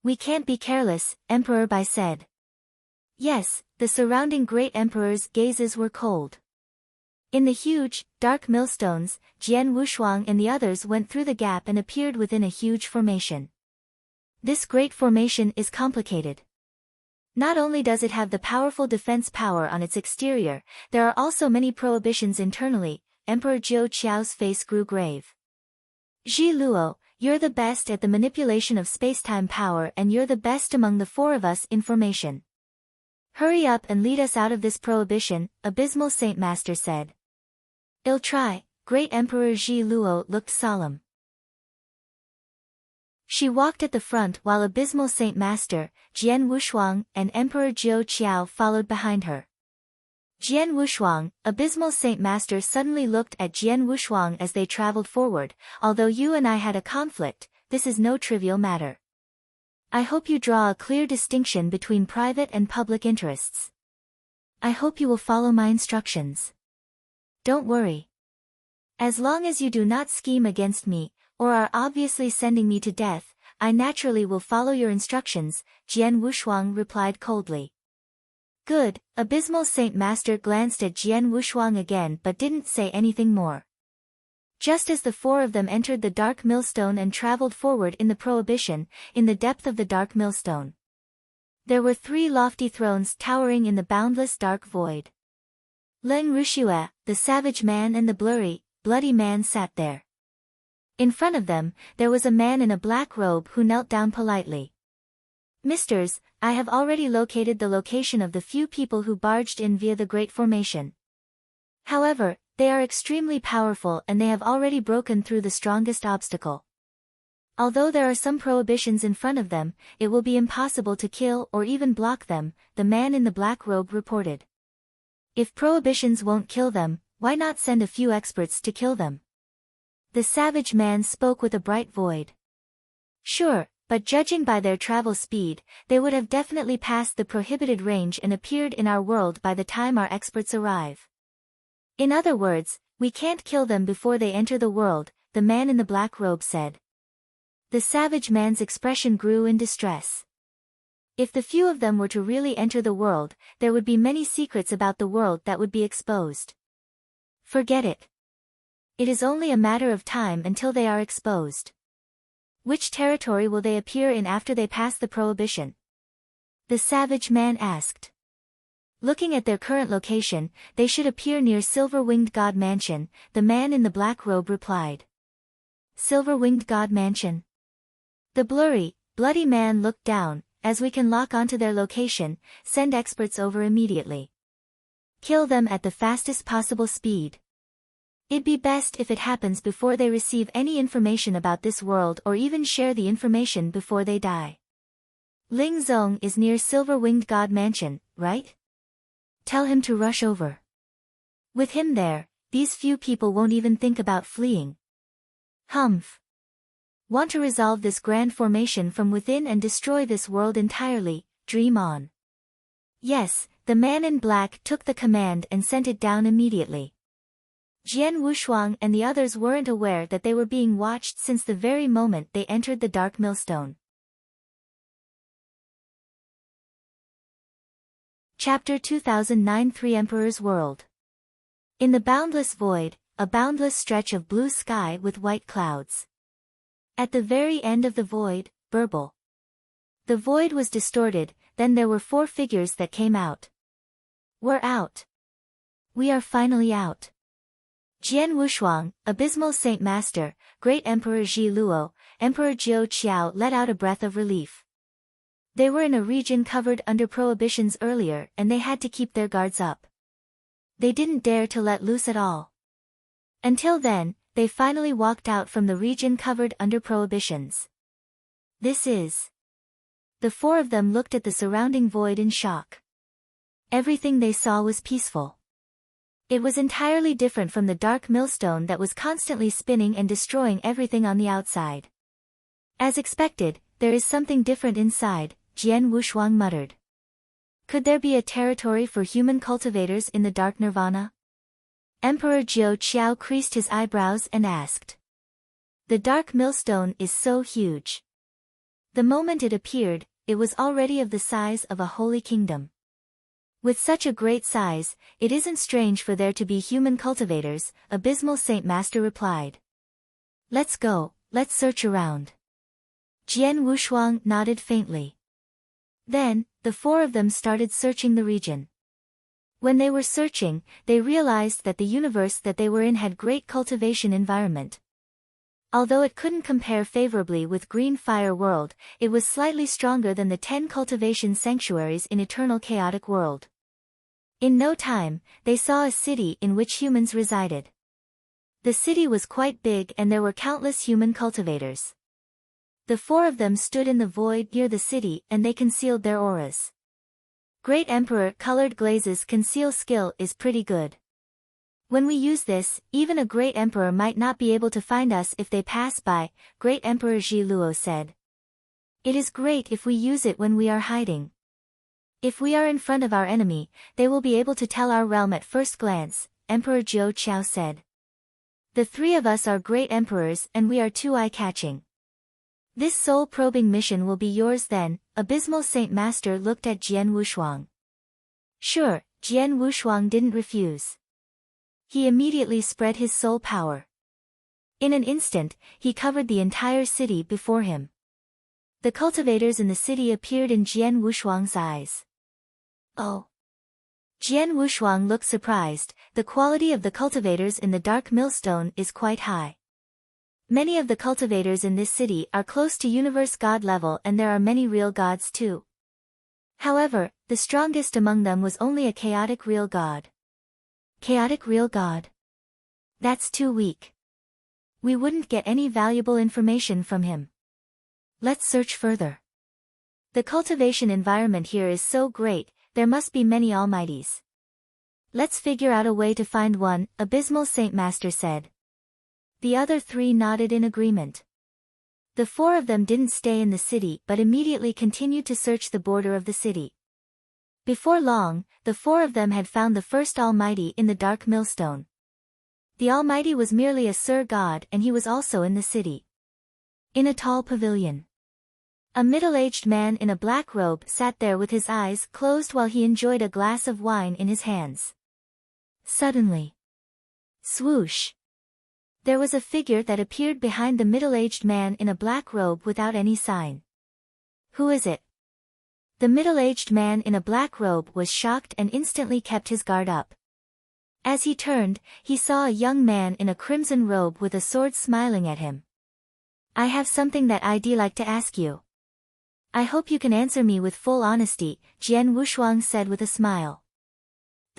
We can't be careless, Emperor Bai said. Yes, the surrounding great emperors' gazes were cold. In the huge, dark millstones, Jian Wushuang and the others went through the gap and appeared within a huge formation. This great formation is complicated. Not only does it have the powerful defense power on its exterior, there are also many prohibitions internally. Emperor Jiu Qiao's face grew grave. Ji Luo, you're the best at the manipulation of spacetime power and you're the best among the four of us in formation. Hurry up and lead us out of this prohibition, Abysmal Saint Master said. I'll try, Great Emperor Ji Luo looked solemn. She walked at the front while Abysmal Saint Master, Jian Wushuang, and Emperor Jiu Qiao followed behind her. Jian Wushuang, Abysmal Saint Master suddenly looked at Jian Wushuang as they traveled forward. Although you and I had a conflict, this is no trivial matter. I hope you draw a clear distinction between private and public interests. I hope you will follow my instructions. Don't worry. As long as you do not scheme against me, or are obviously sending me to death, I naturally will follow your instructions, Jian Wushuang replied coldly. Good, Abysmal Saint Master glanced at Jian Wushuang again but didn't say anything more. Just as the four of them entered the dark millstone and traveled forward in the prohibition, in the depth of the dark millstone, there were 3 lofty thrones towering in the boundless dark void. Leng Rushue, the savage man and the bloody man sat there. In front of them, there was a man in a black robe who knelt down politely. Misters, I have already located the location of the few people who barged in via the Great Formation. However, they are extremely powerful and they have already broken through the strongest obstacle. Although there are some prohibitions in front of them, it will be impossible to kill or even block them, the man in the black robe reported. If prohibitions won't kill them, why not send a few experts to kill them? The savage man spoke with a bright void. Sure, but judging by their travel speed, they would have definitely passed the prohibited range and appeared in our world by the time our experts arrive. In other words, we can't kill them before they enter the world, the man in the black robe said. The savage man's expression grew in distress. If the few of them were to really enter the world, there would be many secrets about the world that would be exposed. Forget it. It is only a matter of time until they are exposed. Which territory will they appear in after they pass the prohibition? The savage man asked. Looking at their current location, they should appear near Silver-Winged God Mansion, the man in the black robe replied. Silver-Winged God Mansion? The bloody man looked down. As we can lock onto their location, send experts over immediately. Kill them at the fastest possible speed. It'd be best if it happens before they receive any information about this world or even share the information before they die. Ling Zong is near Silver-Winged God Mansion, right? Tell him to rush over. With him there, these few people won't even think about fleeing. Humph. Want to resolve this grand formation from within and destroy this world entirely, dream on. Yes, the man in black took the command and sent it down immediately. Jian Wushuang and the others weren't aware that they were being watched since the very moment they entered the dark millstone. Chapter 2009 Three Emperors' World. In the boundless void, a boundless stretch of blue sky with white clouds. At the very end of the void, burble. The void was distorted, then there were 4 figures that came out. We're out. We are finally out. Jian Wushuang, Abysmal Saint Master, Great Emperor Ji Luo, Emperor Jiao Qiao let out a breath of relief. They were in a region covered under prohibitions earlier and they had to keep their guards up. They didn't dare to let loose at all. Until then, they finally walked out from the region covered under prohibitions. This is. The 4 of them looked at the surrounding void in shock. Everything they saw was peaceful. It was entirely different from the dark millstone that was constantly spinning and destroying everything on the outside. As expected, there is something different inside, Jian Wushuang muttered. Could there be a territory for human cultivators in the dark nirvana? Emperor Jiao Qiao creased his eyebrows and asked. The dark millstone is so huge. The moment it appeared, it was already of the size of a holy kingdom. With such a great size, it isn't strange for there to be human cultivators, Abysmal Saint Master replied. Let's go, let's search around. Jian Wushuang nodded faintly. Then, the 4 of them started searching the region. When they were searching, they realized that the universe that they were in had great cultivation environment. Although it couldn't compare favorably with Green Fire World, it was slightly stronger than the 10 cultivation sanctuaries in Eternal Chaotic World. In no time, they saw a city in which humans resided. The city was quite big and there were countless human cultivators. The 4 of them stood in the void near the city and they concealed their auras. Great Emperor colored glazes conceal skill is pretty good. When we use this, even a Great Emperor might not be able to find us if they pass by, Great Emperor Ji Luo said. It is great if we use it when we are hiding. If we are in front of our enemy, they will be able to tell our realm at first glance, Emperor Jiao Qiao said. The 3 of us are Great Emperors and we are too eye-catching. This soul-probing mission will be yours then, Abysmal Saint Master looked at Jian Wushuang. Sure, Jian Wushuang didn't refuse. He immediately spread his soul power. In an instant, he covered the entire city before him. The cultivators in the city appeared in Jian Wushuang's eyes. Oh! Jian Wushuang looked surprised. The quality of the cultivators in the Dark Millstone is quite high. Many of the cultivators in this city are close to universe god level, and there are many real gods too. However, the strongest among them was only a chaotic real god. Chaotic real god? That's too weak. We wouldn't get any valuable information from him. Let's search further. The cultivation environment here is so great, there must be many almighties. Let's figure out a way to find one, Abysmal Saint Master said. The other three nodded in agreement. The four of them didn't stay in the city but immediately continued to search the border of the city. Before long, the four of them had found the first almighty in the Dark Millstone. The almighty was merely a Sir God, and he was also in the city. In a tall pavilion. A middle-aged man in a black robe sat there with his eyes closed while he enjoyed a glass of wine in his hands. Suddenly. Swoosh! There was a figure that appeared behind the middle-aged man in a black robe without any sign. Who is it? The middle-aged man in a black robe was shocked and instantly kept his guard up. As he turned, he saw a young man in a crimson robe with a sword smiling at him. I have something that I'd like to ask you. I hope you can answer me with full honesty, Jian Wushuang said with a smile.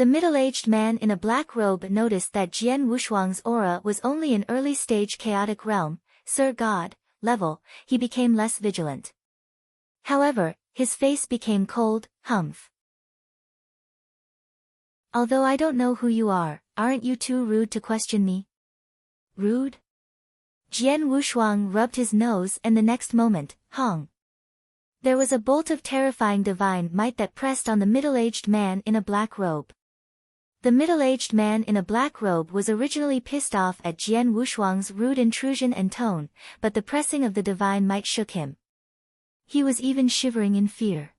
The middle-aged man in a black robe noticed that Jian Wushuang's aura was only an early-stage chaotic realm, Sir God, level. He became less vigilant. However, his face became cold. Humph. Although I don't know who you are, aren't you too rude to question me? Rude? Jian Wushuang rubbed his nose and the next moment, Hong. There was a bolt of terrifying divine might that pressed on the middle-aged man in a black robe. The middle-aged man in a black robe was originally pissed off at Jian Wushuang's rude intrusion and tone, but the pressing of the divine might shook him. He was even shivering in fear.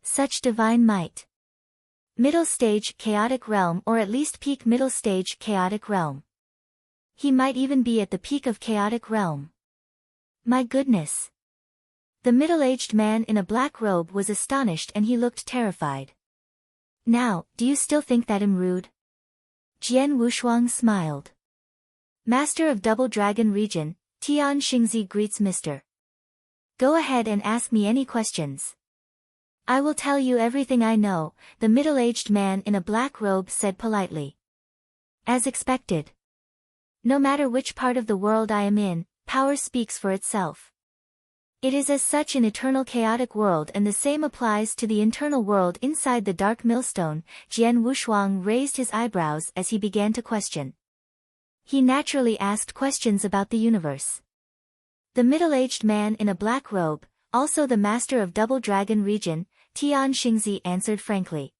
Such divine might. Middle stage chaotic realm, or at least peak middle stage chaotic realm. He might even be at the peak of chaotic realm. My goodness. The middle-aged man in a black robe was astonished and he looked terrified. Now, do you still think that I'm rude? Jian Wushuang smiled. Master of Double Dragon Region, Tian Xingzi greets Mr. Go ahead and ask me any questions. I will tell you everything I know, the middle-aged man in a black robe said politely. As expected. No matter which part of the world I am in, power speaks for itself. It is as such an eternal chaotic world, and the same applies to the internal world inside the Dark Millstone. Jian Wushuang raised his eyebrows as he began to question. He naturally asked questions about the universe. The middle-aged man in a black robe, also the master of Double Dragon Region, Tian Xingzi answered frankly.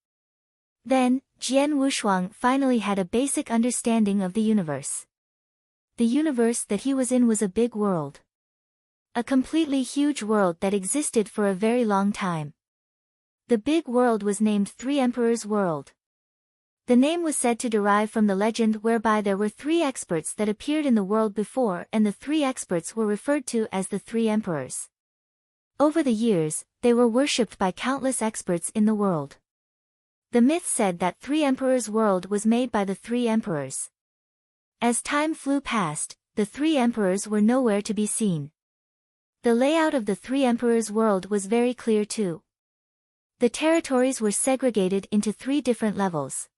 Then, Jian Wushuang finally had a basic understanding of the universe. The universe that he was in was a big world. A completely huge world that existed for a very long time. The big world was named Three Emperors' World. The name was said to derive from the legend whereby there were three experts that appeared in the world before, and the three experts were referred to as the Three Emperors. Over the years, they were worshipped by countless experts in the world. The myth said that Three Emperors' World was made by the Three Emperors. As time flew past, the Three Emperors were nowhere to be seen. The layout of the Three Emperors' World was very clear too. The territories were segregated into three different levels.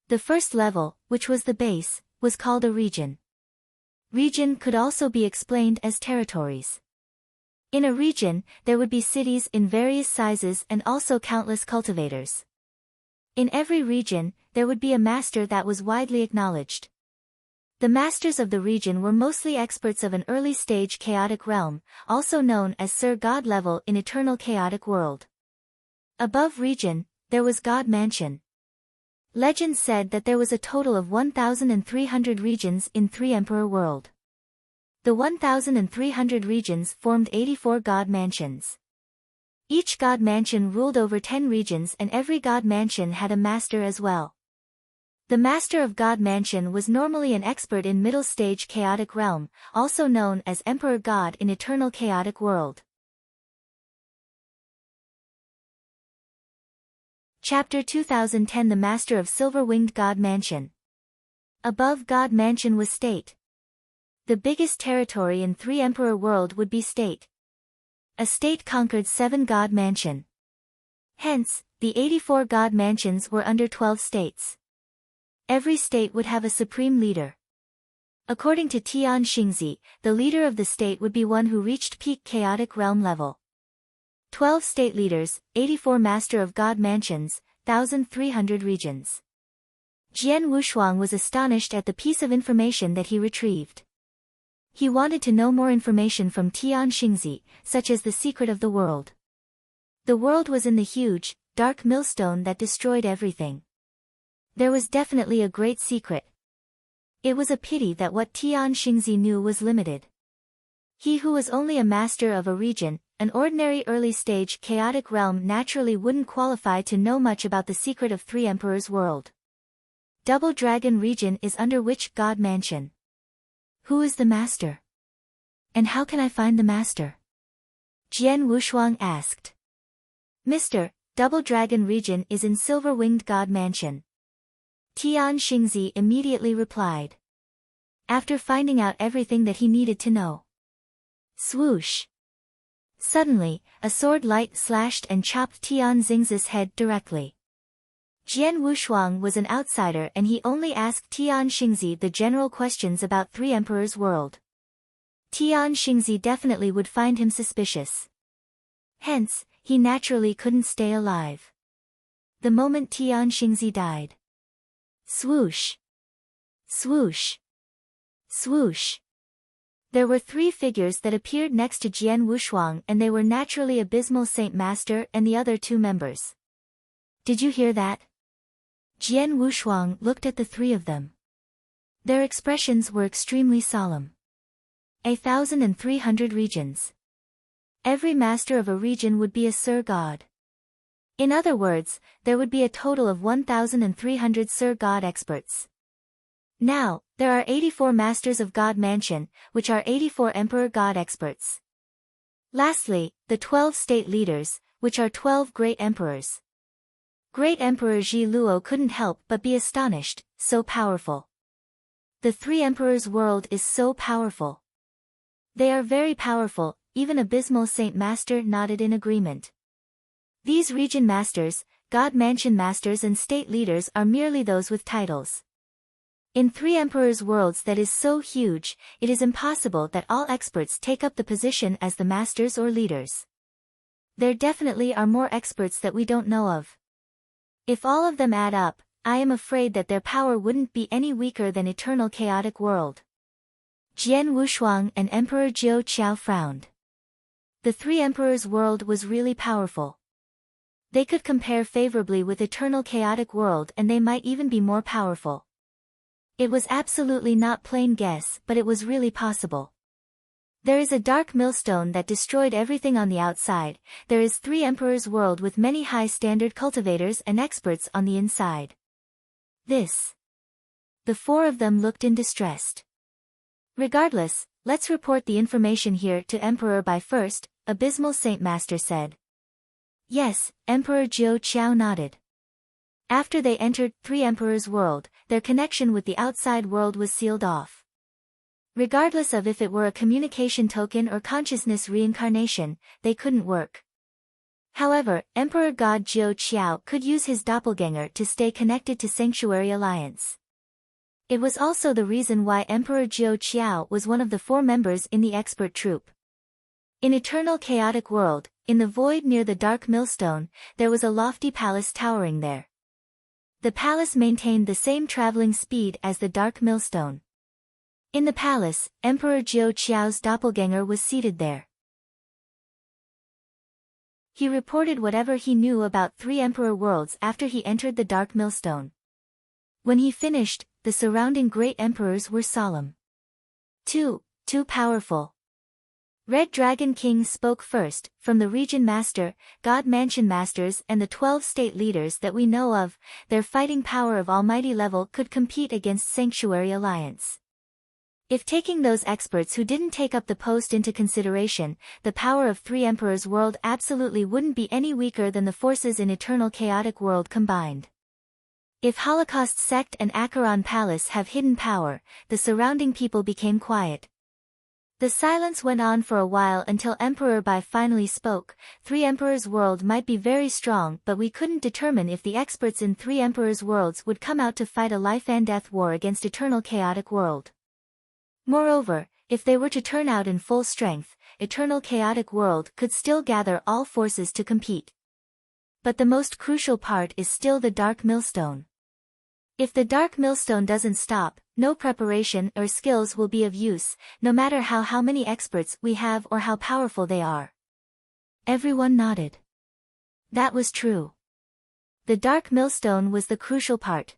The first level, which was the base, was called a region. Region could also be explained as territories. In a region, there would be cities in various sizes and also countless cultivators. In every region, there would be a master that was widely acknowledged. The masters of the region were mostly experts of an early-stage chaotic realm, also known as Sir God level in eternal chaotic world. Above region, there was God Mansion. Legend said that there was a total of 1,300 regions in Three Emperor World. The 1,300 regions formed 84 god mansions. Each god mansion ruled over 10 regions, and every god mansion had a master as well. The master of god mansion was normally an expert in middle stage chaotic realm, also known as emperor god in eternal chaotic world. Chapter 2010 The Master of Silver-Winged God Mansion. Above God Mansion was State. The biggest territory in 3 Emperor World would be State. A state conquered 7 God Mansion. Hence, the 84 God Mansions were under 12 states. Every state would have a supreme leader. According to Tian Xingzi, the leader of the state would be one who reached peak chaotic realm level. 12 state leaders, 84 master of God Mansions, 1,300 regions. Jian Wushuang was astonished at the piece of information that he retrieved. He wanted to know more information from Tian Xingzi, such as the secret of the world. The world was in the huge, dark millstone that destroyed everything. There was definitely a great secret. It was a pity that what Tian Xingzi knew was limited. He who was only a master of a region, an ordinary early-stage chaotic realm, naturally wouldn't qualify to know much about the secret of 3 Emperors' world. Double Dragon region is under which God Mansion? Who is the master? And how can I find the master? Jian Wushuang asked. Mr. Double Dragon region is in Silver-Winged God Mansion. Tian Xingzi immediately replied. After finding out everything that he needed to know. Swoosh! Suddenly, a sword light slashed and chopped Tian Xingzi's head directly. Jian Wushuang was an outsider and he only asked Tian Xingzi the general questions about 3 Emperors' world. Tian Xingzi definitely would find him suspicious. Hence, he naturally couldn't stay alive. The moment Tian Xingzi died. Swoosh! Swoosh! Swoosh! There were 3 figures that appeared next to Jian Wushuang, and they were naturally Abysmal Saint Master and the other 2 members. Did you hear that? Jian Wushuang looked at the 3 of them. Their expressions were extremely solemn. 1,300 regions. Every master of a region would be a Sir God. In other words, there would be a total of 1,300 Sir God experts. Now, there are 84 Masters of God Mansion, which are 84 Emperor God experts. Lastly, the 12 state leaders, which are 12 great emperors. Great Emperor Ji Luo couldn't help but be astonished, so powerful. The 3 Emperors' world is so powerful. They are very powerful, even Abysmal Saint Master nodded in agreement. These region masters, God Mansion masters and state leaders are merely those with titles. In 3 Emperors' worlds that is so huge, it is impossible that all experts take up the position as the masters or leaders. There definitely are more experts that we don't know of. If all of them add up, I am afraid that their power wouldn't be any weaker than eternal chaotic world. Jian Wushuang and Emperor Jiu Qiao frowned. The 3 Emperors' world was really powerful. They could compare favorably with eternal chaotic world, and they might even be more powerful. It was absolutely not plain guess, but it was really possible. There is a dark millstone that destroyed everything on the outside. There is 3 Emperors' world with many high-standard cultivators and experts on the inside. This. The 4 of them looked in distressed. Regardless, let's report the information here to Emperor Bai first, Abysmal Saint Master said. Yes, Emperor Jiu Qiao nodded. After they entered 3 Emperors' world, their connection with the outside world was sealed off. Regardless of if it were a communication token or consciousness reincarnation, they couldn't work. However, Emperor God Jiu Qiao could use his doppelganger to stay connected to Sanctuary Alliance. It was also the reason why Emperor Jiu Qiao was one of the 4 members in the expert troupe. In Eternal Chaotic World, in the void near the Dark Millstone, there was a lofty palace towering there. The palace maintained the same traveling speed as the Dark Millstone. In the palace, Emperor Jiu Qiao's doppelganger was seated there. He reported whatever he knew about 3 Emperor worlds after he entered the Dark Millstone. When he finished, the surrounding great emperors were solemn. 2. Too powerful. Red Dragon King spoke first. From the Region Master, God Mansion Masters and the 12 state leaders that we know of, their fighting power of almighty level could compete against Sanctuary Alliance. If taking those experts who didn't take up the post into consideration, the power of 3 Emperors World absolutely wouldn't be any weaker than the forces in Eternal Chaotic World combined. If Holocaust Sect and Acheron Palace have hidden power, the surrounding people became quiet. The silence went on for a while until Emperor Bai finally spoke. 3 Emperors World might be very strong, but we couldn't determine if the experts in 3 Emperors Worlds would come out to fight a life-and-death war against Eternal Chaotic World. Moreover, if they were to turn out in full strength, Eternal Chaotic World could still gather all forces to compete. But the most crucial part is still the Dark Millstone. If the Dark Millstone doesn't stop, no preparation or skills will be of use, no matter how many experts we have or how powerful they are. Everyone nodded. That was true. The Dark Millstone was the crucial part.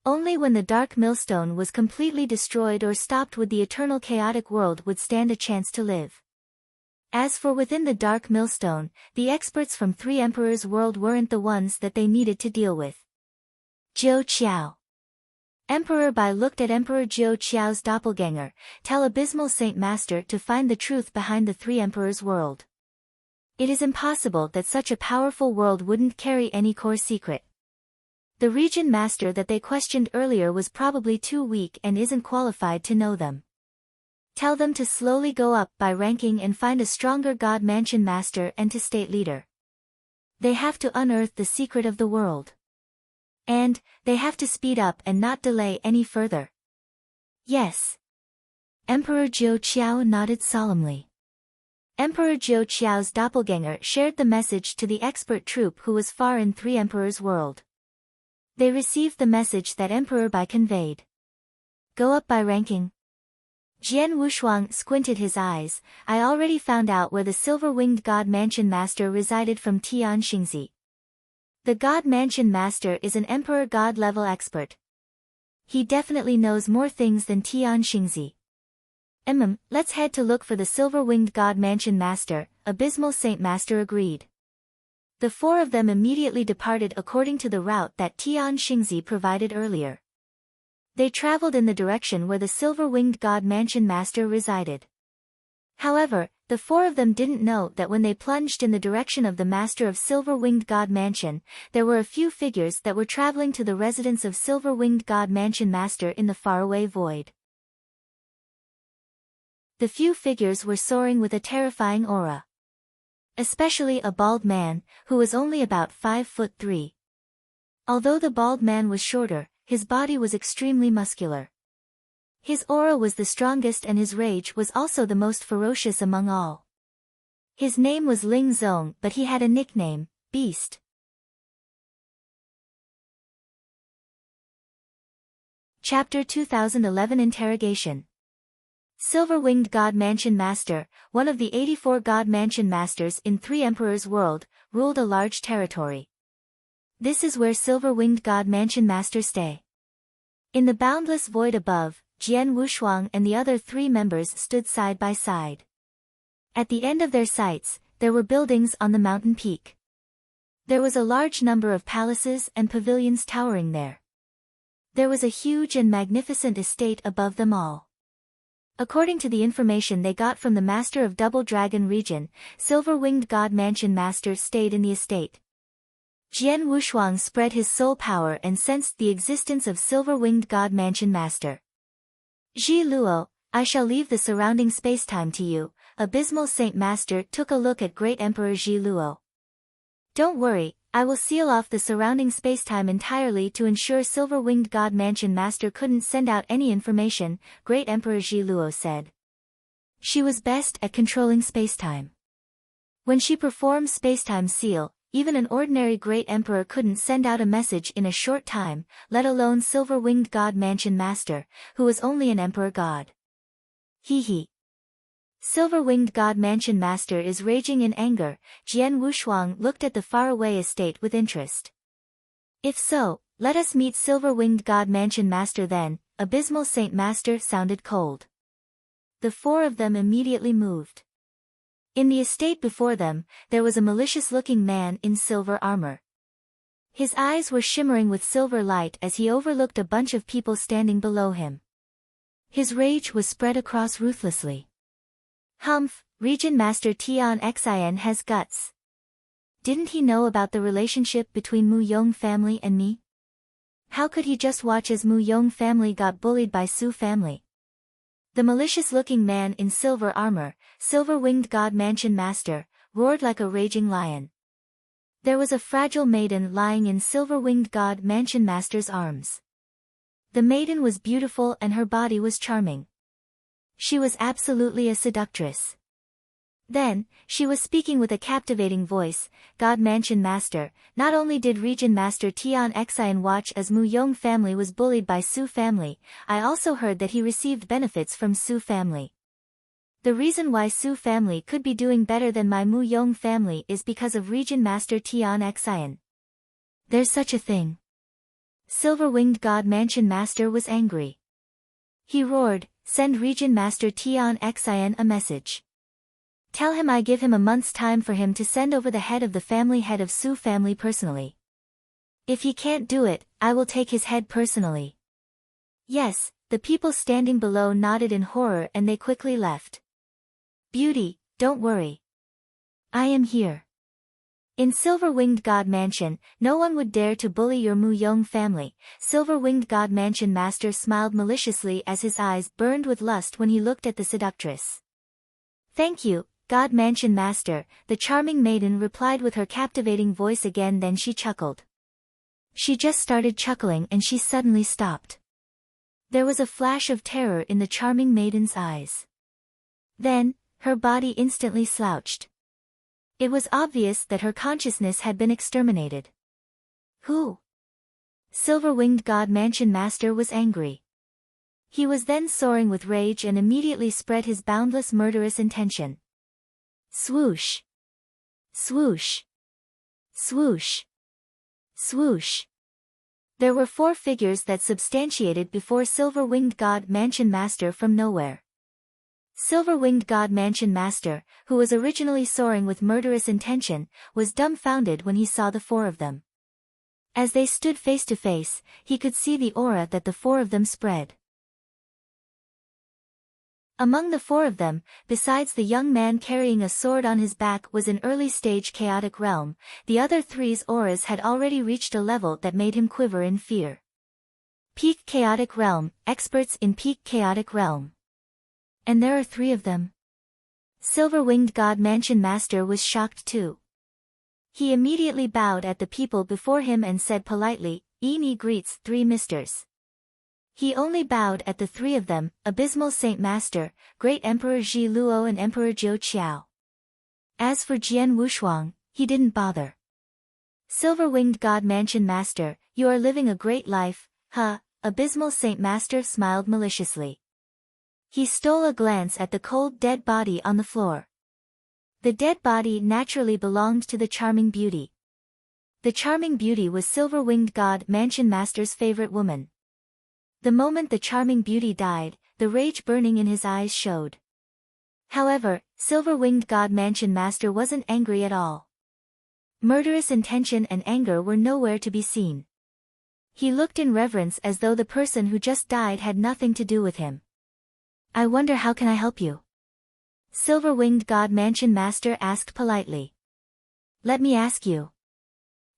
Only when the Dark Millstone was completely destroyed or stopped would the Eternal Chaotic World would stand a chance to live. As for within the Dark Millstone, the experts from 3 Emperors World weren't the ones that they needed to deal with. Zhou Qiao. Emperor Bai looked at Emperor Zhou Qiao's doppelganger. Tell Abysmal Saint Master to find the truth behind the 3 Emperors World. It is impossible that such a powerful world wouldn't carry any core secret. The Region Master that they questioned earlier was probably too weak and isn't qualified to know them. Tell them to slowly go up by ranking and find a stronger God Mansion Master and to State Leader. They have to unearth the secret of the world. And, they have to speed up and not delay any further. Yes. Emperor Zhou Qiao nodded solemnly. Emperor Zhou Qiao's doppelganger shared the message to the expert troop who was far in 3 Emperors World. They received the message that Emperor Bai conveyed. Go up by ranking. Jian Wushuang squinted his eyes. I already found out where the Silver-Winged God Mansion Master resided from Tian Xingzi. The God Mansion Master is an Emperor God level expert. He definitely knows more things than Tian Xingzi. Let's head to look for the Silver-Winged God Mansion Master, Abysmal Saint Master agreed. The 4 of them immediately departed according to the route that Tian Xingzi provided earlier. They traveled in the direction where the Silver-Winged God Mansion Master resided. However, the 4 of them didn't know that when they plunged in the direction of the Master of Silver-Winged God Mansion, there were a few figures that were traveling to the residence of Silver-Winged God Mansion Master in the faraway void. The few figures were soaring with a terrifying aura. Especially a bald man, who was only about 5'3". Although the bald man was shorter, his body was extremely muscular. His aura was the strongest and his rage was also the most ferocious among all. His name was Ling Zong, but he had a nickname, Beast. Chapter 2011 Interrogation. Silver-Winged God Mansion Master, one of the 84 God Mansion Masters in 3 Emperors World, ruled a large territory. This is where Silver-Winged God Mansion Masters stay. In the boundless void above, Jian Wushuang and the other 3 members stood side by side. At the end of their sights, there were buildings on the mountain peak. There was a large number of palaces and pavilions towering there. There was a huge and magnificent estate above them all. According to the information they got from the Master of Double Dragon Region, Silver-Winged God Mansion Master stayed in the estate. Jian Wushuang spread his soul power and sensed the existence of Silver-Winged God Mansion Master. Ji Luo, I shall leave the surrounding spacetime to you. Abysmal Saint Master took a look at Great Emperor Ji Luo. Don't worry, I will seal off the surrounding spacetime entirely to ensure Silver-Winged God Mansion Master couldn't send out any information, Great Emperor Ji Luo said. She was best at controlling spacetime. When she performed spacetime seal, even an ordinary Great Emperor couldn't send out a message in a short time, let alone Silver-Winged God Mansion Master, who was only an Emperor God. Hee. Silver-Winged God Mansion Master is raging in anger. Jian Wushuang looked at the faraway estate with interest. If so, let us meet Silver-Winged God Mansion Master then. Abysmal Saint Master sounded cold. the four of them immediately moved. In the estate before them, there was a malicious-looking man in silver armor. His eyes were shimmering with silver light as he overlooked a bunch of people standing below him. His rage was spread across ruthlessly. Humph, Region Master Tian Xin has guts. Didn't he know about the relationship between Mu Yong family and me? How could he just watch as Mu Yong family got bullied by Su family? The malicious-looking man in silver armor, silver-winged god mansion master, roared like a raging lion. There was a fragile maiden lying in silver-winged god mansion master's arms. The maiden was beautiful and her body was charming. She was absolutely a seductress. Then, she was speaking with a captivating voice, God Mansion Master, not only did Region Master Tian Xin watch as Mu Yong family was bullied by Su family, I also heard that he received benefits from Su family. The reason why Su family could be doing better than my Mu Yong family is because of Region Master Tian Xin. There's such a thing. Silver-winged God Mansion Master was angry. He roared, send Region Master Tian Xin a message. Tell him I give him a month's time for him to send over the head of Su family personally. If he can't do it, I will take his head personally. Yes, the people standing below nodded in horror and they quickly left. Beauty, don't worry. I am here. In Silver-Winged God Mansion, no one would dare to bully your Mu Yong family. Silver-Winged God Mansion Master smiled maliciously as his eyes burned with lust when he looked at the seductress. Thank you, God Mansion Master, the charming maiden replied with her captivating voice again. Then she chuckled. She just started chuckling and she suddenly stopped. There was a flash of terror in the charming maiden's eyes. Then, her body instantly slouched. It was obvious that her consciousness had been exterminated. Who? Silver-Winged God Mansion Master was angry. He was then soaring with rage and immediately spread his boundless murderous intention. Swoosh! Swoosh! Swoosh! Swoosh! There were four figures that substantiated before Silver-Winged God Mansion Master from nowhere. Silver-Winged God Mansion Master, who was originally soaring with murderous intention, was dumbfounded when he saw the four of them. As they stood face to face, he could see the aura that the four of them spread. Among the four of them, besides the young man carrying a sword on his back was an early-stage chaotic realm, the other three's auras had already reached a level that made him quiver in fear. Peak Chaotic Realm, experts in Peak Chaotic Realm. And there are three of them. Silver-Winged God Mansion Master was shocked too. He immediately bowed at the people before him and said politely, "Eni greets three misters." He only bowed at the three of them, Abysmal Saint Master, Great Emperor Ji Luo and Emperor Jiu Qiao. As for Jian Wushuang, he didn't bother. Silver-Winged God Mansion Master, you are living a great life, huh? Abysmal Saint Master smiled maliciously. He stole a glance at the cold dead body on the floor. The dead body naturally belonged to the charming beauty. The charming beauty was Silver-Winged God Mansion Master's favorite woman. The moment the charming beauty died, the rage burning in his eyes showed. However, Silver-Winged God Mansion Master wasn't angry at all. Murderous intention and anger were nowhere to be seen. He looked in reverence as though the person who just died had nothing to do with him. I wonder how can I help you? Silver-Winged God Mansion Master asked politely. Let me ask you.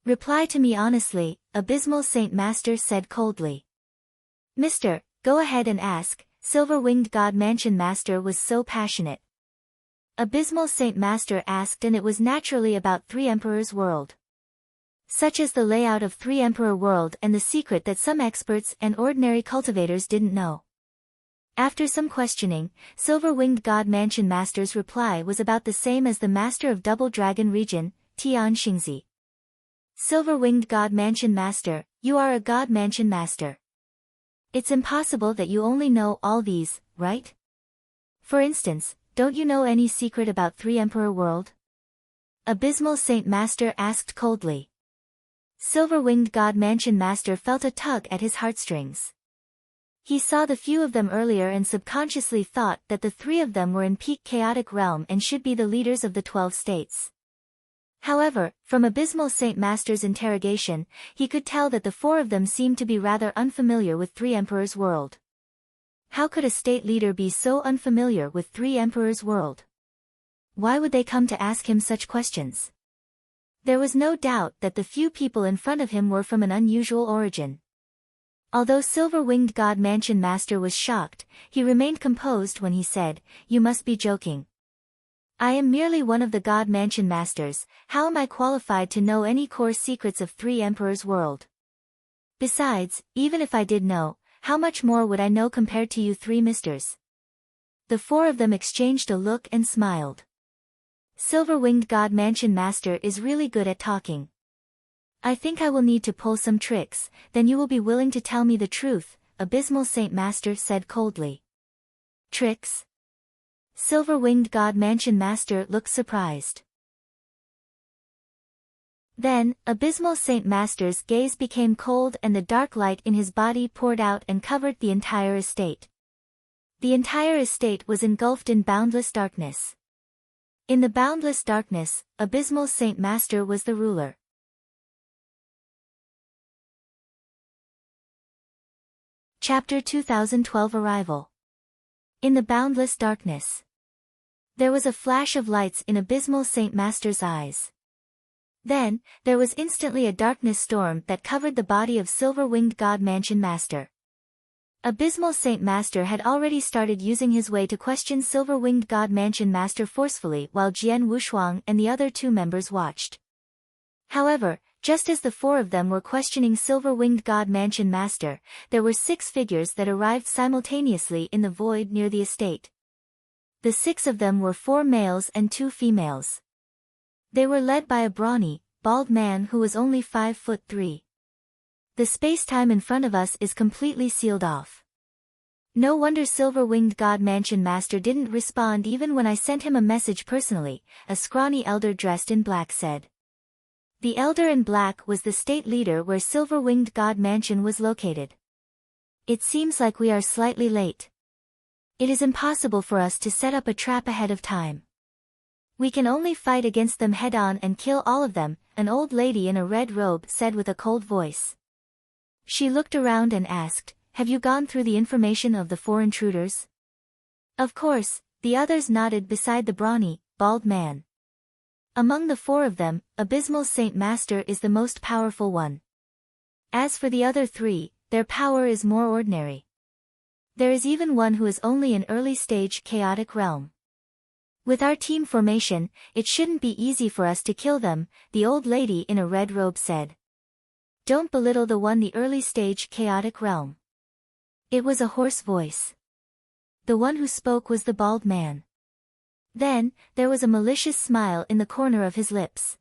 Reply to me honestly, Abysmal Saint Master said coldly. Mister, go ahead and ask, Silver-Winged God Mansion Master was so passionate. Abysmal Saint Master asked, and it was naturally about Three Emperors World. Such as the layout of Three Emperor World and the secret that some experts and ordinary cultivators didn't know. After some questioning, Silver-Winged God Mansion Master's reply was about the same as the Master of Double Dragon Region, Tian Xingzi. Silver-Winged God Mansion Master, you are a God Mansion Master. It's impossible that you only know all these, right? For instance, don't you know any secret about Three Emperor World? Abysmal Saint Master asked coldly. Silver-Winged God Mansion Master felt a tug at his heartstrings. He saw the few of them earlier and subconsciously thought that the 3 of them were in peak chaotic realm and should be the leaders of the 12 states. However, from Abysmal Saint Master's interrogation, he could tell that the 4 of them seemed to be rather unfamiliar with 3 Emperors' world. How could a state leader be so unfamiliar with 3 Emperors' world? Why would they come to ask him such questions? There was no doubt that the few people in front of him were from an unusual origin. Although Silver-Winged God Mansion Master was shocked, he remained composed when he said, "You must be joking. I am merely one of the God Mansion Masters. How am I qualified to know any core secrets of 3 Emperors' world? Besides, even if I did know, how much more would I know compared to you 3 misters?" The 4 of them exchanged a look and smiled. Silver-Winged God Mansion Master is really good at talking. I think I will need to pull some tricks, then you will be willing to tell me the truth, Abysmal Saint Master said coldly. Tricks? Silver-Winged God Mansion Master looked surprised. Then, Abysmal Saint Master's gaze became cold and the dark light in his body poured out and covered the entire estate. The entire estate was engulfed in boundless darkness. In the boundless darkness, Abysmal Saint Master was the ruler. Chapter 2012 Arrival. In the boundless darkness. There was a flash of lights in Abysmal Saint Master's eyes. Then, there was instantly a darkness storm that covered the body of Silver-Winged God Mansion Master. Abysmal Saint Master had already started using his way to question Silver-Winged God Mansion Master forcefully while Jian Wushuang and the other 2 members watched. However, just as the 4 of them were questioning Silver-Winged God Mansion Master, there were 6 figures that arrived simultaneously in the void near the estate. The 6 of them were 4 males and 2 females. They were led by a brawny, bald man who was only 5'3". The space-time in front of us is completely sealed off. No wonder Silver-Winged God Mansion Master didn't respond even when I sent him a message personally, a scrawny elder dressed in black said. The elder in black was the state leader where Silver-Winged God Mansion was located. It seems like we are slightly late. It is impossible for us to set up a trap ahead of time. We can only fight against them head-on and kill all of them, an old lady in a red robe said with a cold voice. She looked around and asked, "Have you gone through the information of the 4 intruders?" Of course, the others nodded beside the brawny, bald man. Among the 4 of them, Abysmal Saint Master is the most powerful one. As for the other 3, their power is more ordinary. There is even one who is only in early-stage chaotic realm. With our team formation, it shouldn't be easy for us to kill them, the old lady in a red robe said. Don't belittle the early-stage chaotic realm. It was a hoarse voice. The one who spoke was the bald man. Then, there was a malicious smile in the corner of his lips.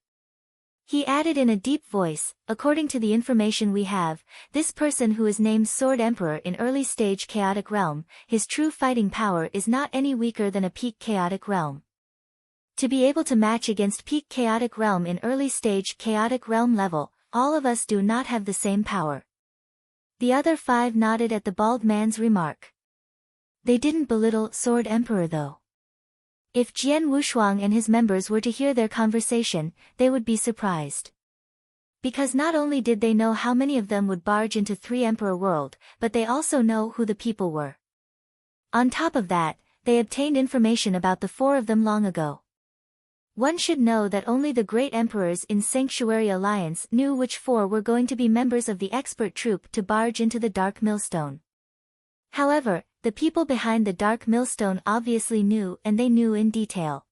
He added in a deep voice, according to the information we have, this person who is named Sword Emperor in early-stage chaotic realm, his true fighting power is not any weaker than a peak chaotic realm. To be able to match against peak chaotic realm in early-stage chaotic realm level, all of us do not have the same power. The other 5 nodded at the bald man's remark. They didn't belittle Sword Emperor though. If Jian Wushuang and his members were to hear their conversation, they would be surprised. Because not only did they know how many of them would barge into 3 Emperor world, but they also know who the people were. On top of that, they obtained information about the 4 of them long ago. One should know that only the great emperors in Sanctuary Alliance knew which 4 were going to be members of the expert troop to barge into the Dark Millstone. However, the people behind the Dark Millstone obviously knew, and they knew in detail.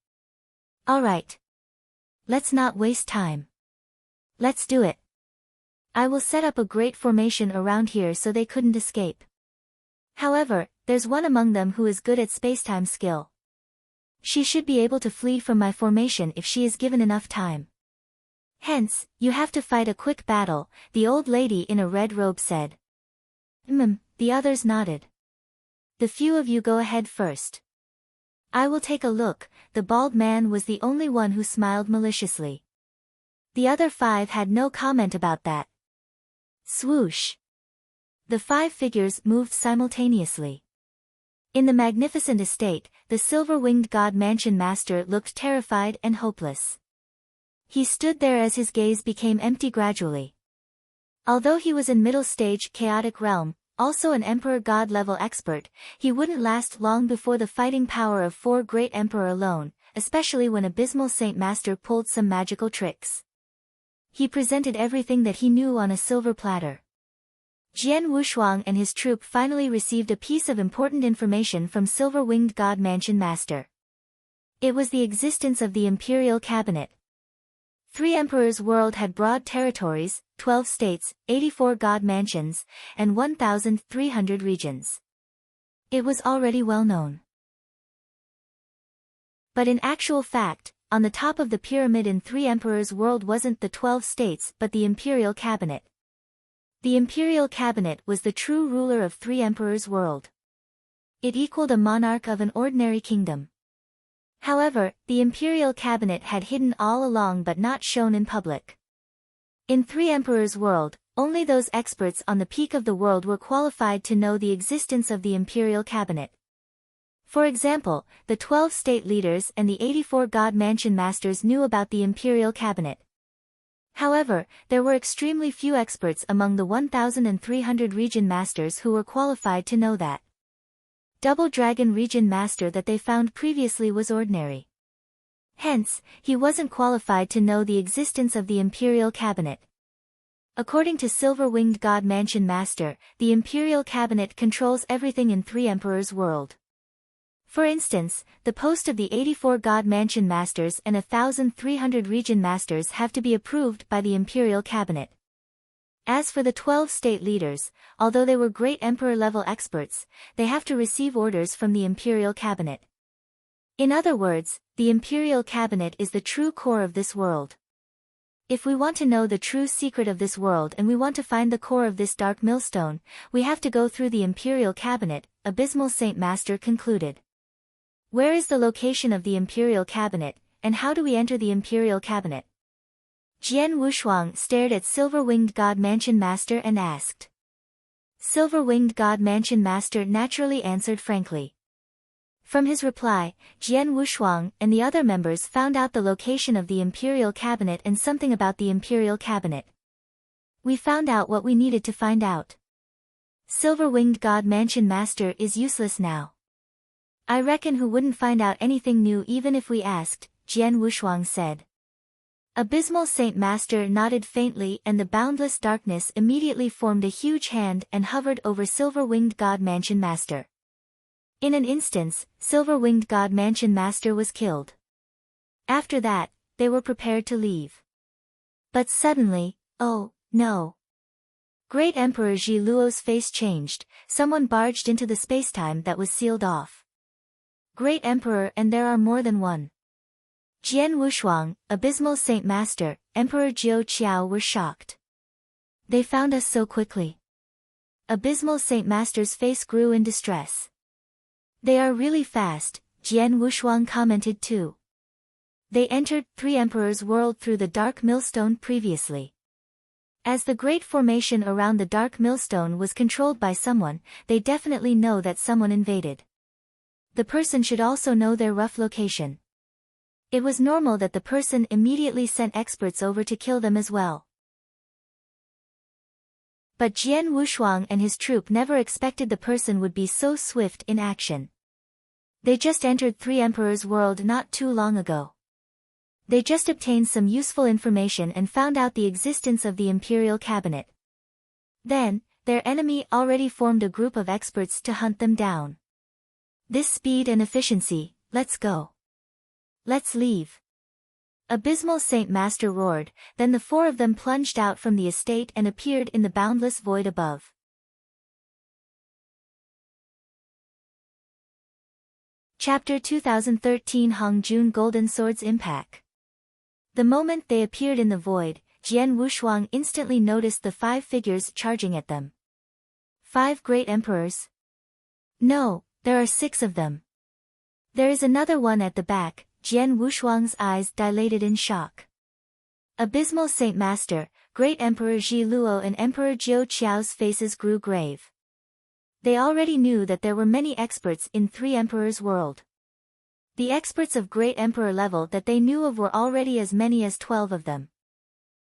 Alright. Let's not waste time. Let's do it. I will set up a great formation around here so they couldn't escape. However, there's one among them who is good at spacetime skill. She should be able to flee from my formation if she is given enough time. Hence, you have to fight a quick battle, the old lady in a red robe said. The others nodded. The few of you go ahead first. I will take a look, the bald man was the only one who smiled maliciously. The other 5 had no comment about that. Swoosh. The 5 figures moved simultaneously. In the magnificent estate, the silver-winged god mansion master looked terrified and hopeless. He stood there as his gaze became empty gradually. Although he was in middle-stage chaotic realm, also an emperor god-level expert, he wouldn't last long before the fighting power of 4 great emperor alone, especially when abysmal Saint Master pulled some magical tricks. He presented everything that he knew on a silver platter. Jian Wushuang and his troop finally received a piece of important information from Silver-Winged God Mansion Master. It was the existence of the Imperial Cabinet. 3 emperors' world had broad territories, 12 states, 84 god mansions, and 1,300 regions. It was already well known. But in actual fact, on the top of the pyramid in 3 emperors' world wasn't the 12 states but the Imperial Cabinet. The Imperial Cabinet was the true ruler of 3 emperors' world. It equaled a monarch of an ordinary kingdom. However, the Imperial Cabinet had hidden all along but not shown in public. In 3 emperors' world, only those experts on the peak of the world were qualified to know the existence of the Imperial Cabinet. For example, the 12 state leaders and the 84 god mansion masters knew about the Imperial Cabinet. However, there were extremely few experts among the 1,300 region masters who were qualified to know that. Double Dragon region master that they found previously was ordinary. Hence, he wasn't qualified to know the existence of the Imperial Cabinet. According to Silver-Winged God Mansion Master, the Imperial Cabinet controls everything in 3 emperors' world. For instance, the post of the 84 God Mansion Masters and 1,300 Region Masters have to be approved by the Imperial Cabinet. As for the 12 state leaders, although they were great emperor-level experts, they have to receive orders from the Imperial Cabinet. In other words, the Imperial Cabinet is the true core of this world. If we want to know the true secret of this world and we want to find the core of this dark millstone, we have to go through the Imperial Cabinet, Abysmal Saint Master concluded. Where is the location of the Imperial Cabinet, and how do we enter the Imperial Cabinet? Jian Wushuang stared at Silver-Winged God Mansion Master and asked. Silver-Winged God Mansion Master naturally answered frankly. From his reply, Jian Wushuang and the other members found out the location of the Imperial Cabinet and something about the Imperial Cabinet. We found out what we needed to find out. Silver-Winged God Mansion Master is useless now. I reckon who wouldn't find out anything new even if we asked, Jian Wushuang said. Abysmal Saint Master nodded faintly and the boundless darkness immediately formed a huge hand and hovered over Silver-Winged God Mansion Master. In an instant, Silver-Winged God Mansion Master was killed. After that, they were prepared to leave. But suddenly, oh, no. Great Emperor Ji Luo's face changed, someone barged into the spacetime that was sealed off. Great Emperor, and there are more than one. Jian Wushuang, Abysmal Saint Master, Emperor Jiao Qiao were shocked. They found us so quickly. Abysmal Saint Master's face grew in distress. They are really fast, Jian Wushuang commented too. They entered 3 emperors' world through the Dark Millstone previously. As the great formation around the Dark Millstone was controlled by someone, they definitely know that someone invaded. The person should also know their rough location. It was normal that the person immediately sent experts over to kill them as well. But Jian Wushuang and his troop never expected the person would be so swift in action. They just entered 3 emperors' world not too long ago. They just obtained some useful information and found out the existence of the Imperial Cabinet. Then, their enemy already formed a group of experts to hunt them down. This speed and efficiency, let's go. Let's leave. Abysmal Saint Master roared, then the 4 of them plunged out from the estate and appeared in the boundless void above. Chapter 2013 Hongjun Golden Swords Impact. The moment they appeared in the void, Jian Wushuang instantly noticed the 5 figures charging at them. 5 great emperors? No, there are 6 of them. There is another one at the back. Jian Wushuang's eyes dilated in shock. Abysmal Saint Master, Great Emperor Ji Luo and Emperor Jiao Qiao's faces grew grave. They already knew that there were many experts in Three Emperors' world. The experts of Great Emperor level that they knew of were already as many as 12 of them.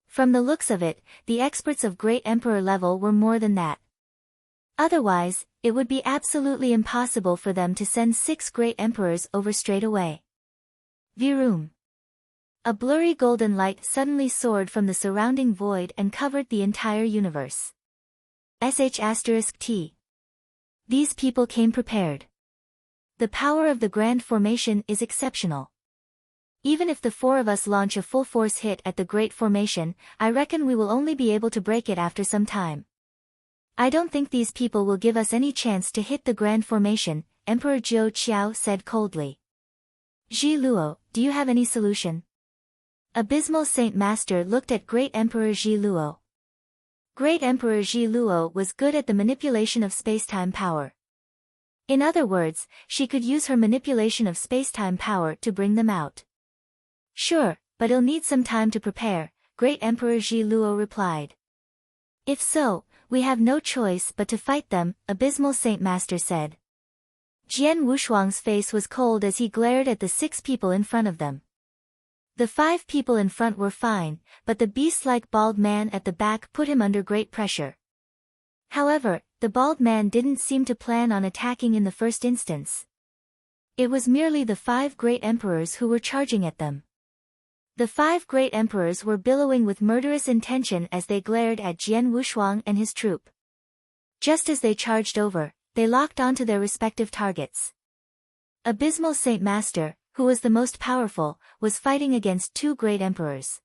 From the looks of it, the experts of Great Emperor level were more than that. Otherwise, it would be absolutely impossible for them to send 6 Great Emperors over straight away. Virum. A blurry golden light suddenly soared from the surrounding void and covered the entire universe. *T. These people came prepared. The power of the Grand Formation is exceptional. Even if the 4 of us launch a full force hit at the Great Formation, I reckon we will only be able to break it after some time. I don't think these people will give us any chance to hit the Grand Formation, Emperor Jiao Qiao said coldly. Ji Luo, do you have any solution? Abysmal Saint Master looked at Great Emperor Ji Luo. Great Emperor Ji Luo was good at the manipulation of spacetime power. In other words, she could use her manipulation of spacetime power to bring them out. Sure, but it'll need some time to prepare, Great Emperor Ji Luo replied. If so, we have no choice but to fight them, Abysmal Saint Master said. Jian Wushuang's face was cold as he glared at the 6 people in front of them. The 5 people in front were fine, but the beast-like bald man at the back put him under great pressure. However, the bald man didn't seem to plan on attacking in the first instance. It was merely the 5 Great Emperors who were charging at them. The 5 Great Emperors were billowing with murderous intention as they glared at Jian Wushuang and his troop. Just as they charged over, they locked onto their respective targets. Abysmal Saint Master, who was the most powerful, was fighting against 2 Great Emperors.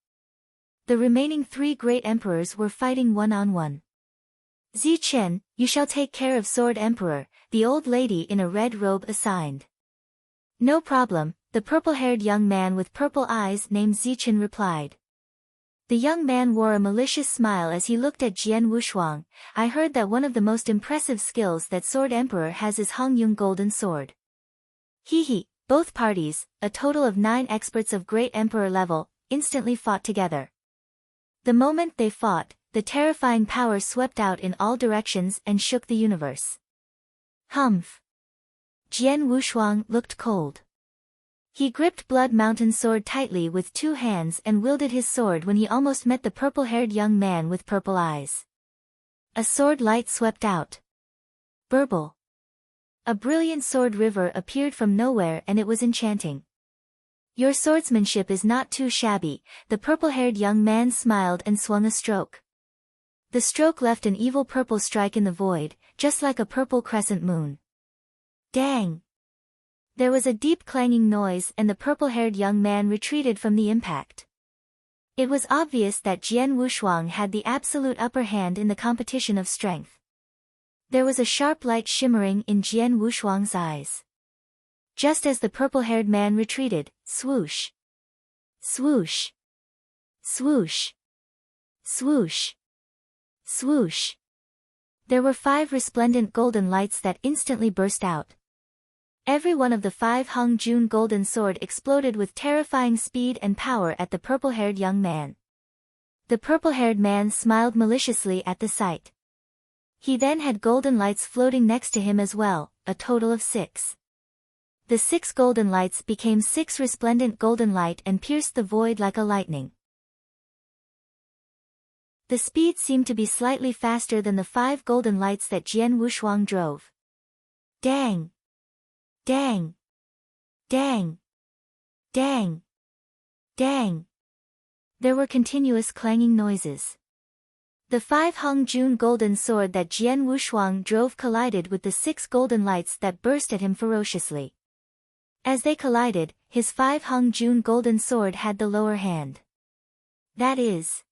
The remaining 3 Great Emperors were fighting one-on-one. Zichen, you shall take care of Sword Emperor, the old lady in a red robe assigned. No problem, the purple-haired young man with purple eyes named Zichen replied. The young man wore a malicious smile as he looked at Jian Wushuang. I heard that one of the most impressive skills that Sword Emperor has is Hongyun Golden Sword. Hee. Both parties, a total of 9 experts of Great Emperor level, instantly fought together. The moment they fought, the terrifying power swept out in all directions and shook the universe. Humph. Jian Wushuang looked cold. He gripped Blood Mountain sword tightly with 2 hands and wielded his sword when he almost met the purple-haired young man with purple eyes. A sword light swept out. Burble. A brilliant sword river appeared from nowhere and it was enchanting. Your swordsmanship is not too shabby, the purple-haired young man smiled and swung a stroke. The stroke left an evil purple strike in the void, just like a purple crescent moon. Dang! There was a deep clanging noise and the purple-haired young man retreated from the impact. It was obvious that Jian Wushuang had the absolute upper hand in the competition of strength. There was a sharp light shimmering in Jian Wushuang's eyes. Just as the purple-haired man retreated, swoosh. Swoosh. Swoosh. Swoosh. Swoosh. There were 5 resplendent golden lights that instantly burst out. Every one of the 5 Hung Jun golden sword exploded with terrifying speed and power at the purple-haired young man. The purple-haired man smiled maliciously at the sight. He then had golden lights floating next to him as well, a total of 6. The 6 golden lights became 6 resplendent golden light and pierced the void like a lightning. The speed seemed to be slightly faster than the 5 golden lights that Jian Wushuang drove. Dang! Dang! Dang! Dang! Dang! There were continuous clanging noises. The 5 Hung Jun golden sword that Jian Wushuang drove collided with the 6 golden lights that burst at him ferociously. As they collided, his 5 Hung Jun golden sword had the lower hand. That is.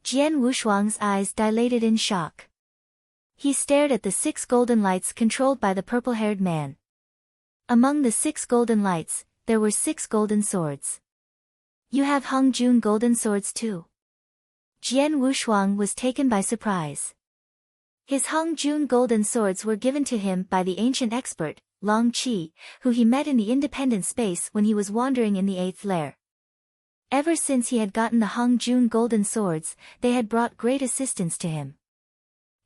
Jian Wushuang's eyes dilated in shock. He stared at the 6 golden lights controlled by the purple-haired man. Among the 6 golden lights, there were 6 golden swords. You have Hung Jun golden swords too? Jian Wushuang was taken by surprise. His Hung Jun golden swords were given to him by the ancient expert, Long Qi, who he met in the independent space when he was wandering in the 8th lair. Ever since he had gotten the Hongjun golden swords, they had brought great assistance to him.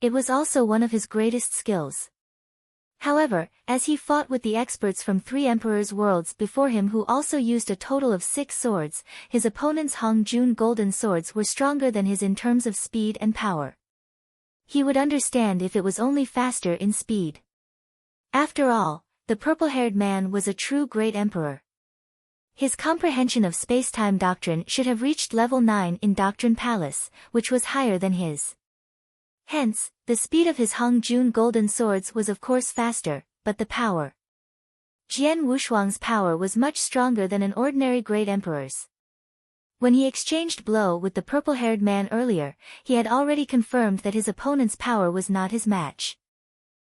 It was also one of his greatest skills. However, as he fought with the experts from 3 emperors' worlds before him who also used a total of 6 swords, his opponent's Hongjun golden swords were stronger than his in terms of speed and power. He would understand if it was only faster in speed. After all, the purple-haired man was a true great emperor. His comprehension of space-time doctrine should have reached level 9 in Doctrine Palace, which was higher than his. Hence, the speed of his Hongjun golden swords was of course faster, but the power. Jian Wushuang's power was much stronger than an ordinary great emperor's. When he exchanged blow with the purple-haired man earlier, he had already confirmed that his opponent's power was not his match.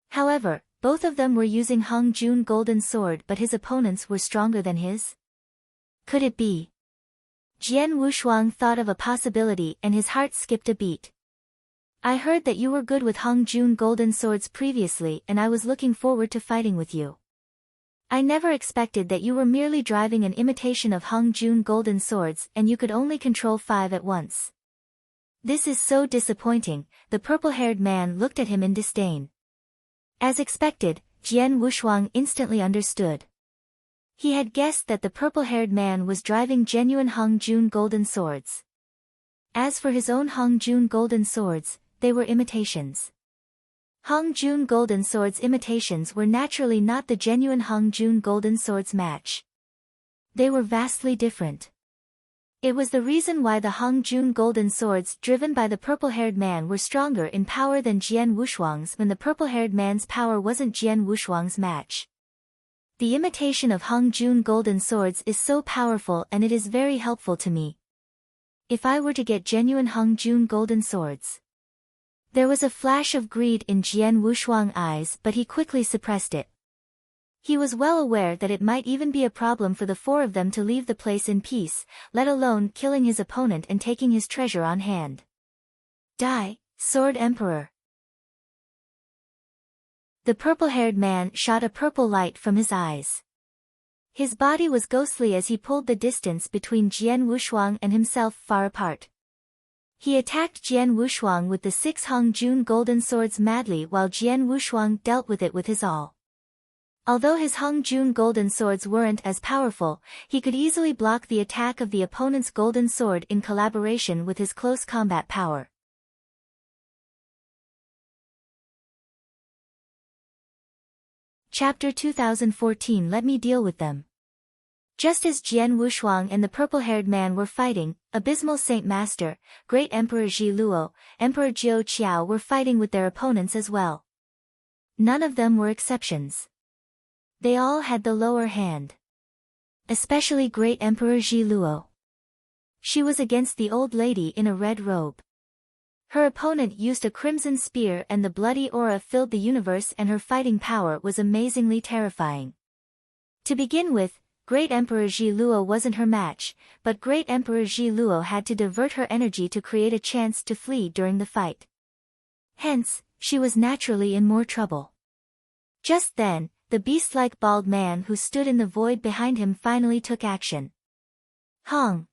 However, both of them were using Hongjun golden sword, but his opponents were stronger than his? Could it be? Jian Wushuang thought of a possibility and his heart skipped a beat. I heard that you were good with Hongjun golden swords previously and I was looking forward to fighting with you. I never expected that you were merely driving an imitation of Hongjun golden swords and you could only control 5 at once. This is so disappointing, the purple-haired man looked at him in disdain. As expected, Jian Wushuang instantly understood. He had guessed that the purple-haired man was driving genuine Hongjun golden swords. As for his own Hongjun golden swords, they were imitations. Hongjun golden swords imitations were naturally not the genuine Hongjun golden swords match. They were vastly different. It was the reason why the Hongjun golden swords driven by the purple-haired man were stronger in power than Jian Wushuang's when the purple-haired man's power wasn't Jian Wushuang's match. The imitation of Hongjun golden swords is so powerful and it is very helpful to me. If I were to get genuine Hongjun golden swords. There was a flash of greed in Jian Wushuang's eyes but he quickly suppressed it. He was well aware that it might even be a problem for the 4 of them to leave the place in peace, let alone killing his opponent and taking his treasure on hand. Die, Sword Emperor! The purple-haired man shot a purple light from his eyes. His body was ghostly as he pulled the distance between Jian Wushuang and himself far apart. He attacked Jian Wushuang with the 6 Hongjun golden swords madly while Jian Wushuang dealt with it with his all. Although his Hongjun golden swords weren't as powerful, he could easily block the attack of the opponent's golden sword in collaboration with his close combat power. Chapter 2014 Let me deal with them. Just as Jian Wushuang and the purple-haired man were fighting, Abysmal Saint Master, Great Emperor Ji Luo, Emperor Jiao Qiao were fighting with their opponents as well. None of them were exceptions. They all had the lower hand. Especially Great Emperor Ji Luo. She was against the old lady in a red robe. Her opponent used a crimson spear and the bloody aura filled the universe and her fighting power was amazingly terrifying. To begin with, Great Emperor Ji Luo wasn't her match, but Great Emperor Ji Luo had to divert her energy to create a chance to flee during the fight. Hence, she was naturally in more trouble. Just then, the beast-like bald man who stood in the void behind him finally took action. Hong!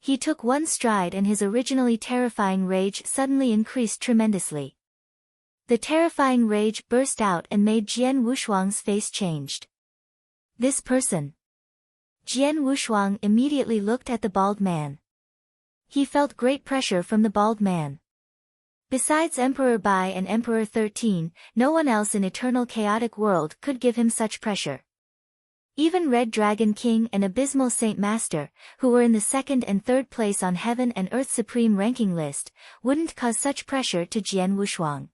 He took one stride and his originally terrifying rage suddenly increased tremendously. The terrifying rage burst out and made Jian Wushuang's face changed. This person. Jian Wushuang immediately looked at the bald man. He felt great pressure from the bald man. Besides Emperor Bai and Emperor 13, no one else in Eternal Chaotic World could give him such pressure. Even Red Dragon King and Abysmal Saint Master, who were in the 2nd and 3rd place on Heaven and Earth Supreme ranking list, wouldn't cause such pressure to Jian Wushuang.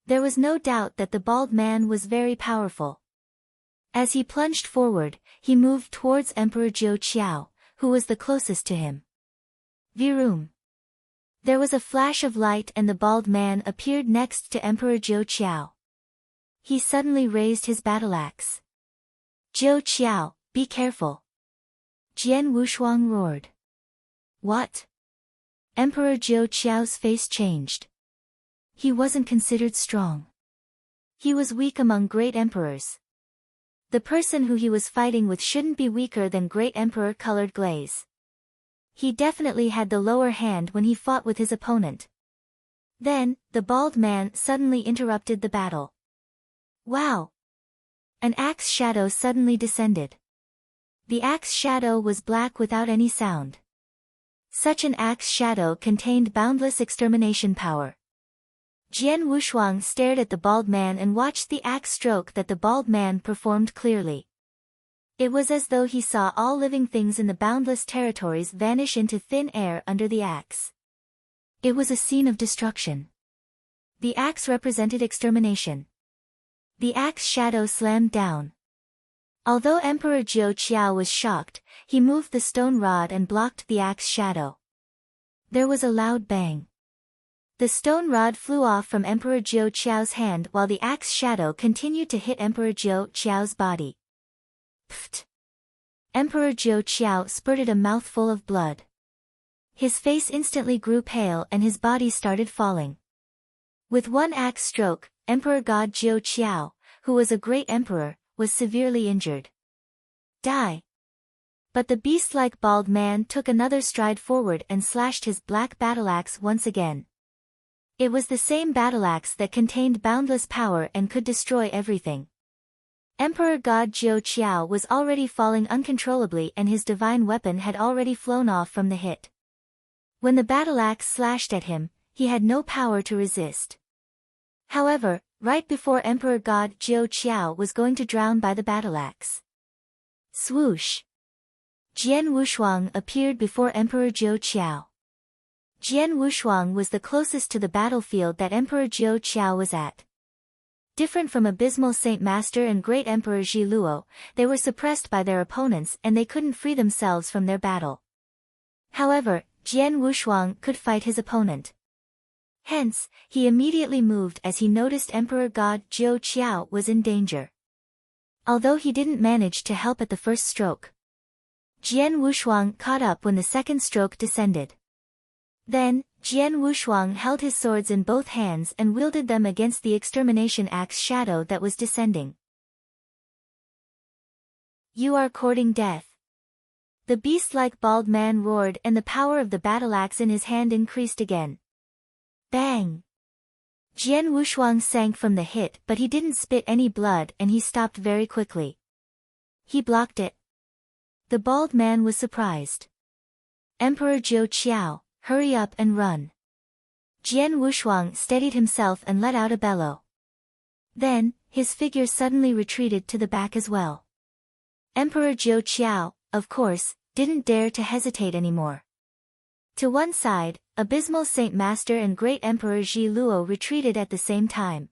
There was no doubt that the bald man was very powerful. As he plunged forward, he moved towards Emperor Jiao Qiao, who was the closest to him. Virum. There was a flash of light and the bald man appeared next to Emperor Jiao Qiao. He suddenly raised his battle axe. Jiao Qiao, be careful! Jian Wushuang roared. What? Emperor Jiao Qiao's face changed. He wasn't considered strong. He was weak among great emperors. The person who he was fighting with shouldn't be weaker than Great Emperor Colored Glaze. He definitely had the lower hand when he fought with his opponent. Then, the bald man suddenly interrupted the battle. Wow! An axe shadow suddenly descended. The axe shadow was black without any sound. Such an axe shadow contained boundless extermination power. Jian Wushuang stared at the bald man and watched the axe stroke that the bald man performed clearly. It was as though he saw all living things in the boundless territories vanish into thin air under the axe. It was a scene of destruction. The axe represented extermination. The axe shadow slammed down. Although Emperor Jiu Qiao was shocked, he moved the stone rod and blocked the axe shadow. There was a loud bang. The stone rod flew off from Emperor Jiu Qiao's hand while the axe shadow continued to hit Emperor Jiu Qiao's body. Pfft! Emperor Jiu Qiao spurted a mouthful of blood. His face instantly grew pale and his body started falling. With one axe stroke, Emperor God Jiu Qiao, who was a great emperor, was severely injured. Die! But the beast-like bald man took another stride forward and slashed his black battle-axe once again. It was the same battle-axe that contained boundless power and could destroy everything. Emperor God Jiu Qiao was already falling uncontrollably and his divine weapon had already flown off from the hit. When the battle-axe slashed at him, he had no power to resist. However, right before Emperor God Jiu Qiao was going to drown by the battle-axe. Swoosh! Jian Wushuang appeared before Emperor Jiu Qiao. Jian Wushuang was the closest to the battlefield that Emperor Jiu Qiao was at. Different from Abysmal Saint Master and Great Emperor Ji Luo, they were suppressed by their opponents and they couldn't free themselves from their battle. However, Jian Wushuang could fight his opponent. Hence, he immediately moved as he noticed Emperor God Jiu Qiao was in danger. Although he didn't manage to help at the first stroke, Jian Wushuang caught up when the second stroke descended. Then, Jian Wushuang held his swords in both hands and wielded them against the extermination axe shadow that was descending. You are courting death. The beast-like bald man roared and the power of the battle-axe in his hand increased again. Bang! Jian Wushuang sank from the hit but he didn't spit any blood and he stopped very quickly. He blocked it. The bald man was surprised. Emperor Jiu Qiao, hurry up and run. Jian Wushuang steadied himself and let out a bellow. Then, his figure suddenly retreated to the back as well. Emperor Jiu Qiao, of course, didn't dare to hesitate anymore. To one side, Abysmal Saint Master and Great Emperor Ji Luo retreated at the same time.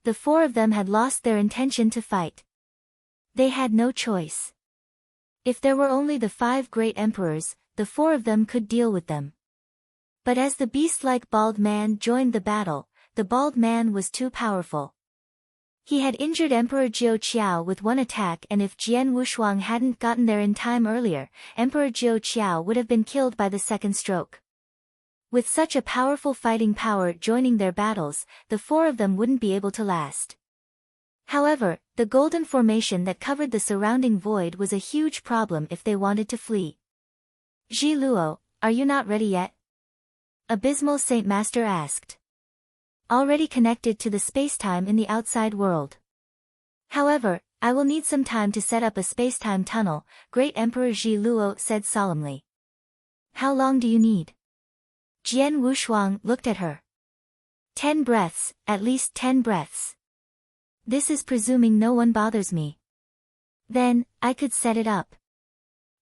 The four of them had lost their intention to fight. They had no choice. If there were only the 5 great emperors, the 4 of them could deal with them. But as the beast-like bald man joined the battle, the bald man was too powerful. He had injured Emperor Jiu Qiao with one attack and if Jian Wushuang hadn't gotten there in time earlier, Emperor Jiu Qiao would have been killed by the second stroke. With such a powerful fighting power joining their battles, the 4 of them wouldn't be able to last. However, the golden formation that covered the surrounding void was a huge problem if they wanted to flee. Ji Luo, are you not ready yet? Abysmal Saint Master asked. Already connected to the spacetime in the outside world. However, I will need some time to set up a spacetime tunnel, Great Emperor Ji Luo said solemnly. How long do you need? Jian Wushuang looked at her. 10 breaths, at least 10 breaths. This is presuming no one bothers me. Then, I could set it up.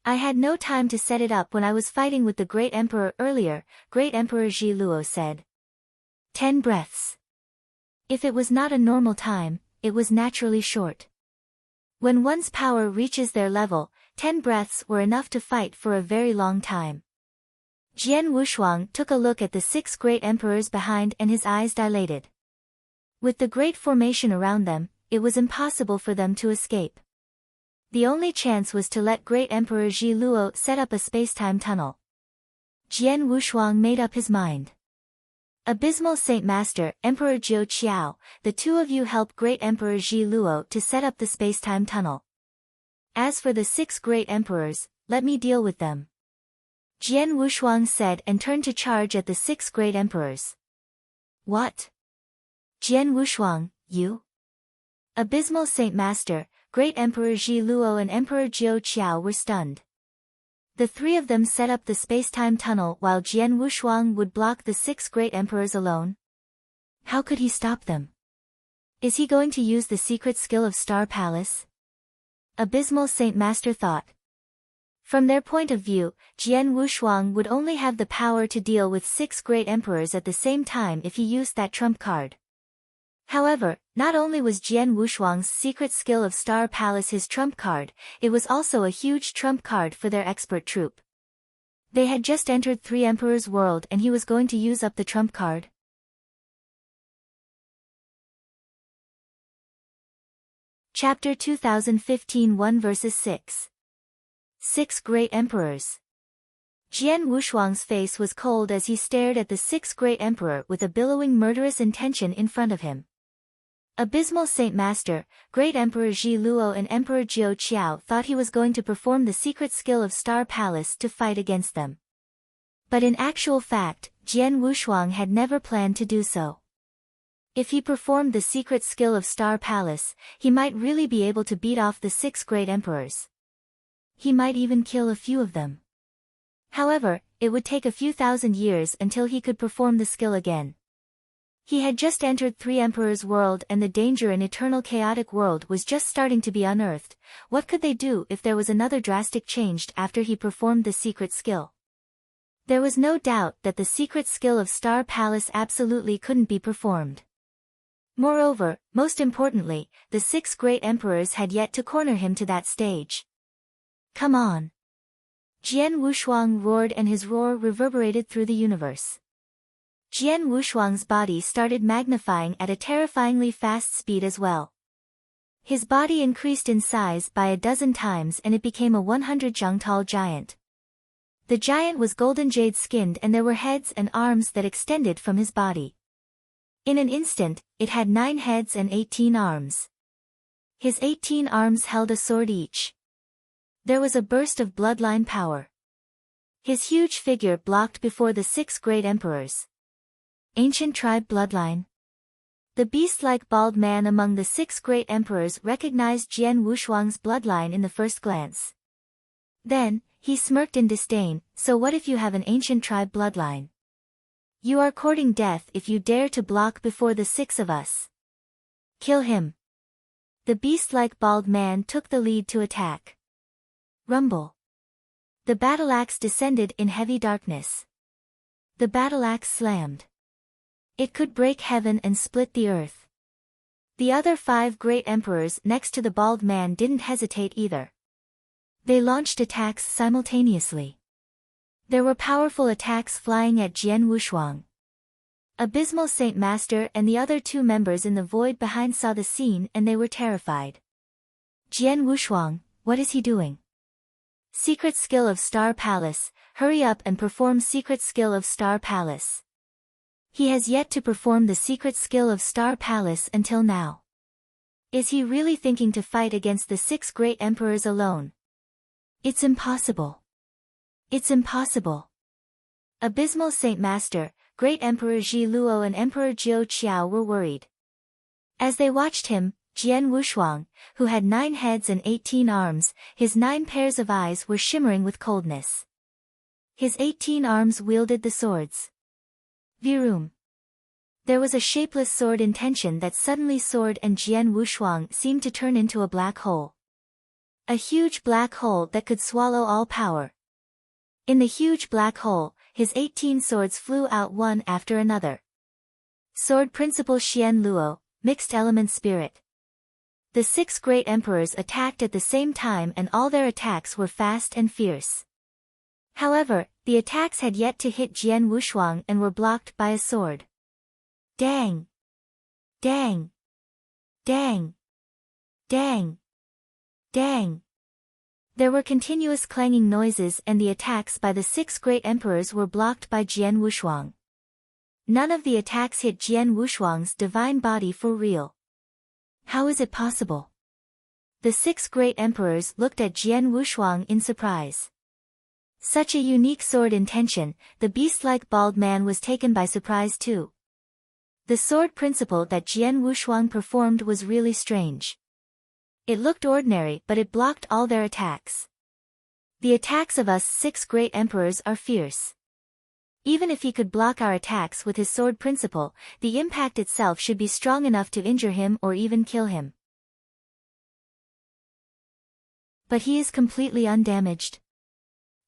I had no time to set it up when I was fighting with the Great Emperor earlier, Great Emperor Ji Luo said. 10 breaths. If it was not a normal time, it was naturally short. When one's power reaches their level, 10 breaths were enough to fight for a very long time. Jian Wushuang took a look at the 6 great emperors behind and his eyes dilated. With the great formation around them, it was impossible for them to escape. The only chance was to let Great Emperor Ji Luo set up a spacetime tunnel. Jian Wushuang made up his mind. Abysmal Saint Master, Emperor Jiu Qiao, the 2 of you help Great Emperor Ji Luo to set up the spacetime tunnel. As for the 6 great emperors, let me deal with them. Jian Wushuang said and turned to charge at the 6 great emperors. What? Jian Wushuang, you? Abysmal Saint Master, Great Emperor Ji Luo and Emperor Jiao Qiao were stunned. The three of them set up the space-time tunnel while Jian Wushuang would block the 6 great emperors alone. How could he stop them? Is he going to use the secret skill of Star Palace? Abysmal Saint Master thought. From their point of view, Jian Wushuang would only have the power to deal with 6 great emperors at the same time if he used that trump card. However, not only was Jian Wushuang's secret skill of Star Palace his trump card, it was also a huge trump card for their expert troop. They had just entered 3 Emperors' world and he was going to use up the trump card. Chapter 2015 1 verses 6. 6 Great Emperors. Jian Wushuang's face was cold as he stared at the 6th great emperor with a billowing murderous intention in front of him. Abysmal Saint Master, Great Emperor Ji Luo and Emperor Jiao Qiao thought he was going to perform the secret skill of Star Palace to fight against them. But in actual fact, Jian Wushuang had never planned to do so. If he performed the secret skill of Star Palace, he might really be able to beat off the 6 great emperors. He might even kill a few of them. However, it would take a few thousand years until he could perform the skill again. He had just entered 3 Emperors' world and the danger in eternal chaotic world was just starting to be unearthed. What could they do if there was another drastic change after he performed the secret skill? There was no doubt that the secret skill of Star Palace absolutely couldn't be performed. Moreover, most importantly, the 6 great emperors had yet to corner him to that stage. Come on! Jian Wushuang roared and his roar reverberated through the universe. Jian Wushuang's body started magnifying at a terrifyingly fast speed as well. His body increased in size by a dozen times and it became a 100 zhang tall giant. The giant was golden jade skinned and there were heads and arms that extended from his body. In an instant, it had 9 heads and 18 arms. His 18 arms held a sword each. There was a burst of bloodline power. His huge figure blocked before the 6 great emperors. Ancient tribe bloodline. The beast-like bald man among the 6 great emperors recognized Jian Wushuang's bloodline in the first glance. Then, he smirked in disdain, so what if you have an ancient tribe bloodline? You are courting death if you dare to block before the 6 of us. Kill him. The beast-like bald man took the lead to attack. Rumble. The battle axe descended in heavy darkness. The battle axe slammed. It could break heaven and split the earth. The other 5 great emperors next to the bald man didn't hesitate either. They launched attacks simultaneously. There were powerful attacks flying at Jian Wushuang. Abysmal Saint Master and the other 2 members in the void behind saw the scene and they were terrified. Jian Wushuang, what is he doing? Secret skill of Star Palace, hurry up and perform secret skill of Star Palace. He has yet to perform the secret skill of Star Palace until now. Is he really thinking to fight against the 6 great emperors alone? It's impossible. It's impossible. Abysmal Saint Master, Great Emperor Ji Luo and Emperor Jiao Qiao were worried. As they watched him, Jian Wushuang, who had 9 heads and 18 arms, his 9 pairs of eyes were shimmering with coldness. His 18 arms wielded the swords. Virum. There was a shapeless sword intention that suddenly soared and Jian Wushuang seemed to turn into a black hole. A huge black hole that could swallow all power. In the huge black hole, his 18 swords flew out one after another. Sword Principal Xian Luo, Mixed Element Spirit. The 6 great emperors attacked at the same time and all their attacks were fast and fierce. However, the attacks had yet to hit Jian Wushuang and were blocked by a sword. Dang! Dang! Dang! Dang! Dang! There were continuous clanging noises and the attacks by the 6 great emperors were blocked by Jian Wushuang. None of the attacks hit Jian Wushuang's divine body for real. How is it possible? The 6 great emperors looked at Jian Wushuang in surprise. Such a unique sword intention, the beast-like bald man was taken by surprise too. The sword principle that Jian Wushuang performed was really strange. It looked ordinary, but it blocked all their attacks. The attacks of us 6 great emperors are fierce. Even if he could block our attacks with his sword principle, the impact itself should be strong enough to injure him or even kill him. But he is completely undamaged.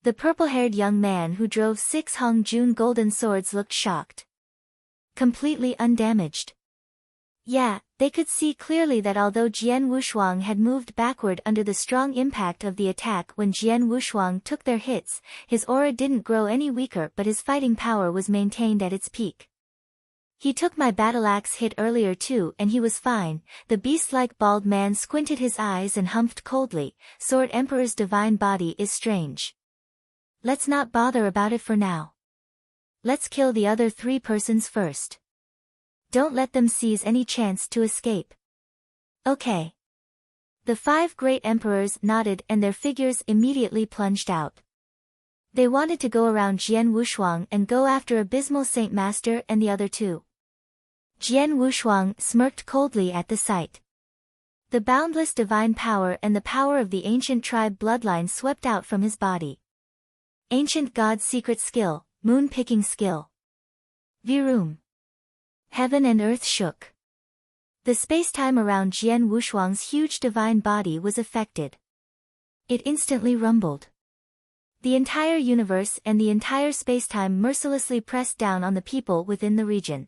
The purple-haired young man who drove 6 Hong Jun golden swords looked shocked. Completely undamaged. Yeah, they could see clearly that although Jian Wushuang had moved backward under the strong impact of the attack when Jian Wushuang took their hits, his aura didn't grow any weaker but his fighting power was maintained at its peak. He took my battle axe hit earlier too and he was fine. The beast-like bald man squinted his eyes and humphed coldly. Sword Emperor's divine body is strange. Let's not bother about it for now. Let's kill the other 3 persons first. Don't let them seize any chance to escape. Okay. The 5 great emperors nodded and their figures immediately plunged out. They wanted to go around Jian Wushuang and go after Abysmal Saint Master and the other 2. Jian Wushuang smirked coldly at the sight. The boundless divine power and the power of the ancient tribe bloodline swept out from his body. Ancient God's secret skill, moon-picking skill. Virum. Heaven and earth shook. The spacetime around Jian Wushuang's huge divine body was affected. It instantly rumbled. The entire universe and the entire spacetime mercilessly pressed down on the people within the region.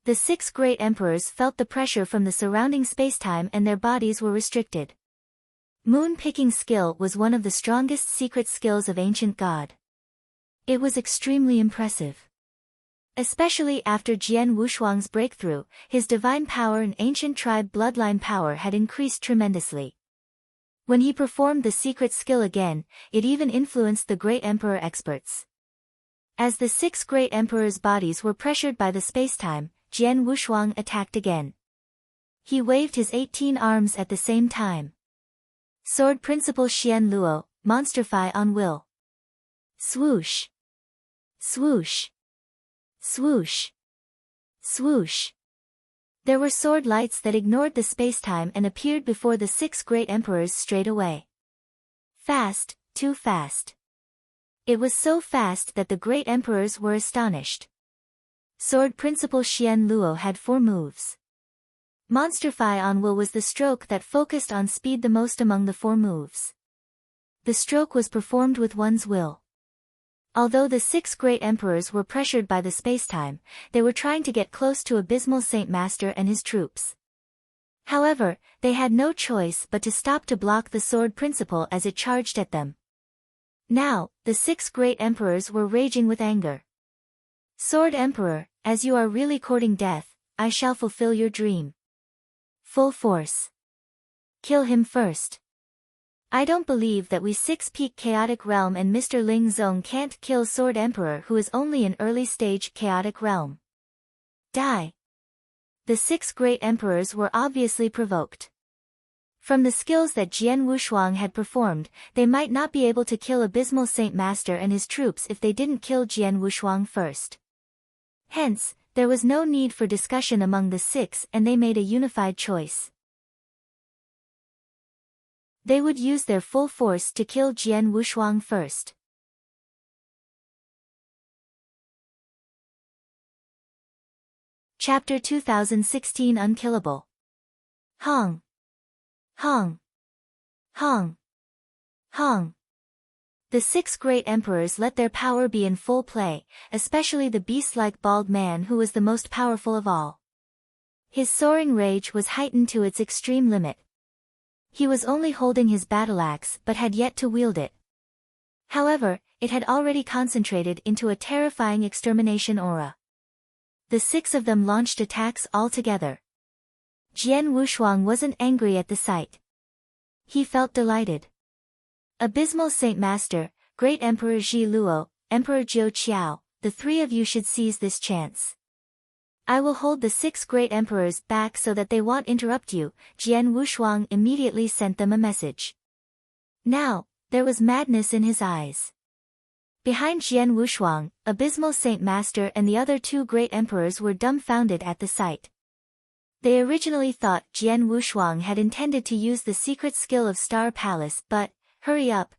The 6 great emperors felt the pressure from the surrounding spacetime and their bodies were restricted. Moon-picking skill was one of the strongest secret skills of ancient God. It was extremely impressive. Especially after Jian Wushuang's breakthrough, his divine power and ancient tribe bloodline power had increased tremendously. When he performed the secret skill again, it even influenced the great emperor experts. As the 6 great emperors' bodies were pressured by the spacetime, Jian Wushuang attacked again. He waved his 18 arms at the same time. Sword Principle Xian Luo, Monsterfy on Will. Swoosh. Swoosh. Swoosh. Swoosh. There were sword lights that ignored the spacetime and appeared before the 6 great emperors straight away. Fast, too fast. It was so fast that the great emperors were astonished. Sword Principle Xian Luo had 4 moves. Monsterfy on Will was the stroke that focused on speed the most among the 4 moves. The stroke was performed with one's will. Although the 6 great emperors were pressured by the spacetime, they were trying to get close to Abysmal Saint Master and his troops. However, they had no choice but to stop to block the sword principle as it charged at them. Now, the 6 great emperors were raging with anger. Sword Emperor, as you are really courting death, I shall fulfill your dream. Full force. Kill him first. I don't believe that we 6-peak chaotic realm and Mr. Ling Zong can't kill Sword Emperor who is only an early stage chaotic realm. Die. The 6 great emperors were obviously provoked. From the skills that Jian Wushuang had performed, they might not be able to kill Abysmal Saint Master and his troops if they didn't kill Jian Wushuang first. Hence, there was no need for discussion among the 6 and they made a unified choice. They would use their full force to kill Jian Wushuang first. Chapter 2016 Unkillable. Hong. Hong. Hong. Hong. The 6 great emperors let their power be in full play, especially the beast-like bald man who was the most powerful of all. His soaring rage was heightened to its extreme limit. He was only holding his battle axe but had yet to wield it. However, it had already concentrated into a terrifying extermination aura. The 6 of them launched attacks all together. Jian Wushuang wasn't angry at the sight. He felt delighted. Abysmal Saint Master, Great Emperor Ji Luo, Emperor Jiu Qiao, the 3 of you should seize this chance. I will hold the 6 great emperors back so that they won't interrupt you. Jian Wushuang immediately sent them a message. Now, there was madness in his eyes. Behind Jian Wushuang, Abysmal Saint Master and the other two great emperors were dumbfounded at the sight. They originally thought Jian Wushuang had intended to use the secret skill of Star Palace, but, hurry up,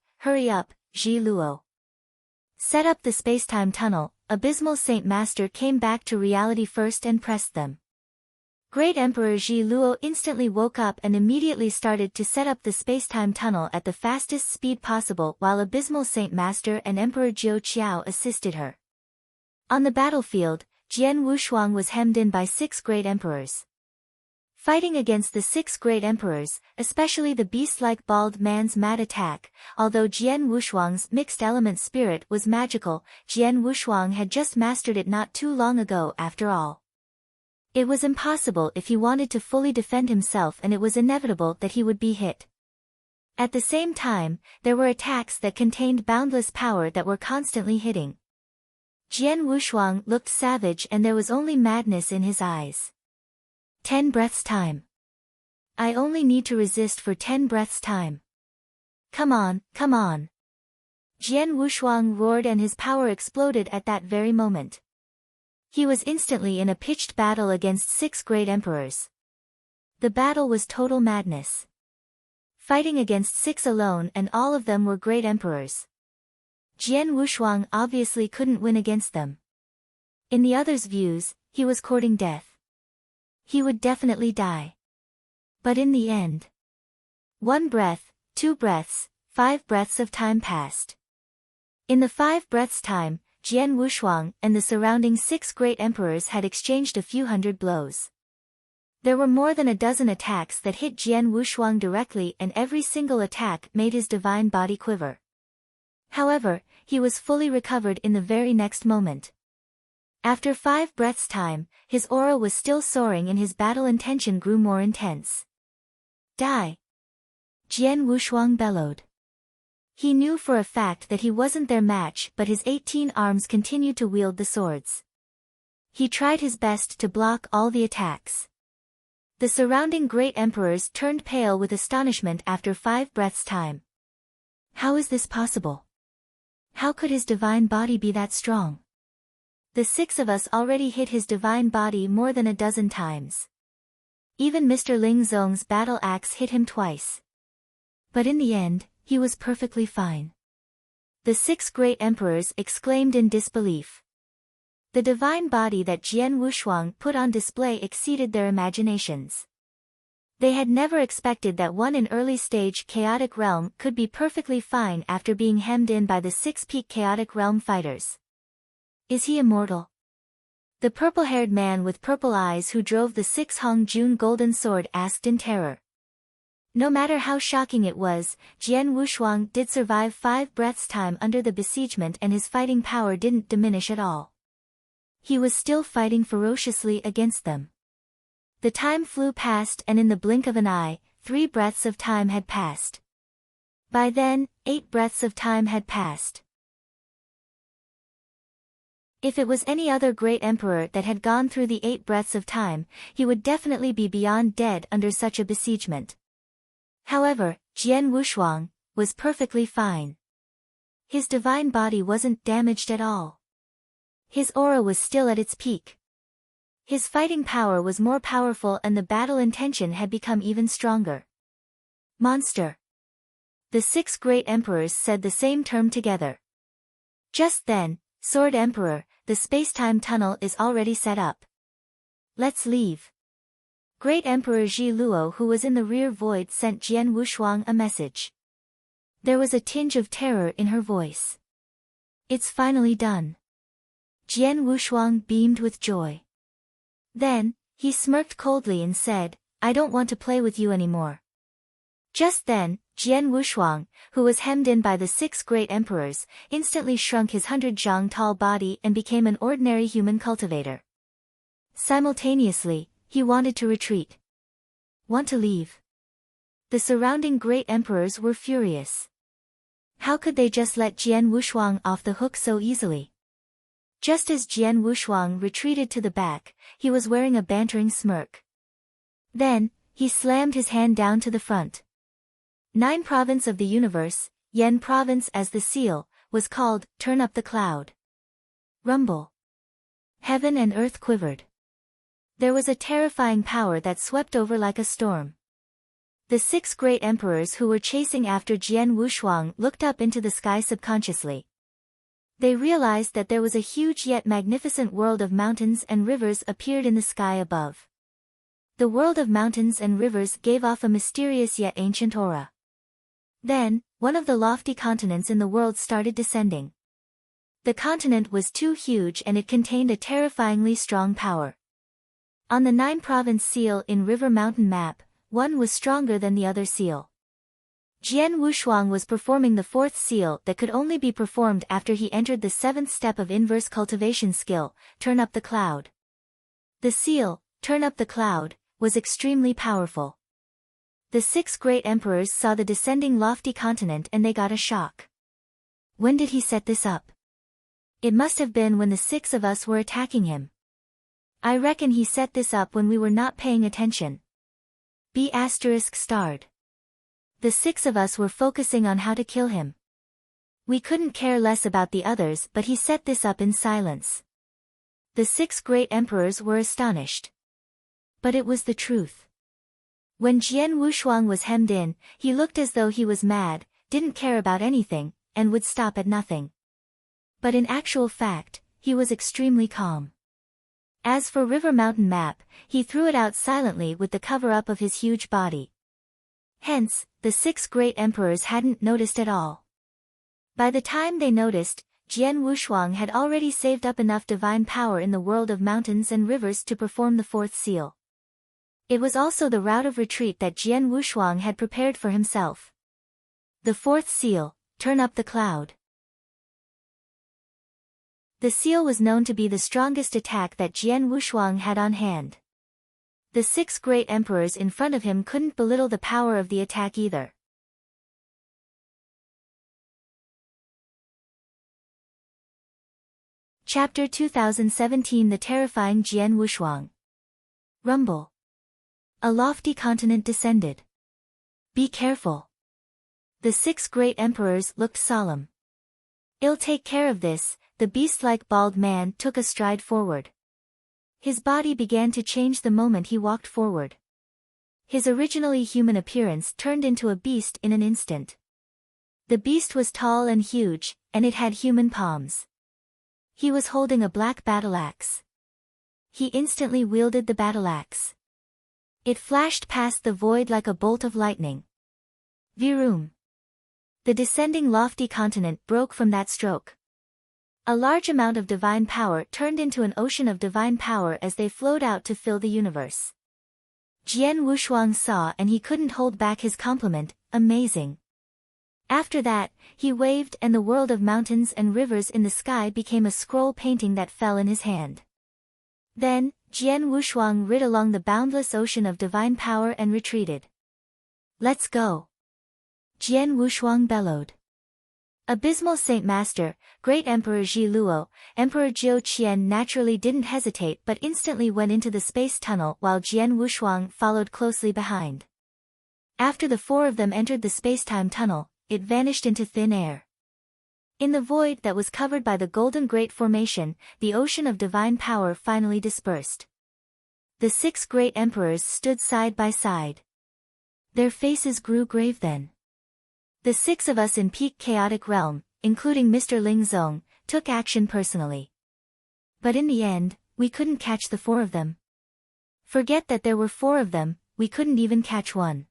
Ji Luo. Set up the space-time tunnel. Abysmal Saint Master came back to reality first and pressed them. Great Emperor Ji Luo instantly woke up and immediately started to set up the space-time tunnel at the fastest speed possible while Abysmal Saint Master and Emperor Jiu Qiao assisted her. On the battlefield, Jian Wushuang was hemmed in by 6 great emperors. Fighting against the 6 great emperors, especially the beast-like bald man's mad attack, although Jian Wushuang's mixed-element spirit was magical, Jian Wushuang had just mastered it not too long ago after all. It was impossible if he wanted to fully defend himself, and it was inevitable that he would be hit. At the same time, there were attacks that contained boundless power that were constantly hitting. Jian Wushuang looked savage and there was only madness in his eyes. 10 breaths time. I only need to resist for 10 breaths time. Come on. Jian Wushuang roared and his power exploded at that very moment. He was instantly in a pitched battle against 6 great emperors. The battle was total madness. Fighting against 6 alone, and all of them were great emperors. Jian Wushuang obviously couldn't win against them. In the others' views, he was courting death. He would definitely die. But in the end, 1 breath, 2 breaths, 5 breaths of time passed. In the 5 breaths' time, Jian Wushuang and the surrounding 6 great emperors had exchanged a few hundred blows. There were more than a dozen attacks that hit Jian Wushuang directly, and every single attack made his divine body quiver. However, he was fully recovered in the very next moment. After 5 breaths' time, his aura was still soaring and his battle intention grew more intense. Die! Jian Wushuang bellowed. He knew for a fact that he wasn't their match, but his 18 arms continued to wield the swords. He tried his best to block all the attacks. The surrounding great emperors turned pale with astonishment after 5 breaths' time. How is this possible? How could his divine body be that strong? The 6 of us already hit his divine body more than a dozen times. Even Mr. Ling Zong's battle axe hit him twice. But in the end, he was perfectly fine. The 6 great emperors exclaimed in disbelief. The divine body that Jian Wushuang put on display exceeded their imaginations. They had never expected that one in early-stage chaotic realm could be perfectly fine after being hemmed in by the 6 peak chaotic realm fighters. Is he immortal? The purple-haired man with purple eyes who drove the 6 Hong Jun golden sword asked in terror. No matter how shocking it was, Jian Wushuang did survive 5 breaths' time under the besiegement, and his fighting power didn't diminish at all. He was still fighting ferociously against them. The time flew past, and in the blink of an eye, 3 breaths of time had passed. By then, 8 breaths of time had passed. If it was any other great emperor that had gone through the 8 breaths of time, he would definitely be beyond dead under such a besiegement. However, Jian Wushuang was perfectly fine. His divine body wasn't damaged at all. His aura was still at its peak. His fighting power was more powerful and the battle intention had become even stronger. Monster! The 6 great emperors said the same term together. Just then, Sword Emperor, the space-time tunnel is already set up. Let's leave. Great Emperor Ji Luo, who was in the rear void, sent Jian Wushuang a message. There was a tinge of terror in her voice. It's finally done. Jian Wushuang beamed with joy. Then, he smirked coldly and said, I don't want to play with you anymore. Just then, Jian Wushuang, who was hemmed in by the 6 great emperors, instantly shrunk his 100 zhang tall body and became an ordinary human cultivator. Simultaneously, he wanted to retreat. Want to leave? The surrounding great emperors were furious. How could they just let Jian Wushuang off the hook so easily? Just as Jian Wushuang retreated to the back, he was wearing a bantering smirk. Then, he slammed his hand down to the front. 9 Province of the Universe, Yen Province as the seal, was called, Turn Up the Cloud. Rumble. Heaven and earth quivered. There was a terrifying power that swept over like a storm. The 6 great emperors who were chasing after Jian Wushuang looked up into the sky subconsciously. They realized that there was a huge yet magnificent world of mountains and rivers appeared in the sky above. The world of mountains and rivers gave off a mysterious yet ancient aura. Then, one of the lofty continents in the world started descending. The continent was too huge and it contained a terrifyingly strong power. On the 9-province seal in River Mountain map, one was stronger than the other seal. Jian Wushuang was performing the 4th seal that could only be performed after he entered the 7th step of inverse cultivation skill, Turn Up the Cloud. The seal, Turn Up the Cloud, was extremely powerful. The 6 great emperors saw the descending lofty continent and they got a shock. When did he set this up? It must have been when the 6 of us were attacking him. I reckon he set this up when we were not paying attention. B****. The 6 of us were focusing on how to kill him. We couldn't care less about the others, but he set this up in silence. The 6 great emperors were astonished. But it was the truth. When Jian Wushuang was hemmed in, he looked as though he was mad, didn't care about anything, and would stop at nothing. But in actual fact, he was extremely calm. As for River Mountain map, he threw it out silently with the cover-up of his huge body. Hence, the 6 great emperors hadn't noticed at all. By the time they noticed, Jian Wushuang had already saved up enough divine power in the world of mountains and rivers to perform the 4th seal. It was also the route of retreat that Jian Wushuang had prepared for himself. The 4th seal, Turn Up the Cloud. The seal was known to be the strongest attack that Jian Wushuang had on hand. The 6 great emperors in front of him couldn't belittle the power of the attack either. Chapter 2017 The Terrifying Jian Wushuang. Rumble. A lofty continent descended. Be careful. The 6 great emperors looked solemn. I'll take care of this, the beast-like bald man took a stride forward. His body began to change the moment he walked forward. His originally human appearance turned into a beast in an instant. The beast was tall and huge, and it had human palms. He was holding a black battle axe. He instantly wielded the battle axe. It flashed past the void like a bolt of lightning. Viroom. The descending lofty continent broke from that stroke. A large amount of divine power turned into an ocean of divine power as they flowed out to fill the universe. Jian Wushuang saw and he couldn't hold back his compliment, amazing. After that, he waved and the world of mountains and rivers in the sky became a scroll painting that fell in his hand. Then, Jian Wushuang rid along the boundless ocean of divine power and retreated. Let's go. Jian Wushuang bellowed. Abysmal Saint Master, Great Emperor Ji Luo, Emperor Jiu Qian naturally didn't hesitate but instantly went into the space tunnel while Jian Wushuang followed closely behind. After the 4 of them entered the spacetime tunnel, it vanished into thin air. In the void that was covered by the Golden Great Formation, the ocean of divine power finally dispersed. The 6 great emperors stood side by side. Their faces grew grave then. The 6 of us in Peak Chaotic Realm, including Mr. Ling Zong, took action personally. But in the end, we couldn't catch the 4 of them. Forget that there were 4 of them, we couldn't even catch one.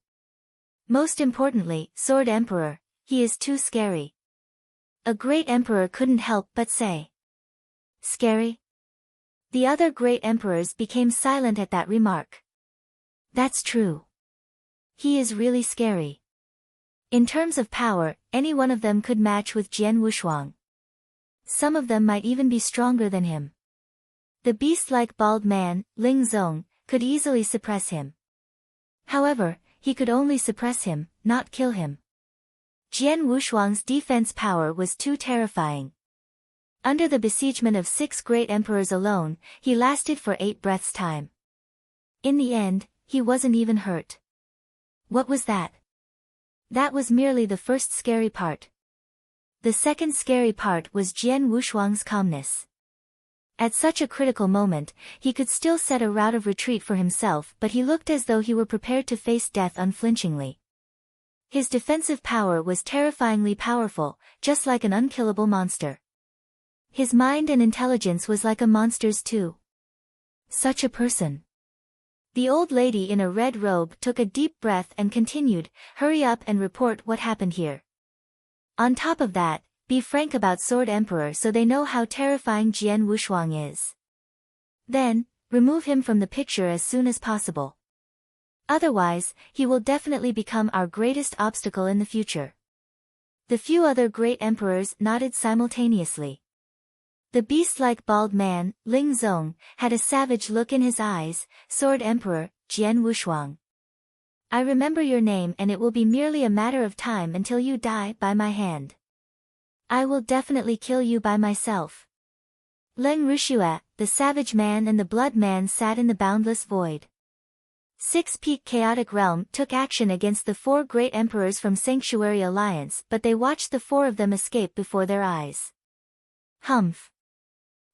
Most importantly, Sword Emperor, he is too scary. A great emperor couldn't help but say. Scary? The other great emperors became silent at that remark. That's true. He is really scary. In terms of power, any one of them could match with Jian Wushuang. Some of them might even be stronger than him. The beast-like bald man, Ling Zong, could easily suppress him. However, he could only suppress him, not kill him. Jian Wushuang's defense power was too terrifying. Under the besiegement of 6 great emperors alone, he lasted for 8 breaths' time. In the end, he wasn't even hurt. What was that? That was merely the first scary part. The second scary part was Jian Wushuang's calmness. At such a critical moment, he could still set a route of retreat for himself, but he looked as though he were prepared to face death unflinchingly. His defensive power was terrifyingly powerful, just like an unkillable monster. His mind and intelligence was like a monster's too. Such a person. The old lady in a red robe took a deep breath and continued, "Hurry up and report what happened here. On top of that, be frank about Sword Emperor so they know how terrifying Jian Wushuang is. Then, remove him from the picture as soon as possible. Otherwise, he will definitely become our greatest obstacle in the future." The few other great emperors nodded simultaneously. The beast-like bald man, Ling Zong, had a savage look in his eyes. "Sword Emperor, Jian Wushuang. I remember your name and it will be merely a matter of time until you die by my hand. I will definitely kill you by myself." Leng Rushue, the savage man and the blood man sat in the boundless void. Six-Peak Chaotic Realm took action against the four great emperors from Sanctuary Alliance, but they watched the four of them escape before their eyes. "Humph!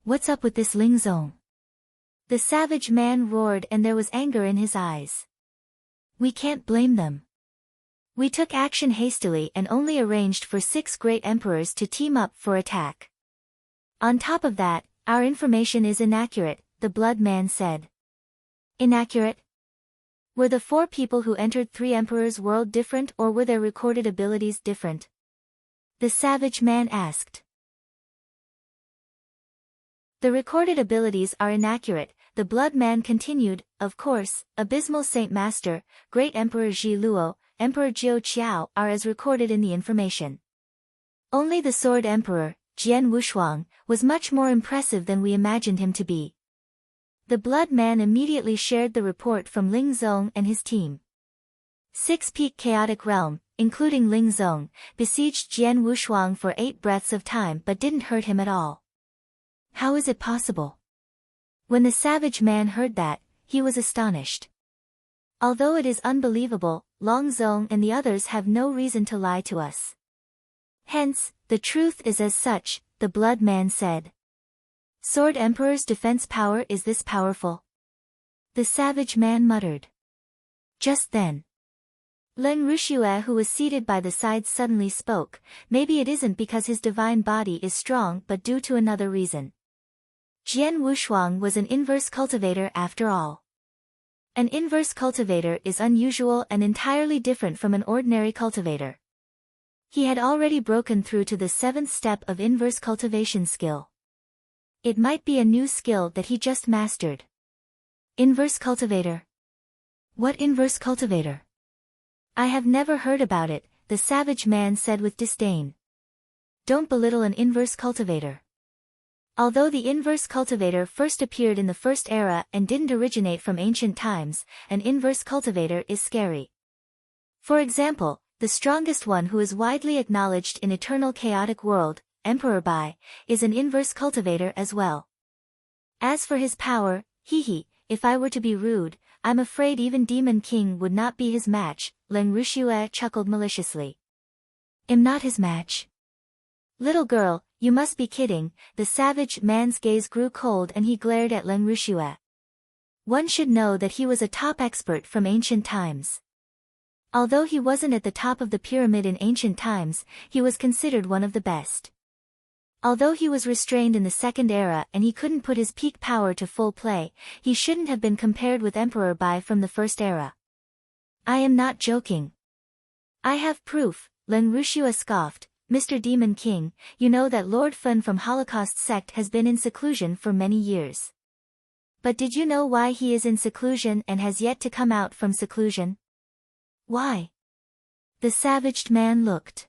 What's up with this Ling Zong?" The savage man roared and there was anger in his eyes. "We can't blame them. We took action hastily and only arranged for 6 great emperors to team up for attack. On top of that, our information is inaccurate," the blood man said. "Inaccurate? Were the 4 people who entered 3 emperors' world different or were their recorded abilities different?" the savage man asked. "The recorded abilities are inaccurate," the blood man continued. "Of course, Abysmal Saint Master, Great Emperor Ji Luo, Emperor Jiao Qiao are as recorded in the information. Only the Sword Emperor, Jian Wushuang, was much more impressive than we imagined him to be." The blood man immediately shared the report from Ling Zong and his team. Six-Peak Chaotic Realm, including Ling Zong, besieged Jian Wushuang for 8 breaths of time but didn't hurt him at all. How is it possible? When the savage man heard that, he was astonished. Although it is unbelievable, Long Zong and the others have no reason to lie to us. Hence, the truth is as such, the blood man said. Sword Emperor's defense power is this powerful? The savage man muttered. Just then, Leng Rushue, who was seated by the side, suddenly spoke. "Maybe it isn't because his divine body is strong but due to another reason. Jian Wushuang was an inverse cultivator after all. An inverse cultivator is unusual and entirely different from an ordinary cultivator. He had already broken through to the 7th step of inverse cultivation skill. It might be a new skill that he just mastered." Inverse cultivator? What inverse cultivator? I have never heard about it, the savage man said with disdain. Don't belittle an inverse cultivator. Although the inverse cultivator first appeared in the First Era and didn't originate from ancient times, an inverse cultivator is scary. For example, the strongest one who is widely acknowledged in Eternal Chaotic World, Emperor Bai, is an inverse cultivator as well. As for his power, if I were to be rude, I'm afraid even Demon King would not be his match, Leng Rushue chuckled maliciously. Am not his match? Little girl, you must be kidding, the savage man's gaze grew cold and he glared at Leng Rushue. One should know that he was a top expert from ancient times. Although he wasn't at the top of the pyramid in ancient times, he was considered one of the best. Although he was restrained in the Second Era and he couldn't put his peak power to full play, he shouldn't have been compared with Emperor Bai from the First Era. I am not joking. I have proof, Leng Rushue scoffed. Mr. Demon King, you know that Lord Fun from Holocaust sect has been in seclusion for many years. But did you know why he is in seclusion and has yet to come out from seclusion? Why? The savaged man looked.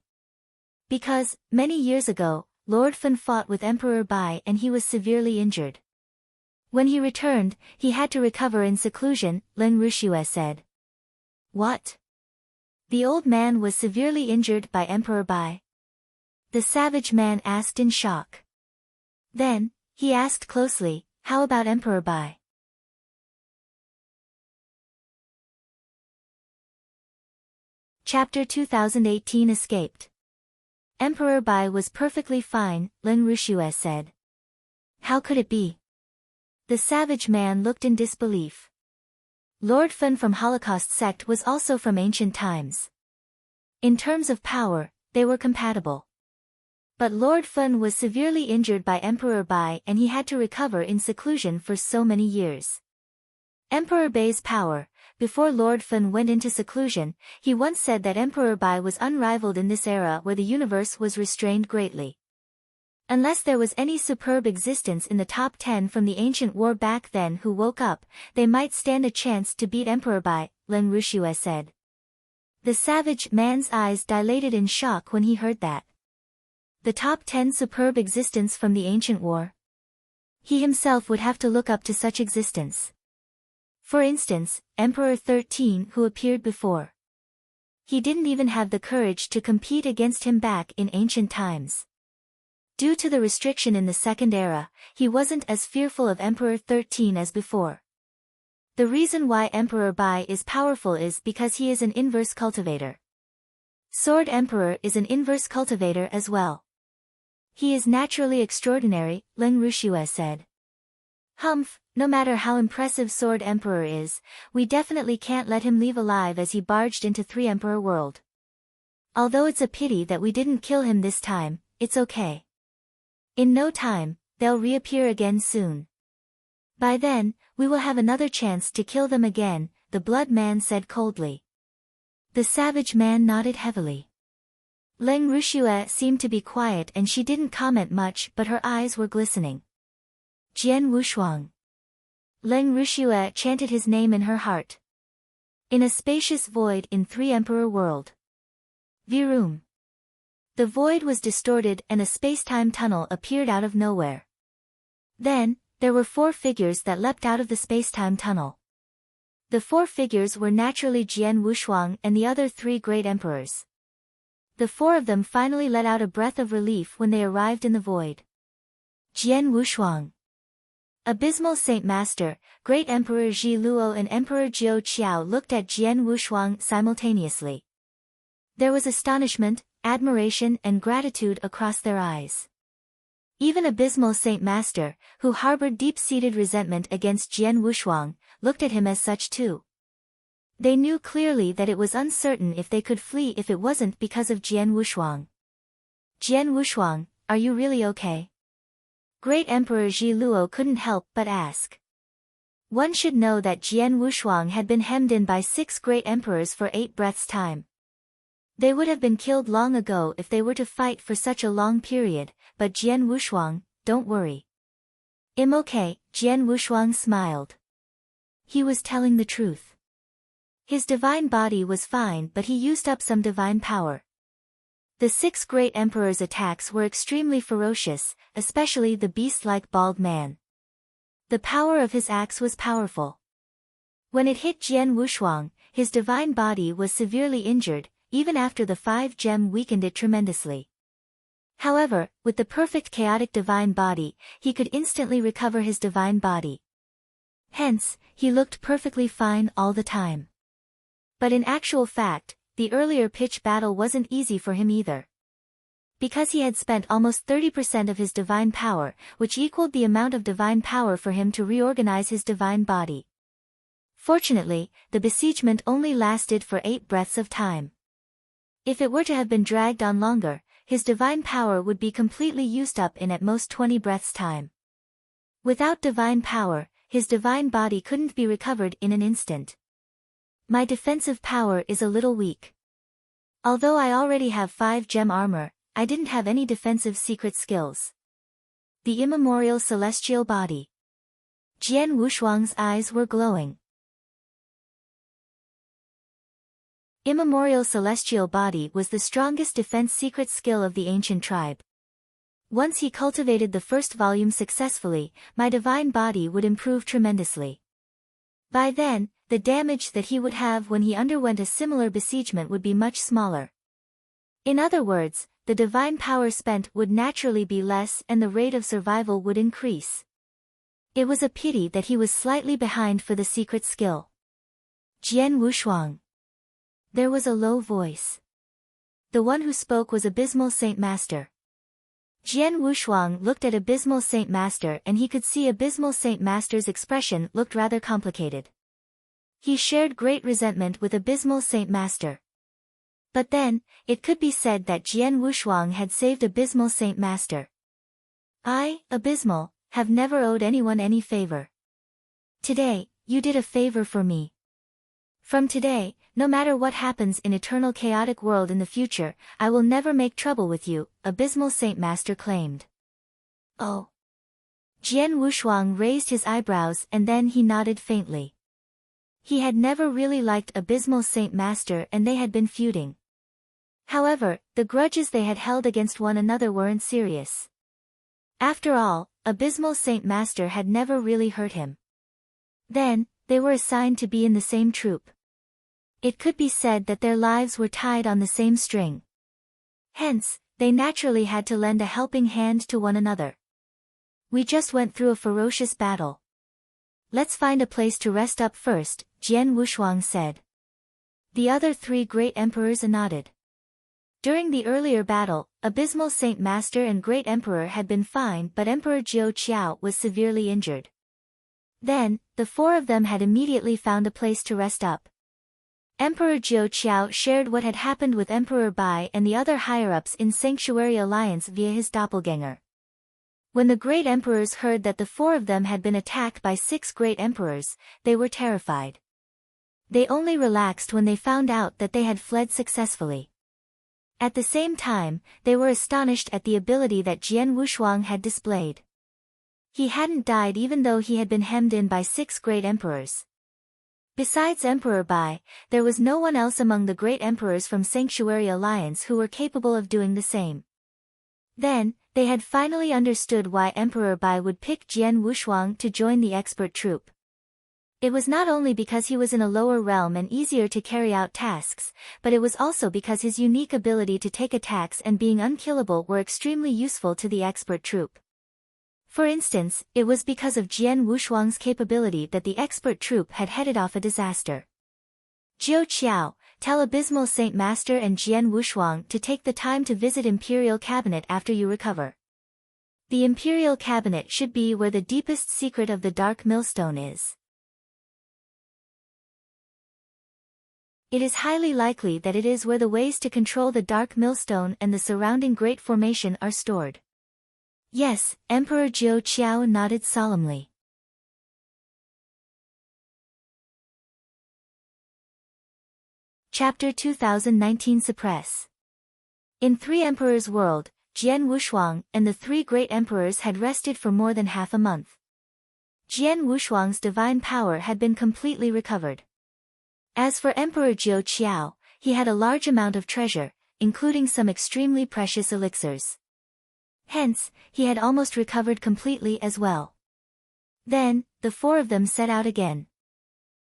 Because, many years ago, Lord Fun fought with Emperor Bai and he was severely injured. When he returned, he had to recover in seclusion, Leng Rushue said. What? The old man was severely injured by Emperor Bai? The savage man asked in shock. Then, he asked closely, how about Emperor Bai? Chapter 2018 Escaped. Emperor Bai was perfectly fine, Ling Rushue said. How could it be? The savage man looked in disbelief. Lord Fun from Holocaust sect was also from ancient times. In terms of power, they were compatible. But Lord Fun was severely injured by Emperor Bai and he had to recover in seclusion for so many years. Emperor Bai's power, before Lord Fun went into seclusion, he once said that Emperor Bai was unrivaled in this era where the universe was restrained greatly. Unless there was any superb existence in the top 10 from the ancient war back then who woke up, they might stand a chance to beat Emperor Bai, Ling Rushue said. The savage man's eyes dilated in shock when he heard that. The top 10 superb existence from the ancient war? He himself would have to look up to such existence. For instance, Emperor 13 who appeared before. He didn't even have the courage to compete against him back in ancient times. Due to the restriction in the second era, he wasn't as fearful of Emperor 13 as before. The reason why Emperor Bai is powerful is because he is an inverse cultivator. Sword Emperor is an inverse cultivator as well. He is naturally extraordinary, Ling Rushue said. Humph, no matter how impressive Sword Emperor is, we definitely can't let him leave alive as he barged into 3 Emperor world. Although it's a pity that we didn't kill him this time, it's okay. In no time, they'll reappear again soon. By then, we will have another chance to kill them again, the blood man said coldly. The savage man nodded heavily. Ling Rushue seemed to be quiet and she didn't comment much but her eyes were glistening. Jian Wushuang. Ling Rushue chanted his name in her heart. In a spacious void in 3 Emperor world. Virum. The void was distorted and a space-time tunnel appeared out of nowhere. Then, there were 4 figures that leapt out of the space-time tunnel. The 4 figures were naturally Jian Wushuang and the other 3 great emperors. The 4 of them finally let out a breath of relief when they arrived in the void. Jian Wushuang. Abysmal Saint Master, Great Emperor Ji Luo and Emperor Jiao Qiao looked at Jian Wushuang simultaneously. There was astonishment, admiration and gratitude across their eyes. Even Abysmal Saint Master, who harbored deep-seated resentment against Jian Wushuang, looked at him as such too. They knew clearly that it was uncertain if they could flee if it wasn't because of Jian Wushuang. Jian Wushuang, are you really okay? Great Emperor Ji Luo couldn't help but ask. One should know that Jian Wushuang had been hemmed in by 6 great emperors for 8 breaths' time. They would have been killed long ago if they were to fight for such a long period, but Jian Wushuang, don't worry. I'm okay, Jian Wushuang smiled. He was telling the truth. His divine body was fine but he used up some divine power. The 6 great emperors' attacks were extremely ferocious, especially the beast-like bald man. The power of his axe was powerful. When it hit Jian Wushuang, his divine body was severely injured, even after the 5 gem weakened it tremendously. However, with the perfect chaotic divine body, he could instantly recover his divine body. Hence, he looked perfectly fine all the time. But in actual fact, the earlier pitch battle wasn't easy for him either. Because he had spent almost 30% of his divine power, which equaled the amount of divine power for him to reorganize his divine body. Fortunately, the besiegement only lasted for 8 breaths of time. If it were to have been dragged on longer, his divine power would be completely used up in at most 20 breaths' time. Without divine power, his divine body couldn't be recovered in an instant. My defensive power is a little weak. Although I already have 5 gem armor, I didn't have any defensive secret skills. The immemorial celestial body. Jian Wushuang's eyes were glowing. Immemorial celestial body was the strongest defense secret skill of the ancient tribe. Once he cultivated the first volume successfully, my divine body would improve tremendously. By then, the damage that he would have when he underwent a similar besiegement would be much smaller. In other words, the divine power spent would naturally be less and the rate of survival would increase. It was a pity that he was slightly behind for the secret skill. Jian Wushuang. There was a low voice. The one who spoke was Abysmal Saint Master. Jian Wushuang looked at Abysmal Saint Master and he could see Abysmal Saint Master's expression looked rather complicated. He shared great resentment with Abysmal Saint Master. But then, it could be said that Jian Wushuang had saved Abysmal Saint Master. I, Abysmal, have never owed anyone any favor. Today, you did a favor for me. From today, no matter what happens in eternal chaotic world in the future, I will never make trouble with you, Abysmal Saint Master claimed. Oh. Jian Wushuang raised his eyebrows and then he nodded faintly. He had never really liked Abysmal Saint Master and they had been feuding. However, the grudges they had held against one another weren't serious. After all, Abysmal Saint Master had never really hurt him. Then, they were assigned to be in the same troop. It could be said that their lives were tied on the same string. Hence, they naturally had to lend a helping hand to one another. We just went through a ferocious battle. Let's find a place to rest up first, Jian Wushuang said. The other three great emperors nodded. During the earlier battle, Abysmal Saint Master and Great Emperor had been fine but Emperor Jiu Qiao was severely injured. Then, the four of them had immediately found a place to rest up. Emperor Jiu Qiao shared what had happened with Emperor Bai and the other higher-ups in Sanctuary Alliance via his doppelganger. When the great emperors heard that the four of them had been attacked by 6 great emperors, they were terrified. They only relaxed when they found out that they had fled successfully. At the same time, they were astonished at the ability that Jian Wushuang had displayed. He hadn't died even though he had been hemmed in by 6 great emperors. Besides Emperor Bai, there was no one else among the great emperors from Sanctuary Alliance who were capable of doing the same. Then, they had finally understood why Emperor Bai would pick Jian Wushuang to join the expert troop. It was not only because he was in a lower realm and easier to carry out tasks, but it was also because his unique ability to take attacks and being unkillable were extremely useful to the expert troop. For instance, it was because of Jian Wushuang's capability that the expert troop had headed off a disaster. Jiu Qiao, tell Abysmal Saint Master and Jian Wushuang to take the time to visit Imperial Cabinet after you recover. The Imperial Cabinet should be where the deepest secret of the Dark Millstone is. It is highly likely that it is where the ways to control the Dark Millstone and the surrounding Great Formation are stored. Yes, Emperor Jiu Qiao nodded solemnly. Chapter 2019 Suppress. In 3 Emperors' World, Jian Wushuang and the 3 great emperors had rested for more than half a month. Jian Wushuang's divine power had been completely recovered. As for Emperor Jiu Qiao, he had a large amount of treasure, including some extremely precious elixirs. Hence, he had almost recovered completely as well. Then, the 4 of them set out again.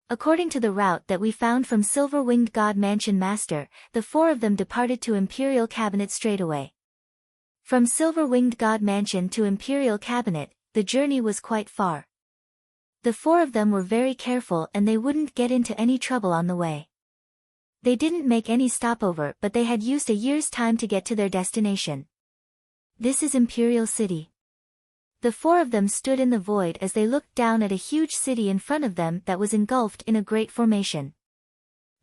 According to the route that we found from Silver-Winged God Mansion Master, the 4 of them departed to Imperial Cabinet straightaway. From Silver-Winged God Mansion to Imperial Cabinet, the journey was quite far. The 4 of them were very careful and they wouldn't get into any trouble on the way. They didn't make any stopover but they had used a year's time to get to their destination. This is Imperial City. The 4 of them stood in the void as they looked down at a huge city in front of them that was engulfed in a great formation.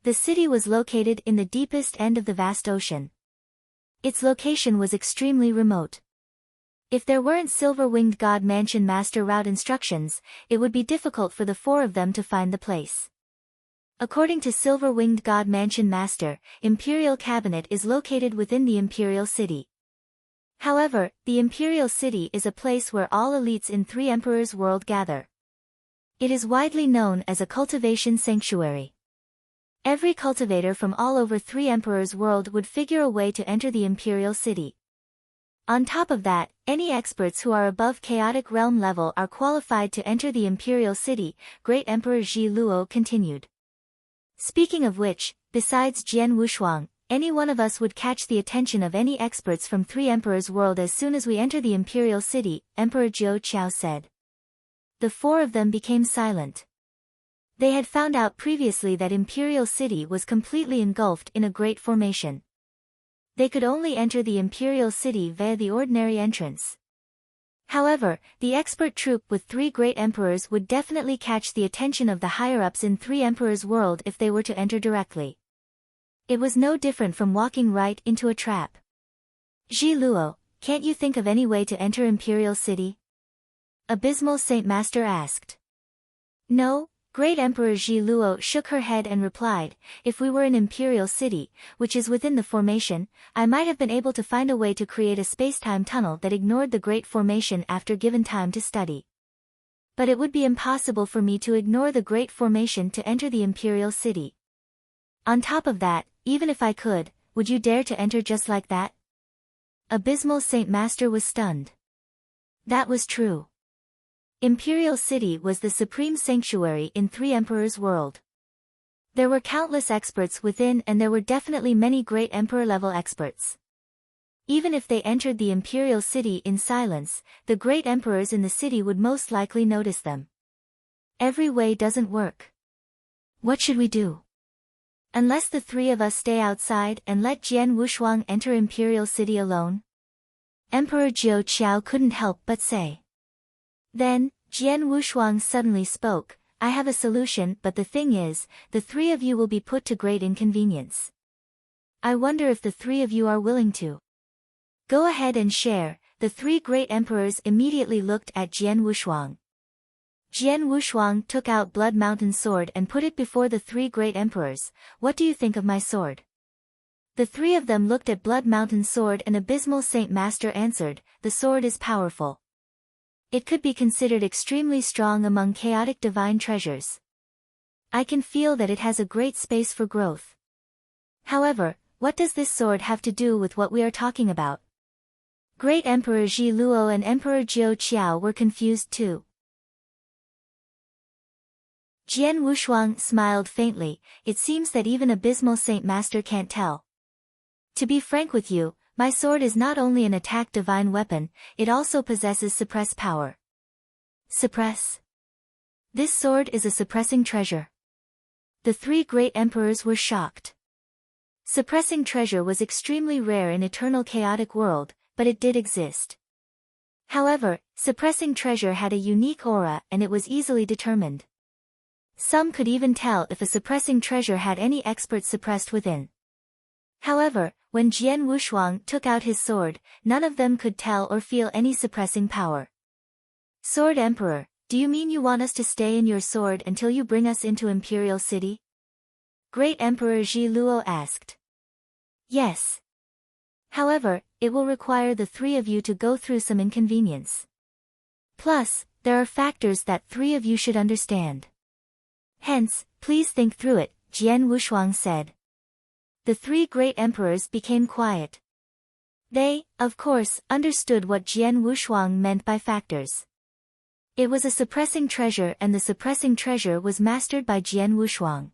The city was located in the deepest end of the vast ocean. Its location was extremely remote. If there weren't Silver-Winged God Mansion Master route instructions, it would be difficult for the 4 of them to find the place. According to Silver-Winged God Mansion Master, Imperial Cabinet is located within the Imperial City. However, the Imperial City is a place where all elites in 3 Emperors' World gather. It is widely known as a cultivation sanctuary. Every cultivator from all over 3 Emperors' World would figure a way to enter the Imperial City. On top of that, any experts who are above chaotic realm level are qualified to enter the Imperial City, Great Emperor Ji Luo continued. Speaking of which, besides Jian Wushuang, any one of us would catch the attention of any experts from 3 Emperors' World as soon as we enter the Imperial City, Emperor Jiu Qiao said. The 4 of them became silent. They had found out previously that Imperial City was completely engulfed in a great formation. They could only enter the imperial city via the ordinary entrance. However, the expert troupe with 3 great emperors would definitely catch the attention of the higher-ups in 3 emperors' world if they were to enter directly. It was no different from walking right into a trap. Ji Luo, can't you think of any way to enter Imperial City? Abysmal Saint Master asked. No, Great Emperor Ji Luo shook her head and replied, if we were in Imperial City, which is within the formation, I might have been able to find a way to create a space-time tunnel that ignored the Great Formation after given time to study. But it would be impossible for me to ignore the Great Formation to enter the Imperial City. On top of that, even if I could, would you dare to enter just like that? Abysmal Saint Master was stunned. That was true. Imperial City was the supreme sanctuary in 3 emperors' world. There were countless experts within and there were definitely many great emperor-level experts. Even if they entered the Imperial City in silence, the great emperors in the city would most likely notice them. Every way doesn't work. What should we do? Unless the 3 of us stay outside and let Jian Wushuang enter Imperial City alone? Emperor Jiao Qiao couldn't help but say. Then, Jian Wushuang suddenly spoke, I have a solution, but the thing is, the 3 of you will be put to great inconvenience. I wonder if the 3 of you are willing to. Go ahead and share. The 3 great emperors immediately looked at Jian Wushuang. Jian Wushuang took out Blood Mountain's sword and put it before the 3 great emperors. What do you think of my sword? The 3 of them looked at Blood Mountain's sword and Abysmal Saint Master answered, the sword is powerful. It could be considered extremely strong among chaotic divine treasures. I can feel that it has a great space for growth. However, what does this sword have to do with what we are talking about? Great Emperor Ji Luo and Emperor Jiao Qiao were confused too. Jian Wushuang smiled faintly, it seems that even Abysmal Saint Master can't tell. To be frank with you, my sword is not only an attack divine weapon, it also possesses suppress power. Suppress? This sword is a suppressing treasure. The 3 great emperors were shocked. Suppressing treasure was extremely rare in eternal chaotic world, but it did exist. However, suppressing treasure had a unique aura and it was easily determined. Some could even tell if a suppressing treasure had any expert suppressed within. However, when Jian Wushuang took out his sword, none of them could tell or feel any suppressing power. Sword Emperor, do you mean you want us to stay in your sword until you bring us into Imperial City? Great Emperor Ji Luo asked. Yes. However, it will require the 3 of you to go through some inconvenience. Plus, there are factors that 3 of you should understand. Hence, please think through it, Jian Wushuang said. The 3 great emperors became quiet. They, of course, understood what Jian Wushuang meant by factors. It was a suppressing treasure and the suppressing treasure was mastered by Jian Wushuang.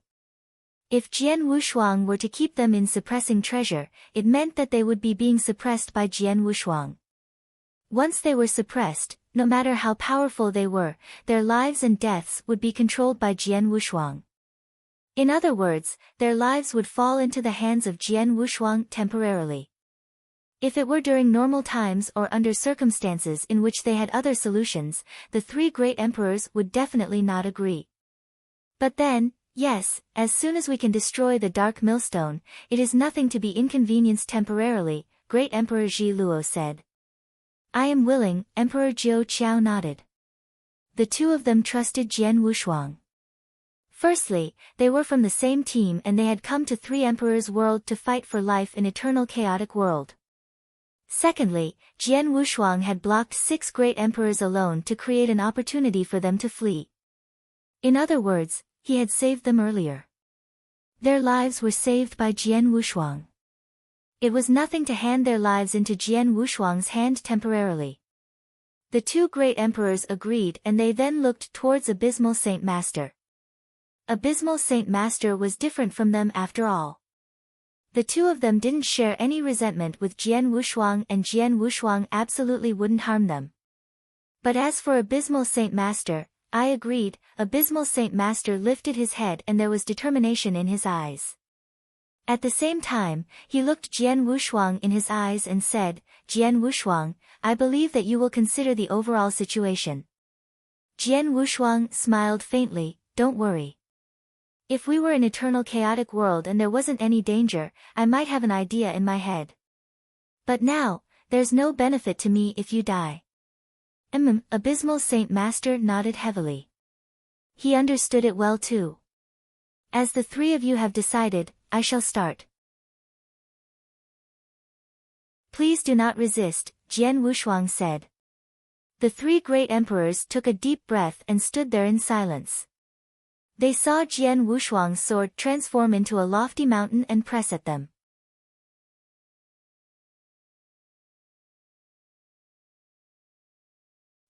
If Jian Wushuang were to keep them in suppressing treasure, it meant that they would be being suppressed by Jian Wushuang. Once they were suppressed, no matter how powerful they were, their lives and deaths would be controlled by Jian Wushuang. In other words, their lives would fall into the hands of Jian Wushuang temporarily. If it were during normal times or under circumstances in which they had other solutions, the 3 great emperors would definitely not agree. But then, yes, as soon as we can destroy the Dark Millstone, it is nothing to be inconvenienced temporarily, Great Emperor Ji Luo said. I am willing, Emperor Jiao Qiao nodded. The 2 of them trusted Jian Wushuang. Firstly, they were from the same team and they had come to 3 emperors' world to fight for life in eternal chaotic world. Secondly, Jian Wushuang had blocked 6 great emperors alone to create an opportunity for them to flee. In other words, he had saved them earlier. Their lives were saved by Jian Wushuang. It was nothing to hand their lives into Jian Wushuang's hand temporarily. The 2 great emperors agreed and they then looked towards Abysmal Saint Master. Abysmal Saint Master was different from them after all. The 2 of them didn't share any resentment with Jian Wushuang and Jian Wushuang absolutely wouldn't harm them. But as for Abysmal Saint Master, I agreed. Abysmal Saint Master lifted his head and there was determination in his eyes. At the same time, he looked Jian Wushuang in his eyes and said, Jian Wushuang, I believe that you will consider the overall situation. Jian Wushuang smiled faintly, don't worry. If we were an eternal chaotic world and there wasn't any danger, I might have an idea in my head. But now, there's no benefit to me if you die. Abysmal Saint Master nodded heavily. He understood it well too. As the three of you have decided, I shall start. Please do not resist, Jian Wushuang said. The three great emperors took a deep breath and stood there in silence. They saw Jian Wushuang's sword transform into a lofty mountain and press at them.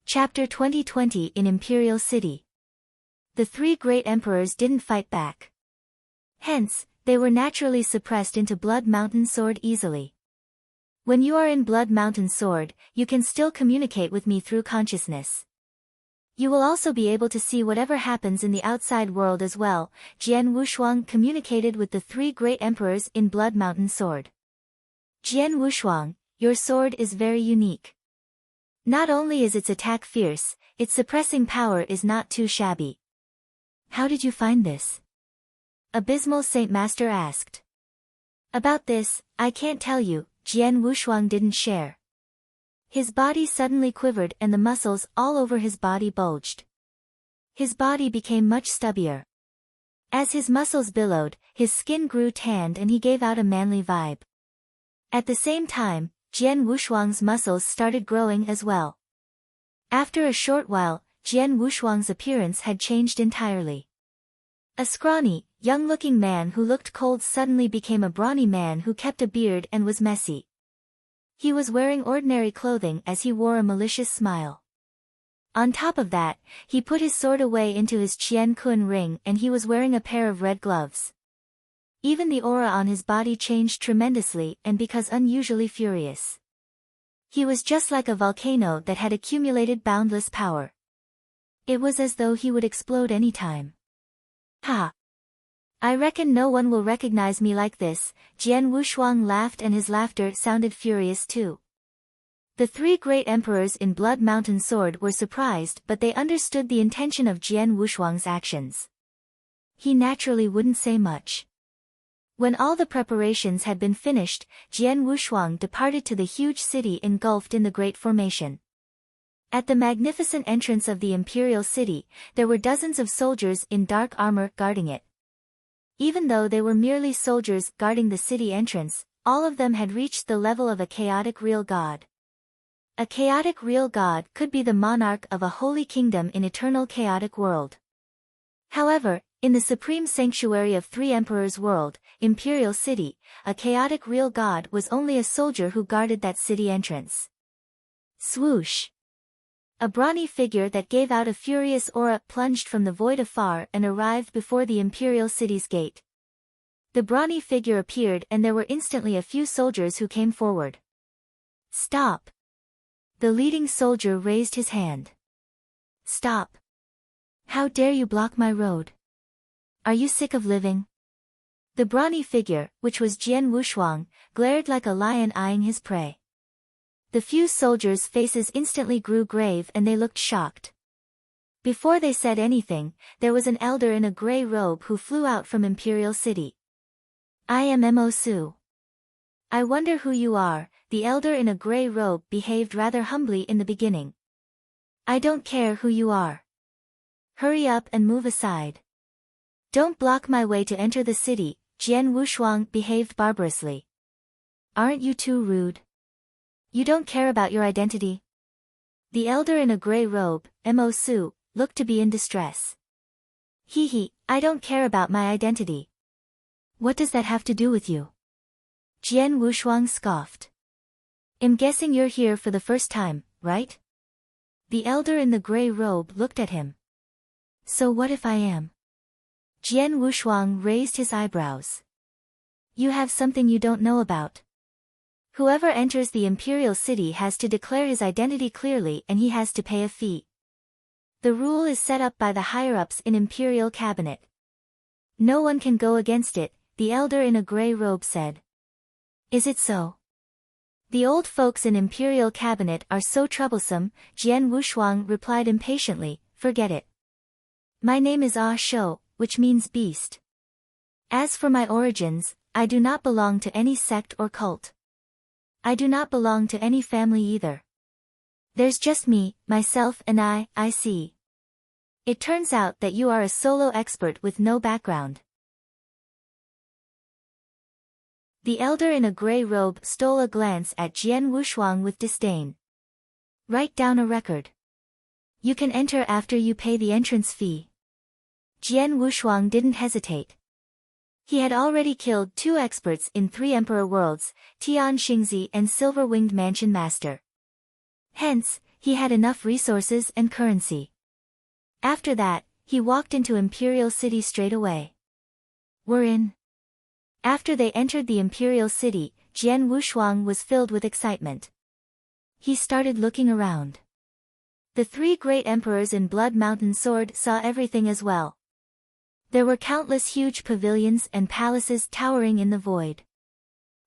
Chapter 2020 in Imperial City. The three great emperors didn't fight back. Hence, they were naturally suppressed into Blood Mountain Sword easily. When you are in Blood Mountain Sword, you can still communicate with me through consciousness. You will also be able to see whatever happens in the outside world as well. Jian Wushuang communicated with the three great emperors in Blood Mountain Sword. Jian Wushuang, your sword is very unique. Not only is its attack fierce, its suppressing power is not too shabby. How did you find this? Abysmal Saint Master asked. About this, I can't tell you, Jian Wushuang didn't share. His body suddenly quivered and the muscles all over his body bulged. His body became much stubbier. As his muscles billowed, his skin grew tanned and he gave out a manly vibe. At the same time, Jian Wushuang's muscles started growing as well. After a short while, Jian Wushuang's appearance had changed entirely. A scrawny, young-looking man who looked cold suddenly became a brawny man who kept a beard and was messy. He was wearing ordinary clothing as he wore a malicious smile. On top of that, he put his sword away into his Qian Kun ring and he was wearing a pair of red gloves. Even the aura on his body changed tremendously and became unusually furious. He was just like a volcano that had accumulated boundless power. It was as though he would explode any time. Ha! I reckon no one will recognize me like this, Jian Wushuang laughed and his laughter sounded furious too. The three great emperors in Blood Mountain Sword were surprised but they understood the intention of Jian Wushuang's actions. He naturally wouldn't say much. When all the preparations had been finished, Jian Wushuang departed to the huge city engulfed in the Great Formation. At the magnificent entrance of the Imperial City, there were dozens of soldiers in dark armor guarding it. Even though they were merely soldiers guarding the city entrance, all of them had reached the level of a chaotic real god. A chaotic real god could be the monarch of a holy kingdom in eternal chaotic world. However, in the supreme sanctuary of three emperors' world, Imperial City, a chaotic real god was only a soldier who guarded that city entrance. Swoosh! A brawny figure that gave out a furious aura plunged from the void afar and arrived before the Imperial City's gate. The brawny figure appeared and there were instantly a few soldiers who came forward. Stop! The leading soldier raised his hand. Stop! How dare you block my road? Are you sick of living? The brawny figure, which was Jian Wushuang, glared like a lion eyeing his prey. The few soldiers' faces instantly grew grave and they looked shocked. Before they said anything, there was an elder in a grey robe who flew out from Imperial City. I am Mo Su. I wonder who you are. The elder in a grey robe behaved rather humbly in the beginning. I don't care who you are. Hurry up and move aside. Don't block my way to enter the city, Jian Wushuang behaved barbarously. Aren't you too rude? You don't care about your identity? The elder in a grey robe, Mo Su, looked to be in distress. I don't care about my identity. What does that have to do with you? Jian Wushuang scoffed. I'm guessing you're here for the first time, right? The elder in the grey robe looked at him. So what if I am? Jian Wushuang raised his eyebrows. You have something you don't know about. Whoever enters the Imperial City has to declare his identity clearly and he has to pay a fee. The rule is set up by the higher-ups in Imperial Cabinet. No one can go against it. the elder in a gray robe said. Is it so? The old folks in Imperial Cabinet are so troublesome, Jian Wushuang replied impatiently, forget it. My name is Ah Shou, which means beast. As for my origins, I do not belong to any sect or cult. I do not belong to any family either. There's just me, myself and I see. It turns out that you are a solo expert with no background. The elder in a gray robe stole a glance at Jian Wushuang with disdain. Write down a record. You can enter after you pay the entrance fee. Jian Wushuang didn't hesitate. He had already killed 2 experts in 3 Emperor Worlds, Tian Xingzi and Silver-Winged Mansion Master. Hence, he had enough resources and currency. After that, he walked into Imperial City straight away. We're in. After they entered the Imperial City, Jian Wushuang was filled with excitement. He started looking around. The 3 great emperors in Blood Mountain Sword saw everything as well. There were countless huge pavilions and palaces towering in the void.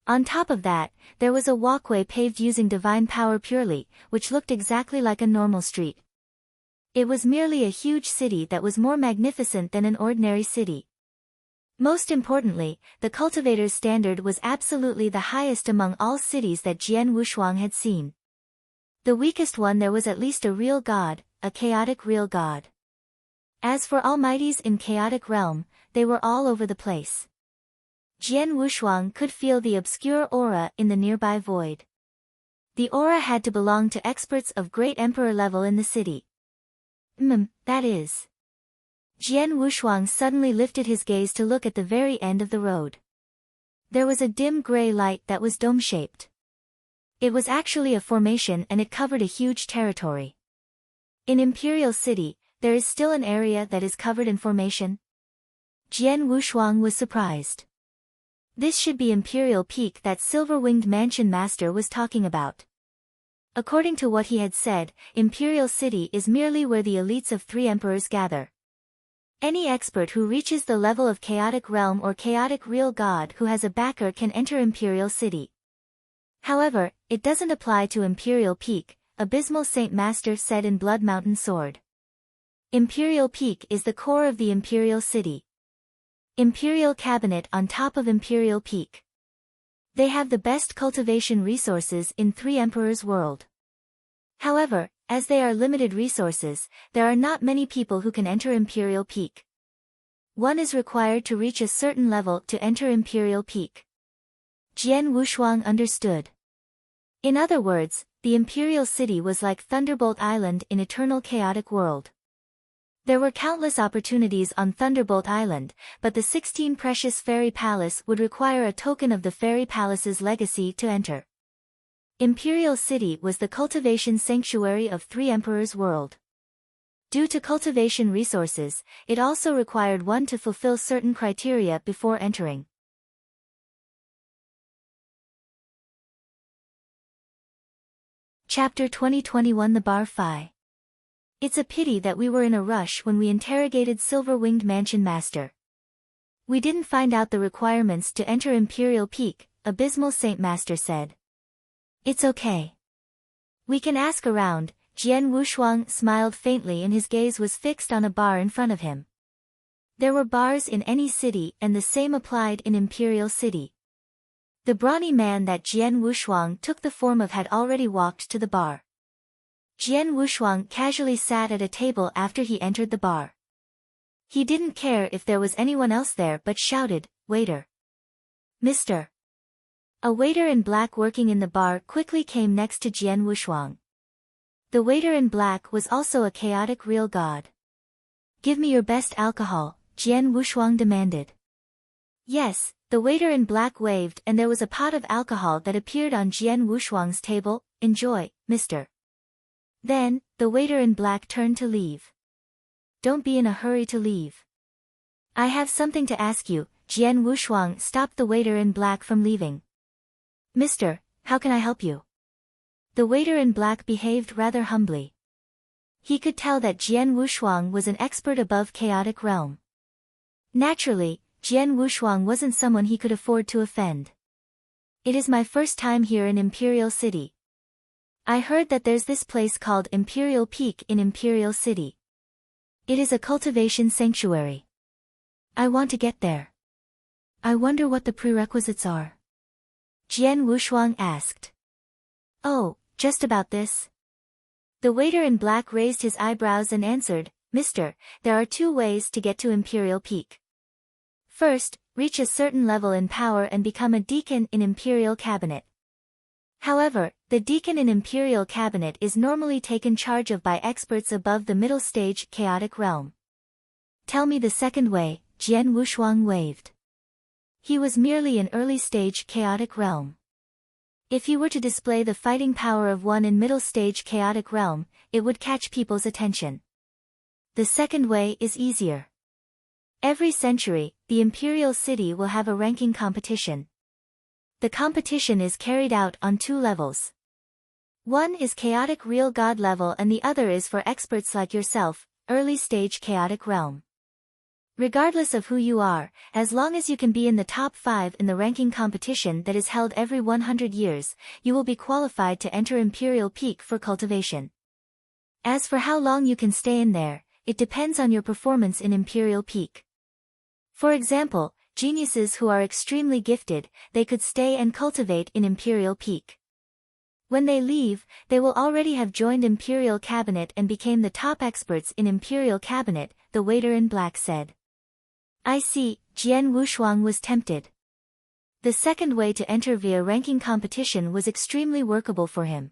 On top of that, there was a walkway paved using divine power purely, which looked exactly like a normal street. It was merely a huge city that was more magnificent than an ordinary city. Most importantly, the cultivator's standard was absolutely the highest among all cities that Jian Wushuang had seen. The weakest one there was at least a real god, a chaotic real god. As for almighties in chaotic realm, they were all over the place. Jian Wushuang could feel the obscure aura in the nearby void. The aura had to belong to experts of great emperor level in the city. That is. Jian Wushuang suddenly lifted his gaze to look at the very end of the road. There was a dim gray light that was dome-shaped. It was actually a formation and it covered a huge territory. In Imperial City, there is still an area that is covered in formation? Jian Wushuang was surprised. This should be Imperial Peak that Silver-Winged Mansion Master was talking about. According to what he had said, Imperial City is merely where the elites of 3 emperors gather. Any expert who reaches the level of chaotic realm or chaotic real god who has a backer can enter Imperial City. However, it doesn't apply to Imperial Peak, Abysmal Saint Master said in Blood Mountain Sword. Imperial Peak is the core of the Imperial City. Imperial Cabinet on top of Imperial Peak. They have the best cultivation resources in 3 Emperors' world. However, as they are limited resources, there are not many people who can enter Imperial Peak. One is required to reach a certain level to enter Imperial Peak. Jian Wushuang understood. In other words, the Imperial City was like Thunderbolt Island in Eternal Chaotic World. There were countless opportunities on Thunderbolt Island, but the 16 Precious Fairy Palace would require a token of the Fairy Palace's legacy to enter. Imperial City was the cultivation sanctuary of 3 Emperors' world. Due to cultivation resources, it also required one to fulfill certain criteria before entering. Chapter 2021 The Bar Phi. It's a pity that we were in a rush when we interrogated Silver-Winged Mansion Master. We didn't find out the requirements to enter Imperial Peak, Abysmal Saint Master said. It's okay. We can ask around. Jian Wushuang smiled faintly and his gaze was fixed on a bar in front of him. There were bars in any city and the same applied in Imperial City. The brawny man that Jian Wushuang took the form of had already walked to the bar. Jian Wushuang casually sat at a table after he entered the bar. He didn't care if there was anyone else there but shouted, "Waiter!" "Mr." A waiter in black working in the bar quickly came next to Jian Wushuang. The waiter in black was also a chaotic real god. "Give me your best alcohol," Jian Wushuang demanded. Yes, the waiter in black waved and there was a pot of alcohol that appeared on Jian Wushuang's table. "Enjoy, mister." Then, the waiter in black turned to leave. "Don't be in a hurry to leave. I have something to ask you." Jian Wushuang stopped the waiter in black from leaving. "Mister, how can I help you?" The waiter in black behaved rather humbly. He could tell that Jian Wushuang was an expert above chaotic realm. Naturally, Jian Wushuang wasn't someone he could afford to offend. It is my first time here in Imperial City. I heard that there's this place called Imperial Peak in Imperial City. It is a cultivation sanctuary. I want to get there. I wonder what the prerequisites are. Jian Wushuang asked. Oh, just about this. The waiter in black raised his eyebrows and answered, Mister, there are 2 ways to get to Imperial Peak. First, reach a certain level in power and become a deacon in Imperial Cabinet. However, the deacon in Imperial Cabinet is normally taken charge of by experts above the middle stage chaotic realm. Tell me the second way, Jian Wushuang waved. He was merely an early stage chaotic realm. If he were to display the fighting power of one in middle stage chaotic realm, it would catch people's attention. The second way is easier. Every century, the Imperial City will have a ranking competition. The competition is carried out on 2 levels. One is chaotic real god level and the other is for experts like yourself, early stage chaotic realm. Regardless of who you are, as long as you can be in the top 5 in the ranking competition that is held every 100 years, you will be qualified to enter Imperial Peak for cultivation. As for how long you can stay in there, it depends on your performance in Imperial Peak. For example, geniuses who are extremely gifted, they could stay and cultivate in Imperial Peak. When they leave, they will already have joined Imperial Cabinet and became the top experts in Imperial Cabinet, the waiter in black said. I see, Jian Wushuang was tempted. The second way to enter via ranking competition was extremely workable for him.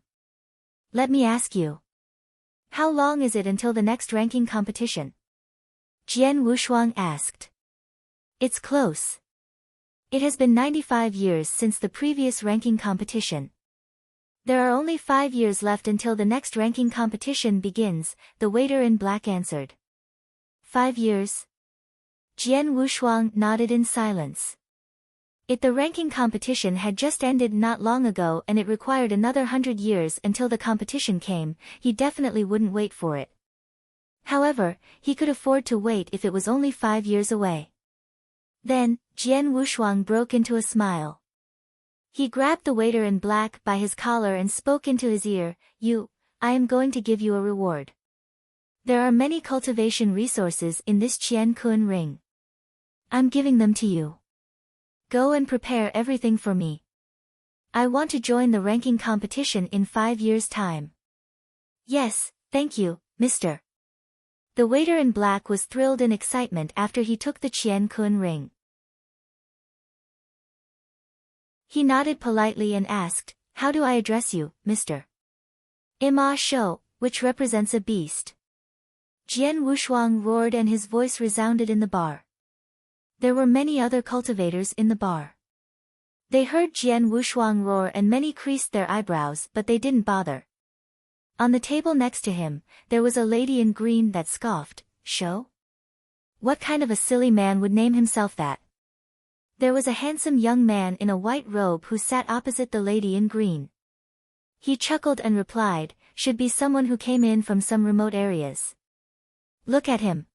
Let me ask you. How long is it until the next ranking competition? Jian Wushuang asked. It's close. It has been 95 years since the previous ranking competition. There are only 5 years left until the next ranking competition begins, the waiter in black answered. 5 years? Jian Wushuang nodded in silence. If the ranking competition had just ended not long ago and it required another 100 years until the competition came, he definitely wouldn't wait for it. However, he could afford to wait if it was only 5 years away. Then, Jian Wushuang broke into a smile. He grabbed the waiter in black by his collar and spoke into his ear, I am going to give you a reward. There are many cultivation resources in this Qian Kun ring. I'm giving them to you. Go and prepare everything for me. I want to join the ranking competition in 5 years' time. Yes, thank you, mister. The waiter in black was thrilled in excitement after he took the Qian Kun ring. He nodded politely and asked, How do I address you, mister? Ima Shou, which represents a beast. Jian Wushuang roared and his voice resounded in the bar. There were many other cultivators in the bar. They heard Jian Wushuang roar and many creased their eyebrows but they didn't bother. On the table next to him, there was a lady in green that scoffed, Shou? What kind of a silly man would name himself that? There was a handsome young man in a white robe who sat opposite the lady in green. He chuckled and replied, should be someone who came in from some remote areas. Look at him.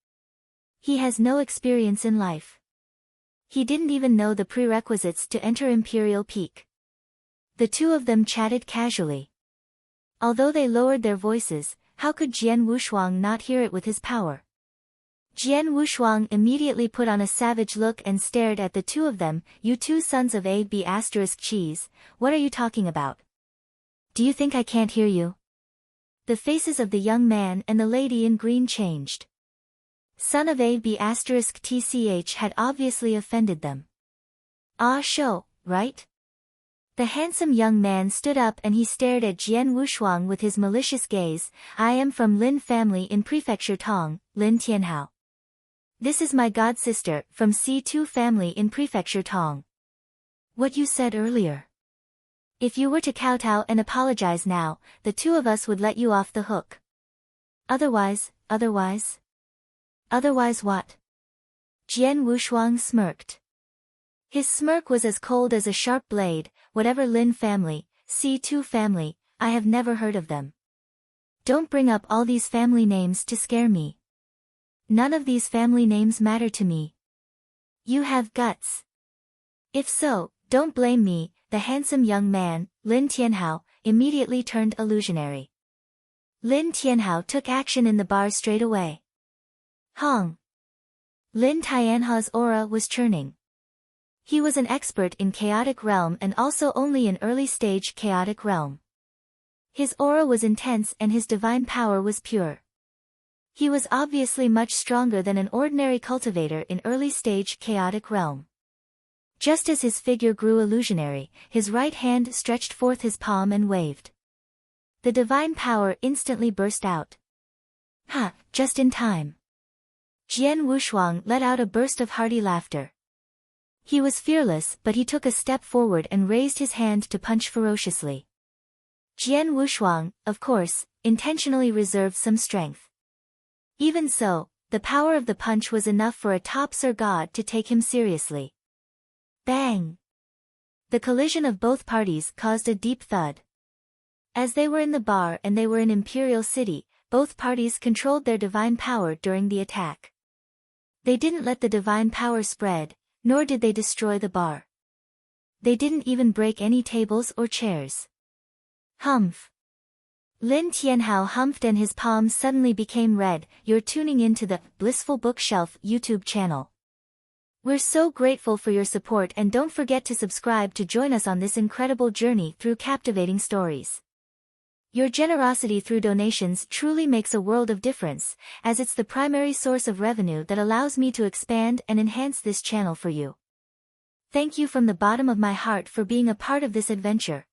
He has no experience in life. He didn't even know the prerequisites to enter Imperial Peak. The 2 of them chatted casually. Although they lowered their voices, how could Jian Wushuang not hear it with his power? Jian Wushuang immediately put on a savage look and stared at the 2 of them. You 2 sons of A B asterisk cheese, what are you talking about? Do you think I can't hear you? The faces of the young man and the lady in green changed. Son of A B asterisk TCH had obviously offended them. Ah Shou, right? The handsome young man stood up and he stared at Jian Wushuang with his malicious gaze. I am from Lin family in Prefecture Tong, Lin Tianhao. This is my god-sister from C2 family in Prefecture Tong. What you said earlier. If you were to kowtow and apologize now, the 2 of us would let you off the hook. Otherwise what? Jian Wushuang smirked. His smirk was as cold as a sharp blade. Whatever Lin family, C2 family, I have never heard of them. Don't bring up all these family names to scare me. None of these family names matter to me. You have guts. If so, don't blame me. The handsome young man, Lin Tianhao, immediately turned illusionary. Lin Tianhao took action in the bar straight away. Hong. Lin Tianhao's aura was churning. He was an expert in chaotic realm and also only in early-stage chaotic realm. His aura was intense and his divine power was pure. He was obviously much stronger than an ordinary cultivator in early-stage chaotic realm. Just as his figure grew illusionary, his right hand stretched forth his palm and waved. The divine power instantly burst out. Ha, just in time. Jian Wushuang let out a burst of hearty laughter. He was fearless, but he took a step forward and raised his hand to punch ferociously. Jian Wushuang, of course, intentionally reserved some strength. Even so, the power of the punch was enough for a top-tier god to take him seriously. Bang! The collision of both parties caused a deep thud. As they were in the bar and they were in Imperial City, both parties controlled their divine power during the attack. They didn't let the divine power spread, nor did they destroy the bar. They didn't even break any tables or chairs. Humph. Lin Tianhao humphed and his palms suddenly became red. You're tuning into the Blissful Bookshelf YouTube channel. We're so grateful for your support and don't forget to subscribe to join us on this incredible journey through captivating stories. Your generosity through donations truly makes a world of difference, as it's the primary source of revenue that allows me to expand and enhance this channel for you. Thank you from the bottom of my heart for being a part of this adventure.